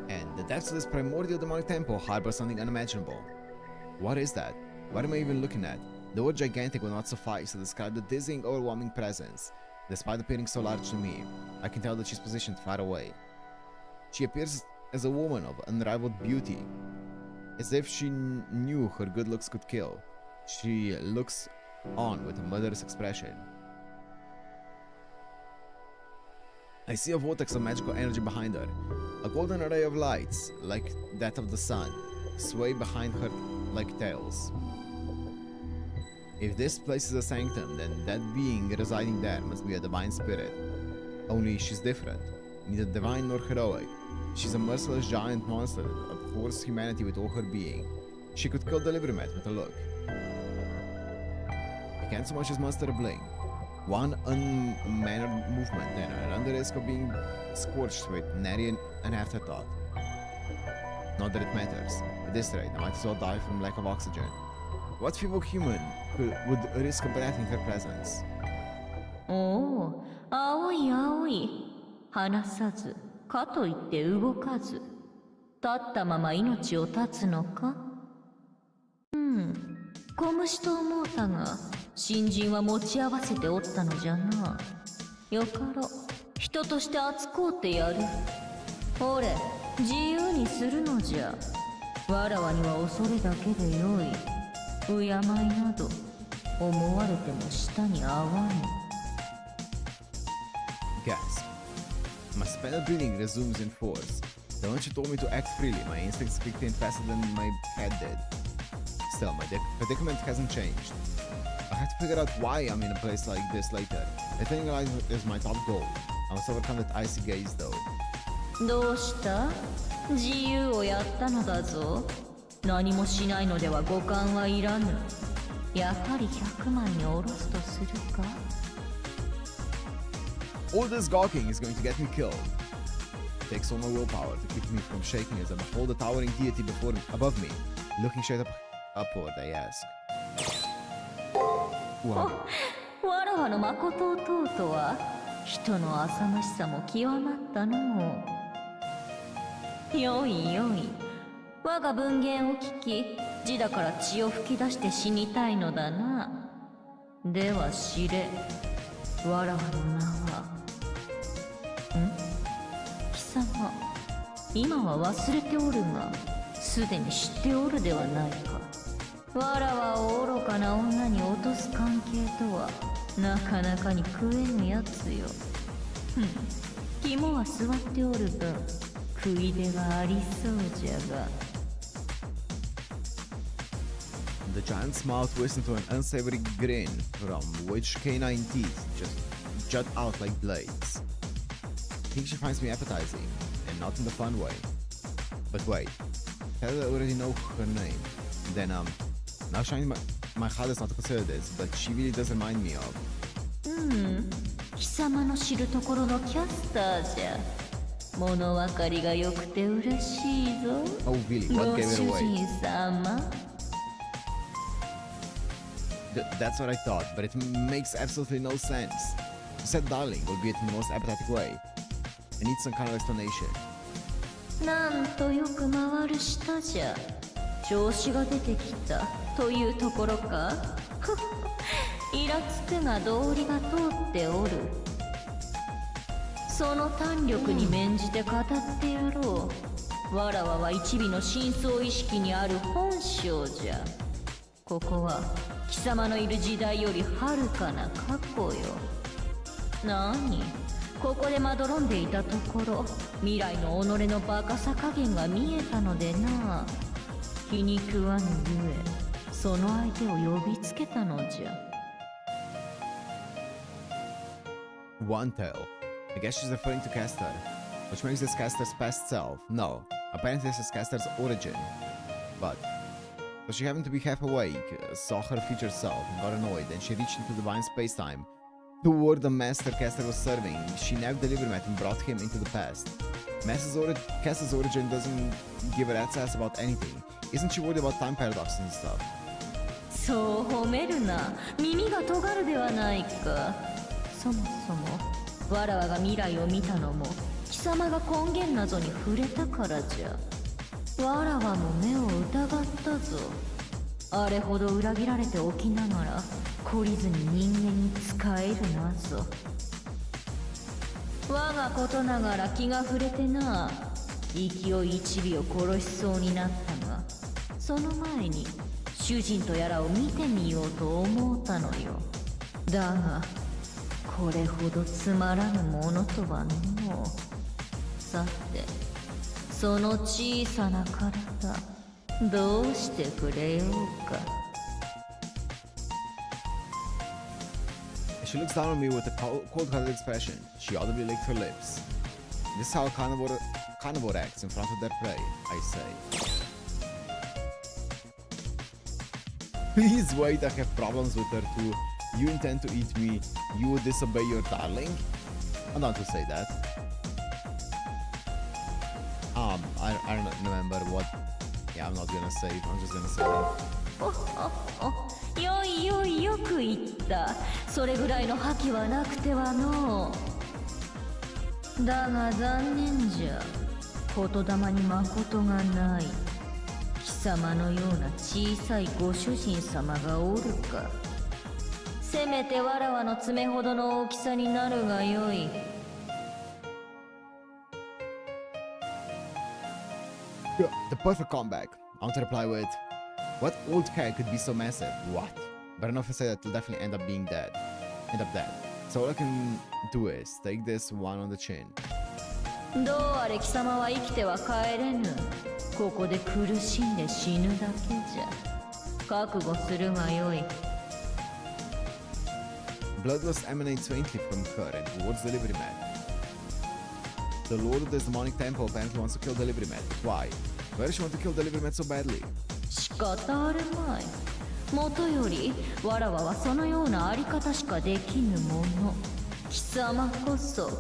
And the depths of this primordial demonic temple harbor something unimaginable. What is that? What am I even looking at? The word gigantic will not suffice to describe the dizzying, overwhelming presence. Despite appearing so large to me, I can tell that she's positioned far away. She appears as a woman of unrivaled beauty, as if she knew her good looks could kill. She looks on with a murderous expression. I see a vortex of magical energy behind her, a golden array of lights, like that of the sun, sway behind her like tails. If this place is a sanctum, then that being residing there must be a divine spirit. Only she's different. Neither divine nor heroic. She's a merciless giant monster that abhors humanity with all her being. She could kill the Liberamet with a look. You can't so much as muster a blink. One unmannered movement and I run the risk of being scorched with nary an afterthought. Not that it matters. At this rate, I might as well die from lack of oxygen. What feeble human would risk a breath in her presence? おお、青い青い。離さず、かといって動かず。立ったまま命を絶つのか？小虫と思うたが、新人は持ち合わせておったのじゃな。よかろ、人として扱うてやる。ほれ、自由にするのじゃ。わらわには恐れだけでよい。敬いなど、思われても舌に合わぬ。Gasp. My spell breathing resumes in force. The moment she told me to act freely, my instincts kicked in faster than my head did. Still, my predicament hasn't changed. I have to figure out why I'm in a place like this later. Attaining life is my top goal. I must overcome that icy gaze though. どうした？自由をやったのだぞ。何もしないのでは五感はいらぬ。やはり100枚に下ろすとするか？ All this gawking is going to get me killed. It takes all my willpower to keep me from shaking as I behold the towering deity above me. Looking straight upward, I ask. Wow. わらわの誠を問うとは、人の浅ましさも極まったの。よいよい。我が文言を聞き、字だから血を吹き出して死にたいのだな。では知れ、わらわの名は。貴様、今は忘れておるが、すでに知っておるではないか。わらわを愚かな女に落とす関係とは、なかなかに食えぬやつよ。肝は座っておる分、食い出がありそうじゃが。The giant's mouth twists into an unsavory grin, from which canine teeth just jut out like blades. I think she finds me appetizing, and not in the fun way. But wait, I already know her name. Then now showing my heart is not to consider this, but she really does remind me of. 貴様の知るところのキャスターじゃ。物分かりが良くて嬉しいぞ。Oh really? What gave it ご主 away? 人様。That's what I thought, but it makes absolutely no sense. You said darling, albeit in the most apathetic way. I need some kind of explanation. なんとよく回る舌じゃ。調子が出てきたというところか。イラつくが道理が通っておる。その胆力に免じて語ってやろう。わらわは一尾の深層意識にある本性じゃ。ここは貴様のいる時代よりはるかな過去よ。なに、ここでまどろんでいたところ、未来の己のバカさ加減が見えたのでな。気に食わぬゆえ、その相手を呼びつけたのじゃ。One tail. I guess she's referring to Castor, which makes this Castor's past self. No, apparently this is Castor's origin. But so she happened to be half awake, saw her future self, got annoyed, and she reached into divine space-time toward the master Castor was serving. She nabbed the Liberamet and brought him into the past. Castor's origin doesn't give a rat's ass about anything. Isn't she worried about time paradoxes and stuff? そう褒めるな。耳が尖るではないか。そもそもわらわが未来を見たのも貴様が根源謎に触れたからじゃ。わらわも目を疑ったぞ。あれほど裏切られておきながら懲りずに人間に仕えるなぞ。我がことながら気が触れてな。勢い一尾を殺しそうになったが、その前に主人とやらを見てみようと思うたのよ。だがこれほどつまらぬものとはの。さて、その小さな体どうしてくれようか。She looks down on me with a cold-hearted expression. She audibly licked her lips. This is how a carnivore acts in front of their prey, I say. Please wait, I have problems with her too. You intend to eat me, you would disobey your darling? I'm not to say that. I don't remember what. Yeah, I'm not gonna say it, I'm just gonna say it. よいよいよく言った。それぐらいの覇気はなくてはのう。だが残念じゃ。言霊に誠がない。貴様のような小さいご主人様がおるか。せめてわらわの爪ほどの大きさになるがよい。The perfect comeback. I want to reply with, what old cat could be so massive? What? But enough to say that will definitely end up dead. So all I can do is take this one on the chin. どうあれ貴様は生きては帰れぬ。ここで苦しんで死ぬだけじゃ。覚悟するがよい。Bloodlust emanates faintly from her and towards the delivery mat. The lord of this demonic temple apparently wants to kill the delivery mat. Why? Why does she want to kill the delivery mat so badly? 仕方あるまい。もとよりわらわはそのようなあり方しかできぬもの。貴様こそ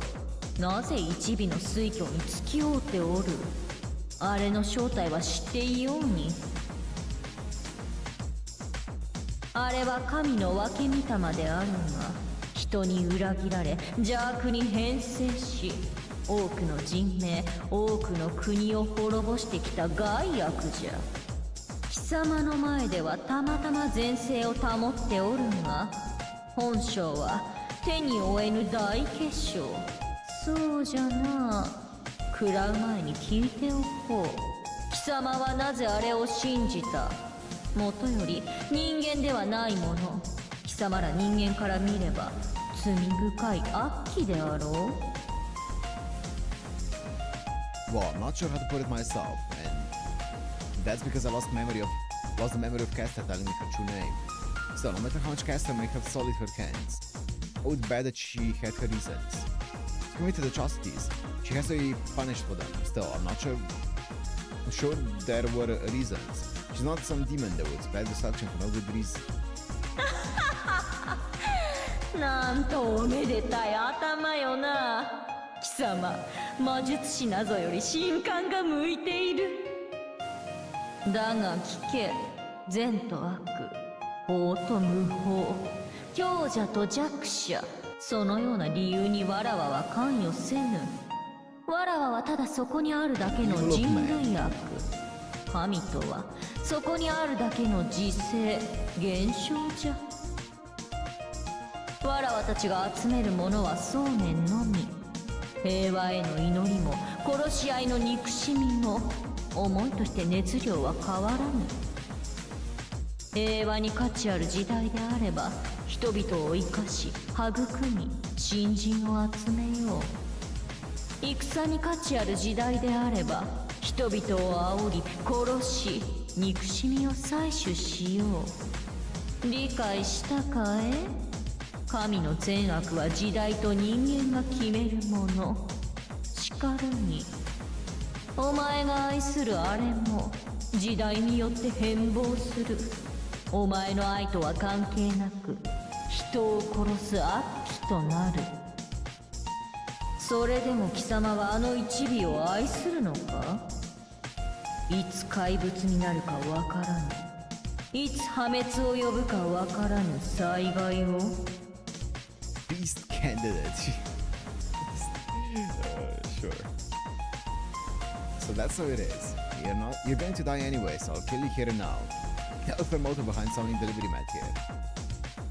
なぜ一尾の水郷に付き合うておる。あれの正体は知っていように。あれは神の分け御霊であるが、人に裏切られ邪悪に変性し、多くの人命、多くの国を滅ぼしてきた害悪じゃ。貴様の前ではたまたま前世を保っておるが、本性は手に負えぬ大結晶。そうじゃな。食らう前に聞いておこう。貴様はなぜあれを信じた。もとより人間ではないもの。貴様ら人間から見れば罪深い悪鬼であろう。Well, I'm not sure how to put it myself, and that's because I lost the memory of Caster telling me her true name. Still, no matter how much Caster may have sullied her hands, I would bet that she had her reasons. She committed atrocities. She has to be punished for them. Still, I'm sure there were reasons. She's not some demon that would spread destruction for no good reason. なんとおめでたい頭よな。貴様、魔術師などより神官が向いている。だが聞け、善と悪、法と無法、強者と弱者、そのような理由にわらわは関与せぬ。わらわはただそこにあるだけの人類悪。神とはそこにあるだけの自生、現象じゃ。わらわたちが集めるものは想念のみ。平和への祈りも殺し合いの憎しみも思いとして熱量は変わらぬ。平和に価値ある時代であれば人々を生かし育み新人を集めよう。戦に価値ある時代であれば人々を煽り殺し憎しみを採取しよう。理解したかえ。神の善悪は時代と人間が決めるもの。しかるにお前が愛するあれも時代によって変貌する。お前の愛とは関係なく人を殺す悪鬼となる。それでも貴様はあの一尾を愛するのか。いつ怪物になるかわからぬ。いつ破滅を呼ぶかわからぬ災害を。Beast candidate. Sure. So that's how it is. You're going to die anyway, so I'll kill you here and now. Tell the motive behind summoning the delivery mat here.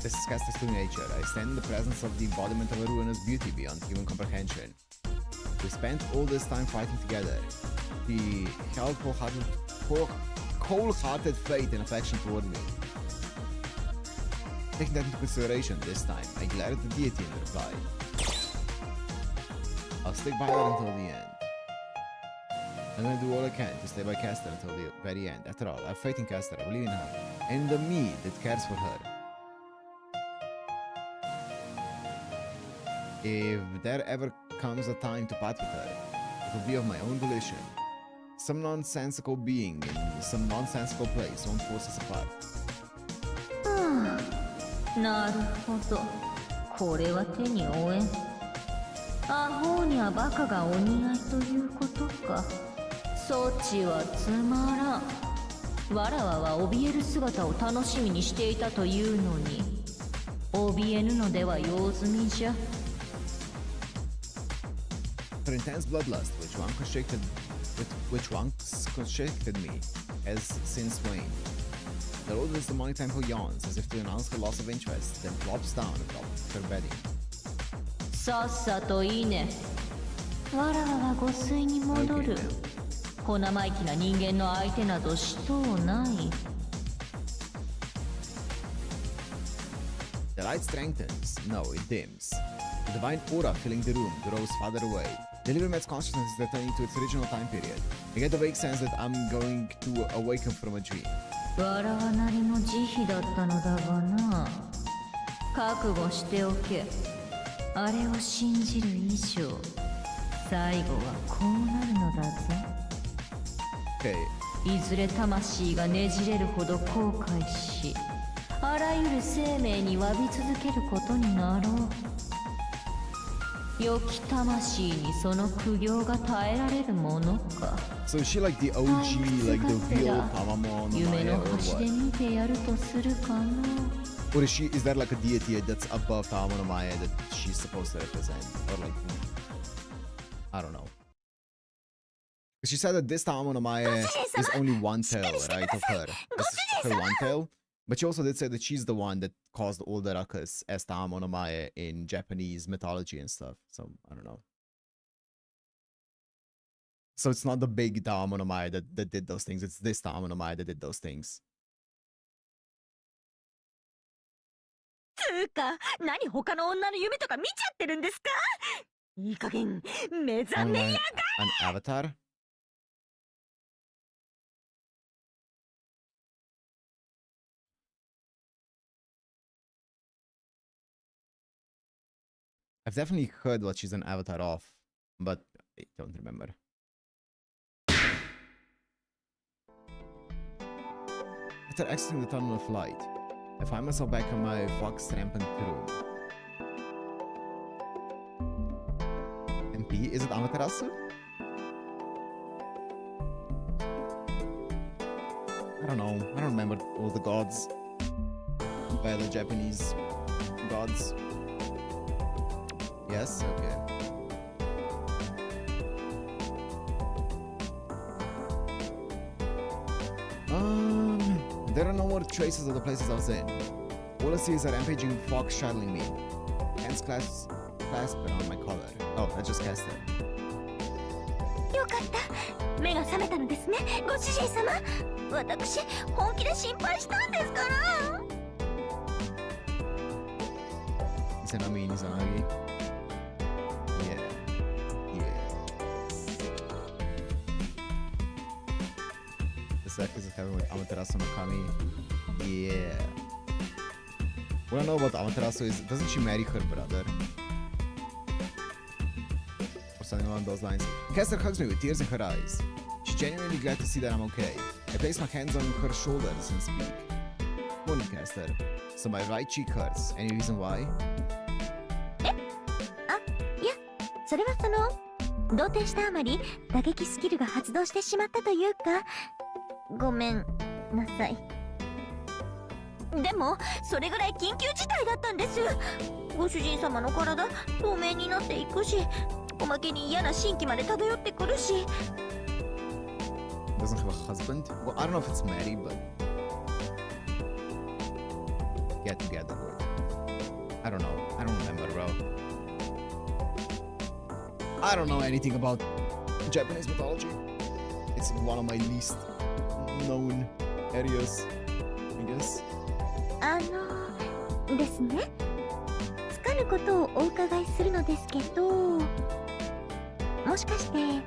This is Caster's true nature. I stand in the presence of the embodiment of a ruinous beauty beyond human comprehension. We spent all this time fighting together. He held cold-hearted faith and affection toward me. Taking that into consideration this time, I glared at the deity in reply. I'll stick by her until the end. I'm gonna do all I can to stay by Caster until the very end. After all, I have faith in Caster, I believe in her, and the me that cares for her. If there ever comes a time to part with her, it will be of my own volition. Some nonsensical being in some nonsensical place won't force us apart. なるほど。これは手に負えん。アホにはバカがお似合いということか。そちはつまらん。わらわは怯える姿を楽しみにしていたというのに、怯えぬのでは用済みじゃ。Her intense bloodlust, which once constricted me, has since waned. The oldest demonic temple yawns as if to announce her loss of interest, then flops down atop her bedding. さっさといいね。わらわは御水に戻る。小生意気な人間の相手などしとうない。The light strengthens. No, it dims. The divine aura filling the room grows farther away. The living man's consciousness is returning to its original time period. I get the vague sense that I'm going to awaken from a dream. わらわなりの慈悲だったのだがな。覚悟しておけ。あれを信じる以上、最後はこうなるのだぜ。Okay. いずれ魂がねじれるほど後悔し、あらゆる生命に詫び続けることになろう。良き魂にその苦行が耐えられるものか。So is she like the OG, like the real Tamamo no 夢 Mae の or 端で what? 見てやるとするかな。Or is there like a deity that's above Tamamo no Mae that she's supposed to represent? Or like, I don't know. She said that this Tamamo no Mae is only one tail, right, of her. This is her one tail. But she also did say that she's the one that caused all the ruckus as Tamamo no Mae in Japanese mythology and stuff. So, I don't know. So it's not the big Tamamo no Mae that did those things. It's this Tamamo no Mae that did those things. つうか、何他の女の夢とか見ちゃってるんですか？いい加減目覚めやが。 An avatar? I've definitely heard what she's an avatar of, but I don't remember. After exiting the tunnel of light, I find myself back in my fox rampant room. MP, is it Amaterasu? I don't know. I don't remember all the gods by the Japanese gods. Yes? Okay. There are no more traces of the places I was in. All I see is a rampaging fox straddling me. Hands clasped around my collar. Oh, I just cast it. よかった。目が覚めたのですね、ご主人様。私、本気で心配したんですから。Izanami, Izanagi. Yeah. The circus is having with Amaterasu no Kami. Yeah. What I know about Amaterasu is, doesn't she marry her brother? Or something along those lines. Caster hugs me with tears in her eyes. She's genuinely glad to see that I'm okay. I place my hands on her shoulders and speak. Morning, Caster. So my right cheek hurts. Any reason why? それは動転したあまり打撃スキルが発動してしまったというか、ごめんなさい。でもそれぐらい緊急事態だったんです。ご主人様の体透明になっていくし、おまけに嫌な神気まで漂ってくるし。 Doesn't have a husband? Well, I don't know if it's married, but get together with. I don't know. I don't remember, bro. I don't know anything about Japanese mythology. It's one of my least known areas, I guess. ですね。つかぬことをお伺いするのですけど、もしかして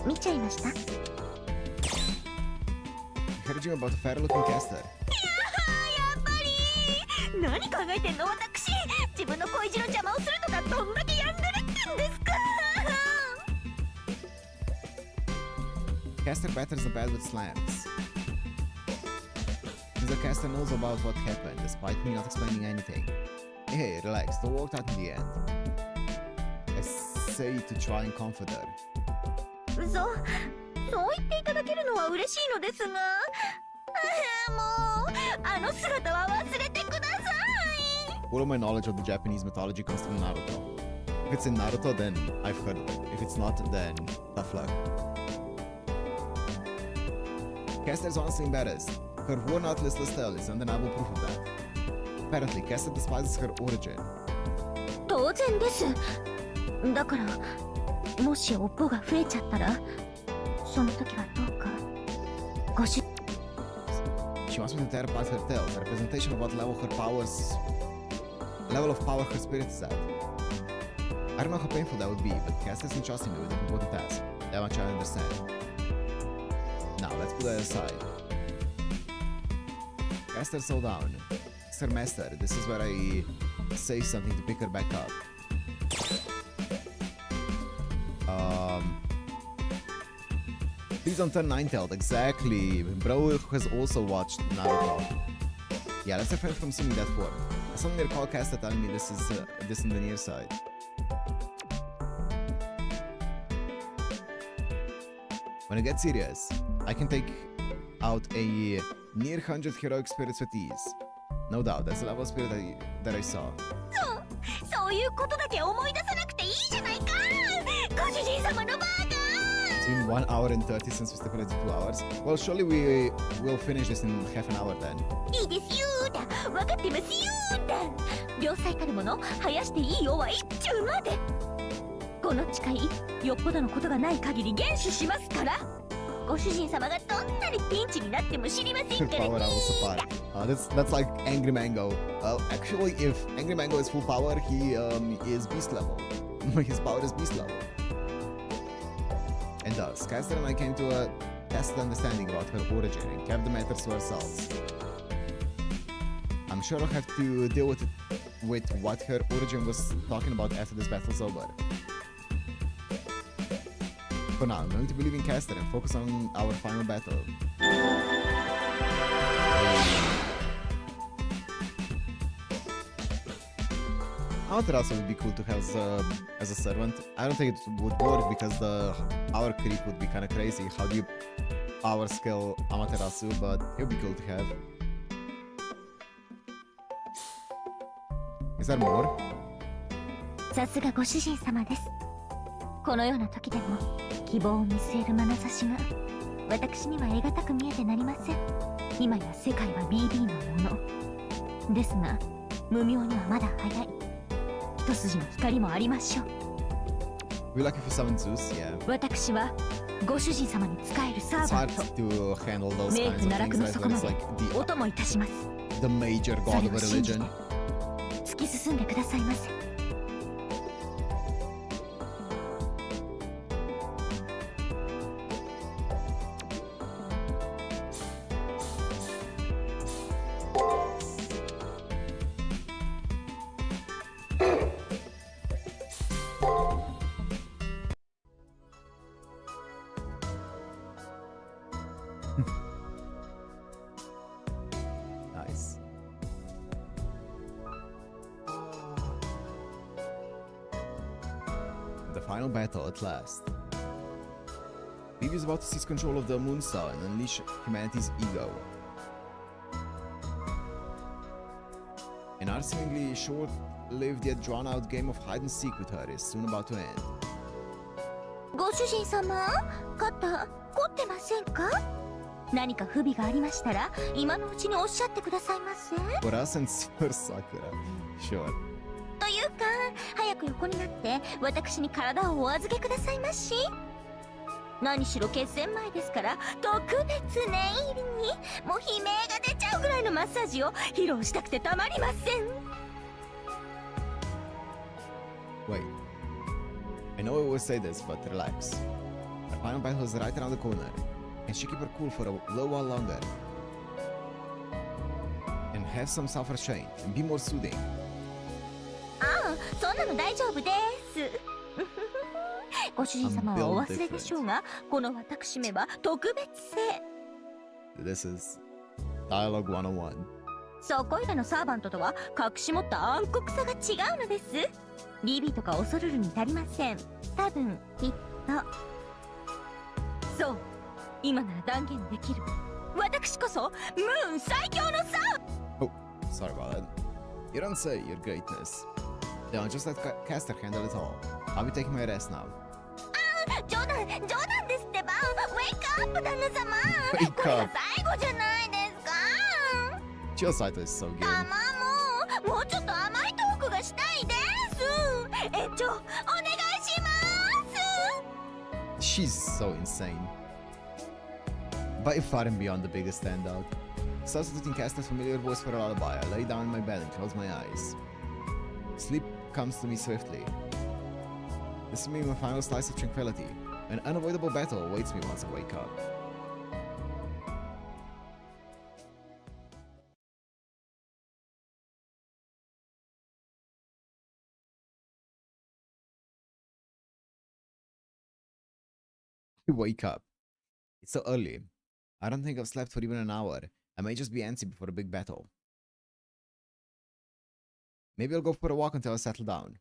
見ちゃいました？ I heard you about a fair-looking caster. やっぱり何考えてんの私。自分の恋路の邪魔をするとかどんだけやんでるってんですか。 Caster batters the bed with slams. The caster knows about what happened, despite me not explaining anything. Hey, relax, it all worked out in the end. I say to try and comfort her. そう言っていただけるのは嬉しいのですが、もうあの姿は忘れてください。 All of my knowledge of the Japanese mythology comes from Naruto. If it's in Naruto, then I've heard of it. If it's not, then tough luck. Caster is honestly embarrassed. Her worn-out listless tale is undeniable proof of that. Apparently, Caster despises her origin. 当然です。だからもし尾っぽが増えちゃったら、その時はどうかご主 She wants me to tear apart her tale, a representation of what level of power her spirit is at. I don't know how painful that would be, but Caster's entrusting me with an important task. That much I understand. Now, let's put that aside. Caster, slow down. Sir Master, this is where I say something to pick her back up. Please don't turn 9-tailed, exactly. Bro has also watched Naruto. Yeah, let's refrain from assuming that form. I suddenly recall Caster telling me this is this in the near side. When it gets serious, I can take out a near 100 heroic spirits with ease. No doubt, that's the level of spirit that I saw. そういうことだけ思い出さなくていいじゃないか。ご主人様のバーガー。 It's been 1 hour and 30 since we stipulated 2 hours. Well, surely we will finish this in half an hour then. いいですよーだ。分かってますよーだ。良妻たるもの生やしていいよは一中まで。この誓い、よっぽどのことがない限り厳守しますから。ご主人様がどんなにピンチになっても知りませんからね。 Power level supply. That's like Angry Mango. Actually, if Angry Mango is full power, he is beast level. His power is beast level. And thus, Caster and I came to a tacit understanding about her origin and kept the matters to ourselves. I'm sure I'll have to deal with what her origin was talking about after this battle's over. For now, I'm going to believe in Caster and focus on our final battle. Amaterasu would be cool to have as a servant. I don't think it would work because our creep would be kind of crazy. How do you power scale Amaterasu? But it would be cool to have. Is there more? さすがご主人様です。このような時でも希望を見据える眼差しが私には得難く見えてなりません。今や世界は BB のものですが、無名にはまだ早い。一筋の光もありましょう。 We lucky for summon Zeus, yeah. 私はご主人様に仕えるサー It's バン hard ト。 to handle those 冥 kinds 府 of 奈落 things, の right? 底 When ま it's で like お供いたします。 the major そ god れ of を a 信じて religion. 突き進んでくださいませ。 Nice. The final battle at last. BB is about to seize control of the Moon Star and unleash humanity's ego. And our seemingly short-lived yet drawn-out game of hide-and-seek with her is soon about to end. ご主人様、肩凝ってませんか？何か不備がありましたら今のうちにおっしゃってくださいませ。 For us and for Sakura. Sure. というか、早く横になって私に体をお預けくださいまし。何しろ決戦前ですから特別念入りにもう悲鳴が出ちゃうぐらいのマッサージを披露したくてたまりません。 Wait. I know I always say this, but relax. Our final battle is right around the corner. Can she keep her cool for a little while longer? And Have some self-restraint and be more soothing. ああ、そんなの大丈夫です。ご主人様はお忘れでしょうが、この私めは特別性。This is Dialogue 101. そこいらのサーバントとは隠し持った暗黒さが違うのです。BB とか恐るるに足りません。多分、きっと。そう、今なら断言できる。私こそ、ムーン最強のサー。 Oh, sorry about that. You don't say, your greatness. Don't just let Caster handle it all. I'll be taking my rest now. 冗談ですってば。ウェイクアップ旦那様。 Wake これが up. 最後じゃないですか。 Chill Saito is so good. もうちょっと甘いトークがしたいです。園長、お願いします。 She's so insane. By far and beyond the biggest standout. Substituting Caster's familiar voice for a lullaby, I lay down in my bed and close my eyes. Sleep comes to me swiftly. This is me my final slice of tranquility. An unavoidable battle awaits me once I wake up. You wake up. It's so early. I don't think I've slept for even an hour. I may just be antsy before a big battle. Maybe I'll go for a walk until I settle down.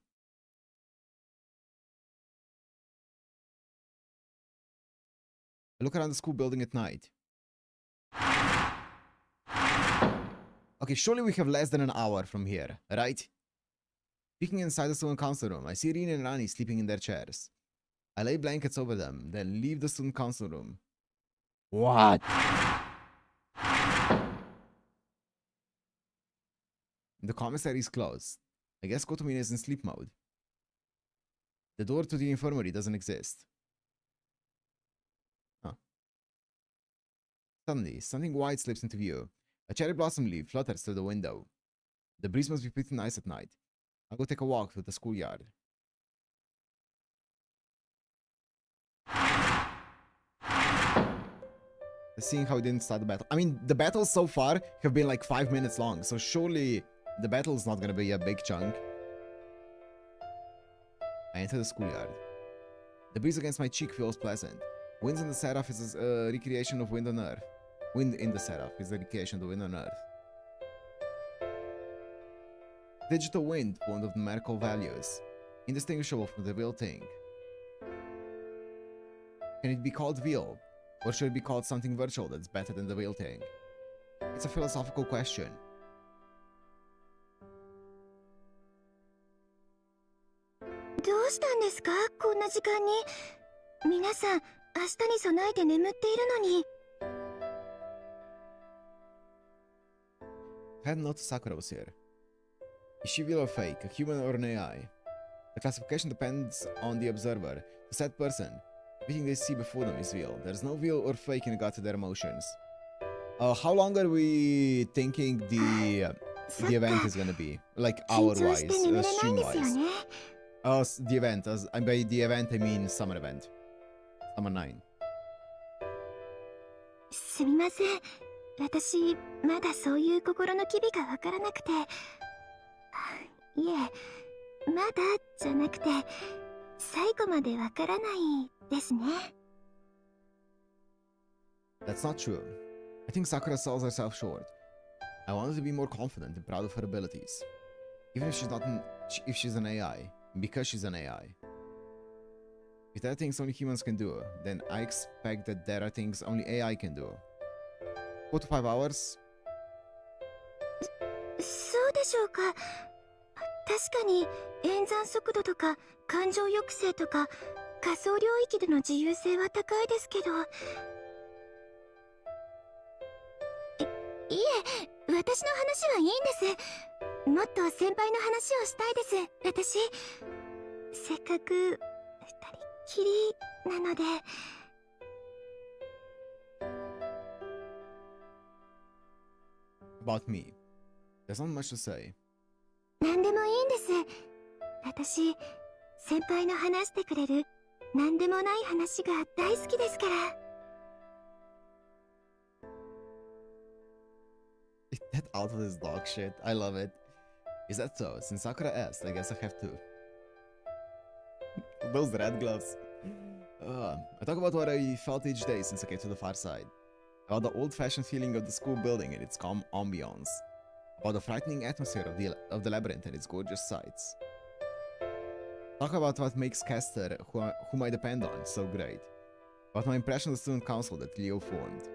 I look around the school building at night. Okay, surely we have less than an hour from here, right? Peeking inside the student council room, I see Rin and Rani sleeping in their chairs. I lay blankets over them, then leave the student council room. What? The commissary is closed. I guess Kotomine is in sleep mode. The door to the infirmary doesn't exist. Huh. Suddenly, something white slips into view. A cherry blossom leaf flutters through the window. The breeze must be pretty nice at night. I'll go take a walk through the schoolyard. Seeing how it didn't start the battle. I mean, the battles so far have been like 5 minutes long, so surely the battle's not gonna be a big chunk. I enter the schoolyard. The breeze against my cheek feels pleasant. Wind in the Seraph is a recreation of wind on earth. Wind in the Seraph is a recreation of the wind on earth. Digital wind formed of numerical values, indistinguishable from the real thing. Can it be called real? Or should it be called something virtual that's better than the real thing? It's a philosophical question. I hadn't noticed Sakura was here. Is she real or fake, a human or an AI? The classification depends on the observer. The said person, everything they see before them is real. There's no real or fake in regard to their emotions. How long are we thinking the event is gonna be? Like hour-wise, stream-wise. The event, by the event I mean summer event. Summer 9. すみません。私、まだそういう心の機微がわからなくて。いえ、まだじゃなくて、最後までわからないですね。That's not true. I think Sakura sells herself short. I want her to be more confident and proud of her abilities. Even if she's an AI, because she's an AI. If there are things only humans can do, then I expect that there are things only AI can do. 4 to 5 hours? そうでしょうか。確かに演算速度とか感情抑制とか仮想領域での自由性は高いですけど。いえ、私の話はいいんです。もっと先輩の話をしたいです。私、せっかく二人っきりなので。About me. There's not much to say. 何でもいいんです。私、先輩の話してくれる何でもない話が大好きですから。That outfit is dog shit. I love it. Is that so? Since Sakura asked, I guess I have to. Those red gloves. I talk about what I felt each day since I came to the far side. About the old-fashioned feeling of the school building and its calm ambiance. About the frightening atmosphere of the labyrinth and its gorgeous sights. Talk about what makes Caster, whom I depend on, so great. About my impression of the student council that Leo formed.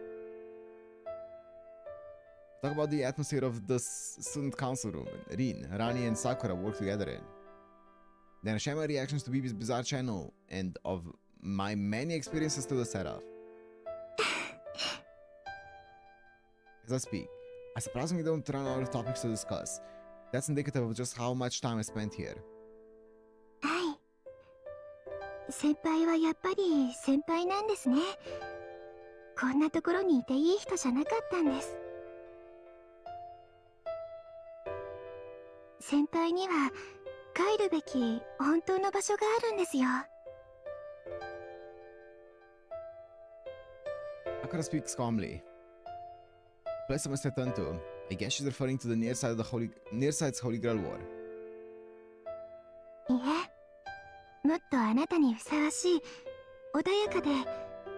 Talk about the atmosphere of the student council room Rin, Rani and Sakura work together in. Then I share my reactions to Bibi's bizarre channel and of my many experiences to the setup. As I speak, I surprisingly don't run out of topics to discuss. That's indicative of just how much time I spent here. はい。先輩はやっぱり先輩なんですね。こんなところにいていい人じゃなかったんです。先輩には帰るべき本当の場所があるんですよ。Sakura speaks calmly. The place I must return to. I guess she's referring to the near side's Holy Grail War. いえ、もっとあなたにふさわしい穏やかで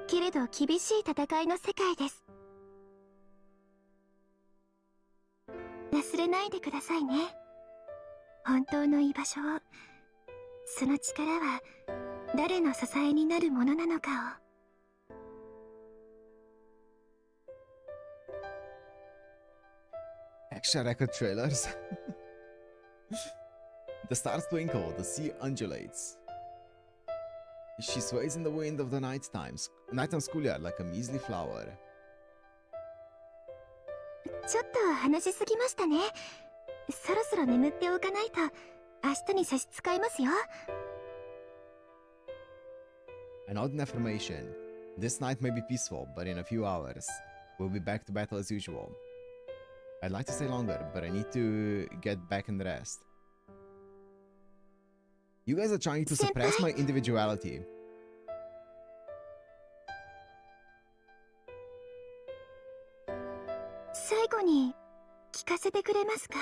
けれど厳しい戦いの世界です。忘れないでくださいね。本当の居場所を、その力は誰の支えになるものなのかを。Extra record trailers. The stars twinkle, the sea undulates. She sways in the wind of the nighttime schoolyard like a measly flower. ちょっと話しすぎましたね。そろそろ眠っておかないと明日に差し支えますよ。An odd affirmation. This night may be peaceful, but in a few hours, we'll be back to battle as usual. I'd like to stay longer, but I need to get back and rest. You guys are trying to suppress my individuality. 最後に聞かせてくれますか？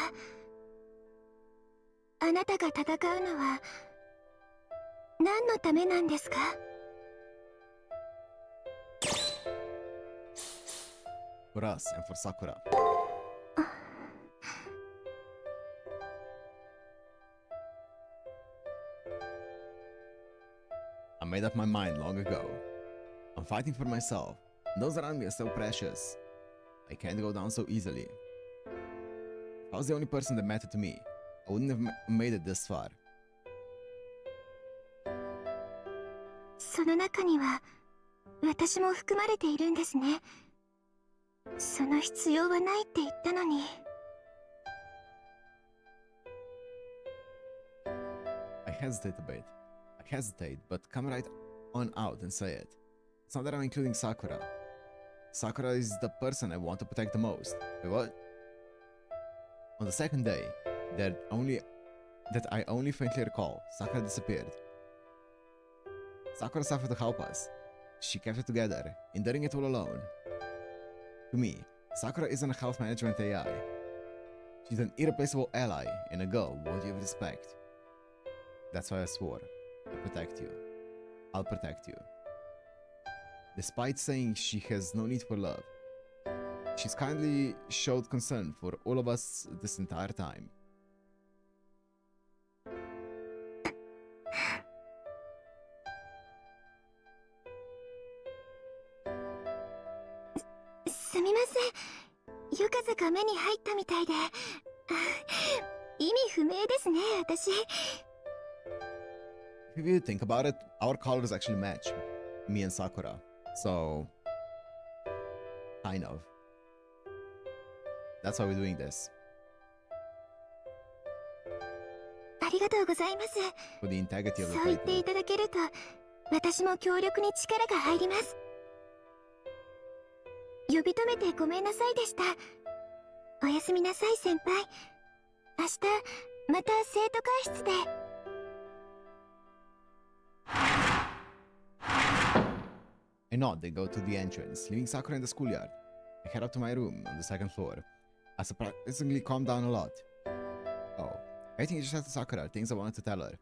あなたが戦うのは何のためなんですか？ For us and for Sakura. I made up my mind long ago. I'm fighting for myself. Those around me are so precious. I can't go down so easily. If I was the only person that mattered to me, I wouldn't have made it this far. その中には私も含まれているんですね。その必要はないって言ったのに。I hesitate a bit. I hesitate, but come right on out and say it. It's not that I'm including Sakura. Sakura is the person I want to protect the most. Wait, what? On the second day, that I only faintly recall, Sakura disappeared. Sakura suffered to help us. She kept it together, enduring it all alone. To me, Sakura isn't a health management AI. She's an irreplaceable ally and a girl worthy of respect. That's why I swore, I'll protect you. I'll protect you. Despite saying she has no need for love, she's kindly showed concern for all of us this entire time. If you think about it, our colors actually match, me and Sakura. So, kind of. That's why we're doing this. ありがとうございます。 For the integrity of the そう言ってい playthrough. ただけると、私も協力に力が入ります。呼び止めてごめんなさいでした。おやすみなさい、先輩。明日、また生徒会室で。I nod, they go to the entrance, leaving Sakura in the schoolyard. I head up to my room on the second floor. I surprisingly calmed down a lot. Oh, I think I just have to Sakura, things I wanted to tell her.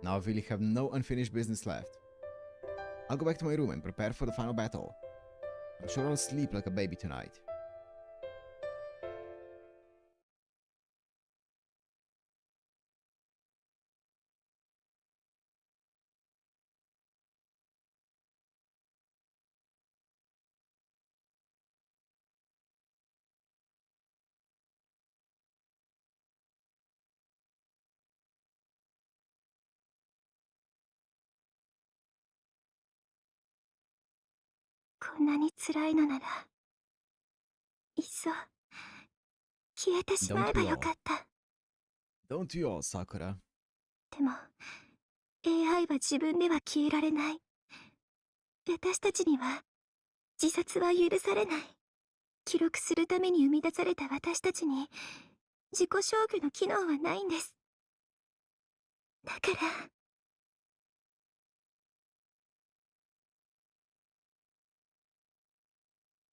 Now I really have no unfinished business left. I'll go back to my room and prepare for the final battle. I'm sure I'll sleep like a baby tonight.こんなに辛いのなら、いっそ消えてしまえばよかった。Don't you all, Sakura? でも AI は自分では消えられない。私たちには自殺は許されない。記録するために生み出された私たちに自己消去の機能はないんです。だから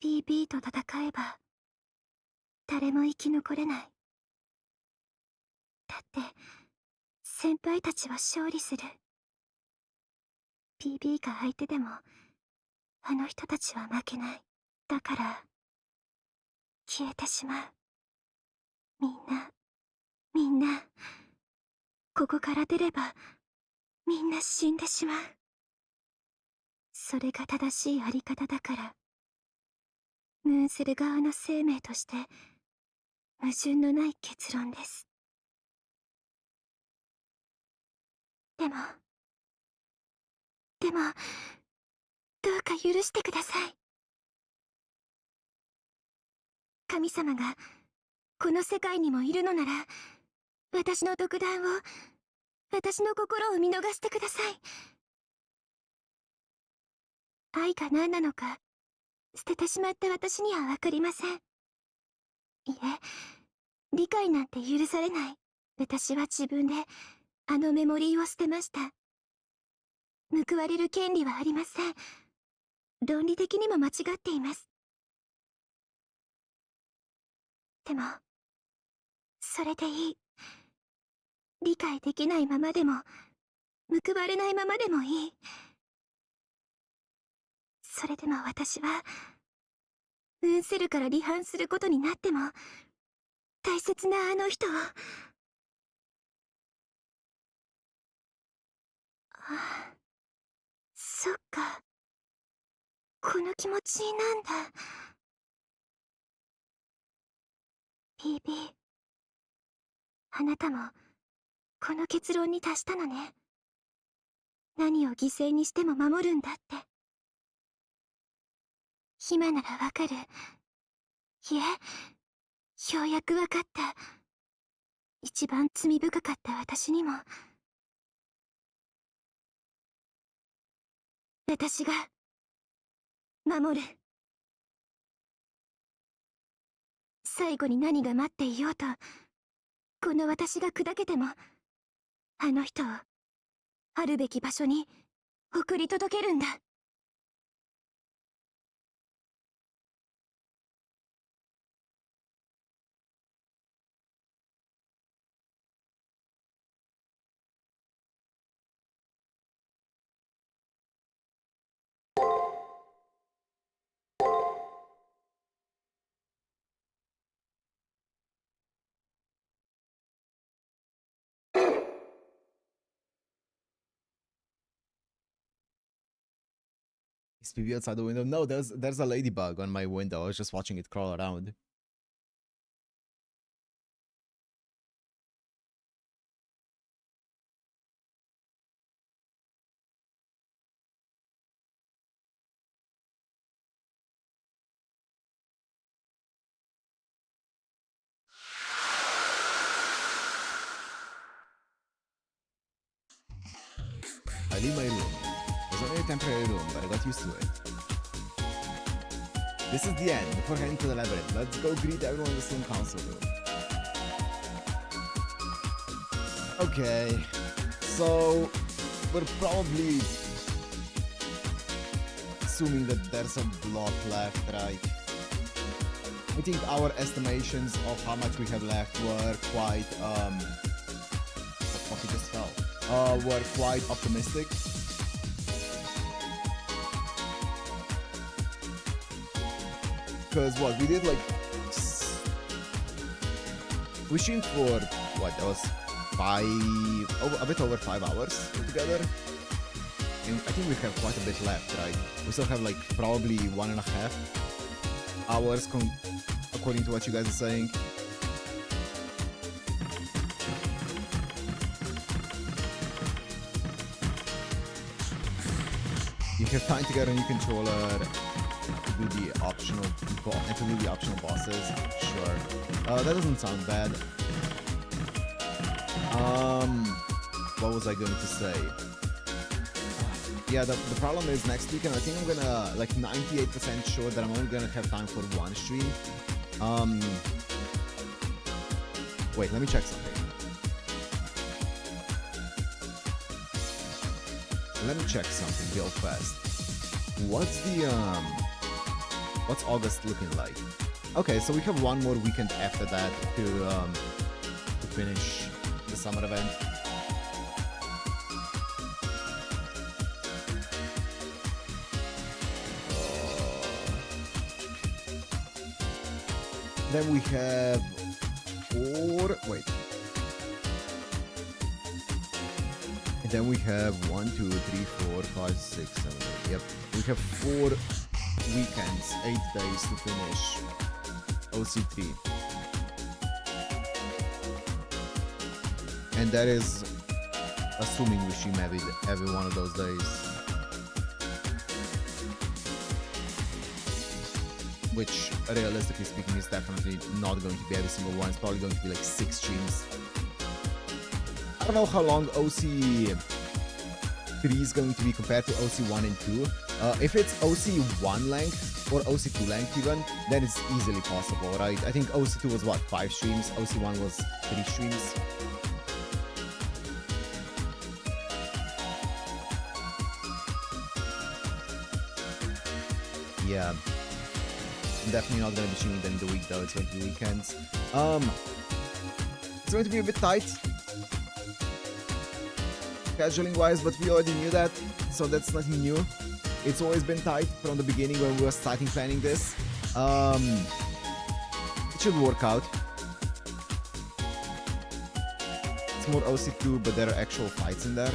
BB と戦えば誰も生き残れない。だって先輩たちは勝利する。BB が相手でもあの人たちは負けない。だから消えてしまう。みんなここから出ればみんな死んでしまう。それが正しいあり方だから。ムーンセル側の生命として矛盾のない結論です。でもどうか許してください。神様がこの世界にもいるのなら、私の独断を、私の心を見逃してください。愛が何なのか捨ててしまった私には分かりません。いえ、理解なんて許されない。私は自分であのメモリーを捨てました。報われる権利はありません。論理的にも間違っています。でもそれでいい。理解できないままでも報われないままでもいい。それでも私はムーンセルから離反することになっても大切なあの人を。そっか、この気持ちなんだ。BB、あなたもこの結論に達したのね。何を犠牲にしても守るんだって。今ならわかる。いえ、ようやくわかった。一番罪深かった私にも。私が守る。最後に何が待っていようと、この私が砕けてもあの人をあるべき場所に送り届けるんだ。Is PB outside the window? No, there's a ladybug on my window. I was just watching it crawl around. I leave my room. It was only a temporary room, but I got used to it. This is the end. Before heading to the labyrinth, let's go greet everyone in the same council room. Okay, so we're probably assuming that there's a block left, right? I think our estimations of how much we have left were quite what just fell. Were quite optimistic. Because what we did, like, we streamed for what, that was a bit over 5 hours together. And I think we have quite a bit left, right? We still have like probably 1.5 hours according to what you guys are saying. You have time to get a new controller to do the optional bosses. Sure. That doesn't sound bad. What was I going to say? Yeah, the problem is next weekend I think I'm gonna, like, 98% sure that I'm only gonna have time for one stream. Wait, let me check something. Let me check something real fast. What's August looking like? Okay, so we have one more weekend after that to finish the summer event. Then we have 4. Wait. And then we have 1, 2, 3, 4, 5, 6, 7, 8. Yep. We have 4 weekends, 8 days to finish OC3. And that is assuming we stream every one of those days. Which, realistically speaking, is definitely not going to be every single one. It's probably going to be like 6 streams. I don't know how long OC3 is going to be compared to OC1 and 2. If it's OC1 length, or OC2 length even, then it's easily possible, right? I think OC2 was what, 5 streams? OC1 was 3 streams. Yeah. I'm definitely not going to be streaming them in the week though, it's going to be weekends. It's going to be a bit tight, scheduling wise, but we already knew that, so that's nothing new. It's always been tight from the beginning when we were starting planning this. It should work out. It's more OC2, but there are actual fights in there.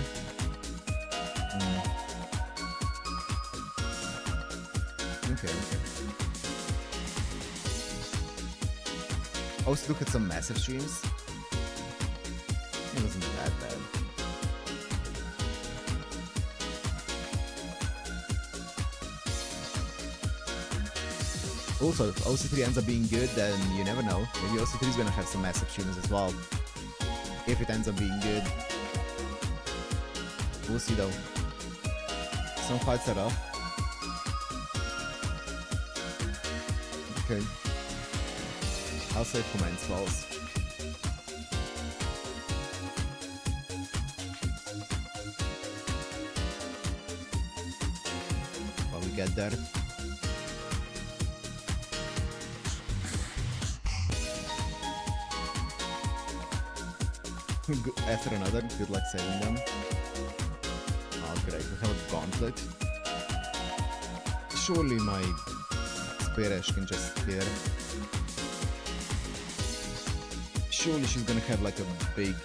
Okay. OC2 had some massive streams. It wasn't that bad. Also, if OC3 ends up being good, then you never know. Maybe OC3 is gonna have some massive streams as well. If it ends up being good. We'll see though. Some fights are rough. Okay. I'll save comments, balls. While we get there. After another, good luck saving them. Oh great, we have a gauntlet. Surely my Speresh can just clear. Surely she's gonna have like a big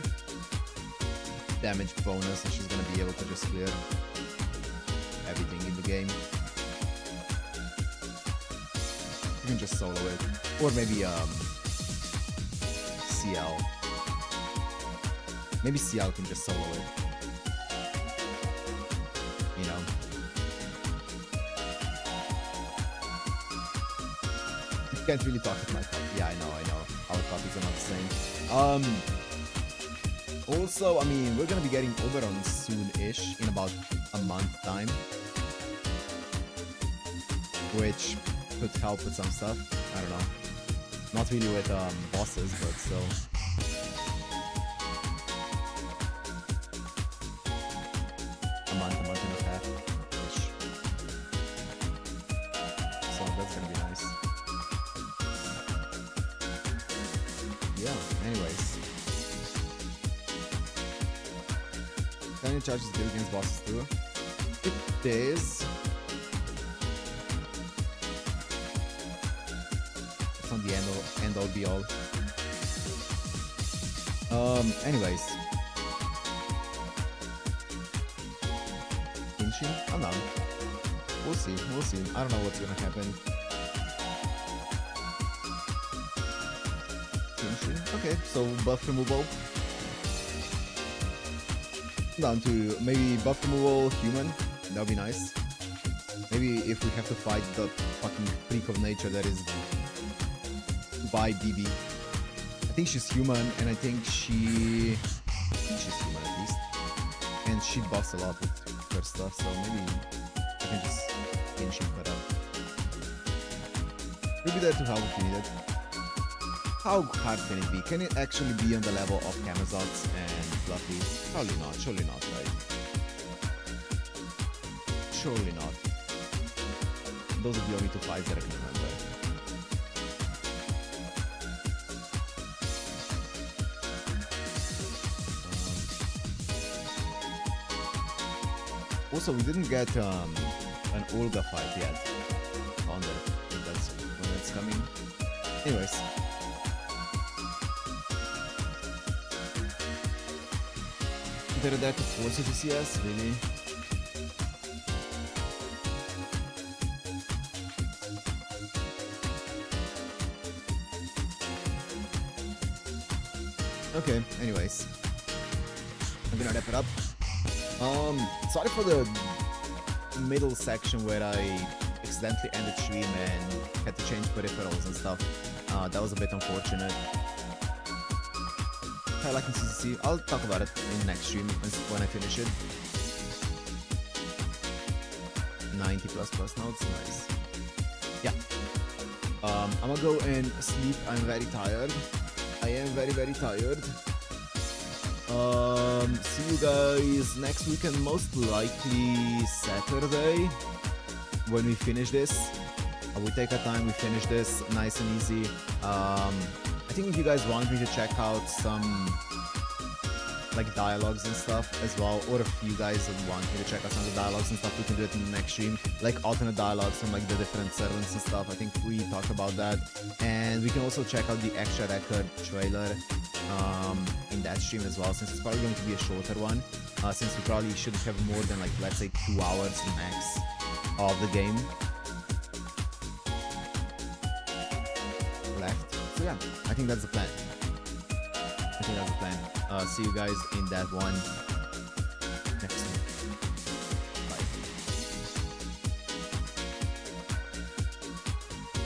damage bonus and she's gonna be able to just clear everything in the game. You can just solo it. Or maybe CL. Maybe CL can just solo it. You know. You can't really talk with my copy. Yeah, I know. Our copies are not the same. Also, I mean, we're gonna be getting Oberon soon-ish, in about a month time. Which could help with some stuff. I don't know. Not really with bosses, but still. A month and a half-ish. So that's gonna be nice. Standing charges good against bosses too. It is. It's not the end all be all. Anyways. Kinshin? I'm down. We'll see. I don't know what's gonna happen. Kinshin? Okay, so buff removal. Down to maybe buff removal, human. That would be nice. Maybe if we have to fight the fucking freak of nature that is by BB. I think she's human, and I think she's human at least. And she buffs a lot with her stuff, so maybe I can just Kinshin her up. We'll be there to help if you need it. How hard can it be? Can it actually be on the level of Camazotz and Fluffy? Probably not, surely not, right? Surely not. Those are the only two fights that I can remember. Also, we didn't get an Olga fight yet. I wonder if that's when it's coming. Anyways. They're there to force CCS, really? Okay, anyways. I'm gonna wrap it up. Sorry for the middle section where I accidentally ended stream and had to change peripherals and stuff. That was a bit unfortunate. I like in CCC. I'll talk about it in the next stream when I finish it. 90++ notes, nice. Yeah. I'm gonna go and sleep. I'm very tired. I am very tired. See you guys next weekend, most likely Saturday, when we finish this. We take our time, we finish this nice and easy. I think if you guys want me to check out some like dialogues and stuff as well, or if you guys want me to check out some of the dialogues and stuff, we can do it in the next stream, like alternate dialogues from like the different servants and stuff. I think we talked about that, and we can also check out the extra record trailer in that stream as well, since it's probably going to be a shorter one, since we probably shouldn't have more than like, let's say 2 hours max of the game left. So yeah, I think that's the plan. See you guys in that one next week.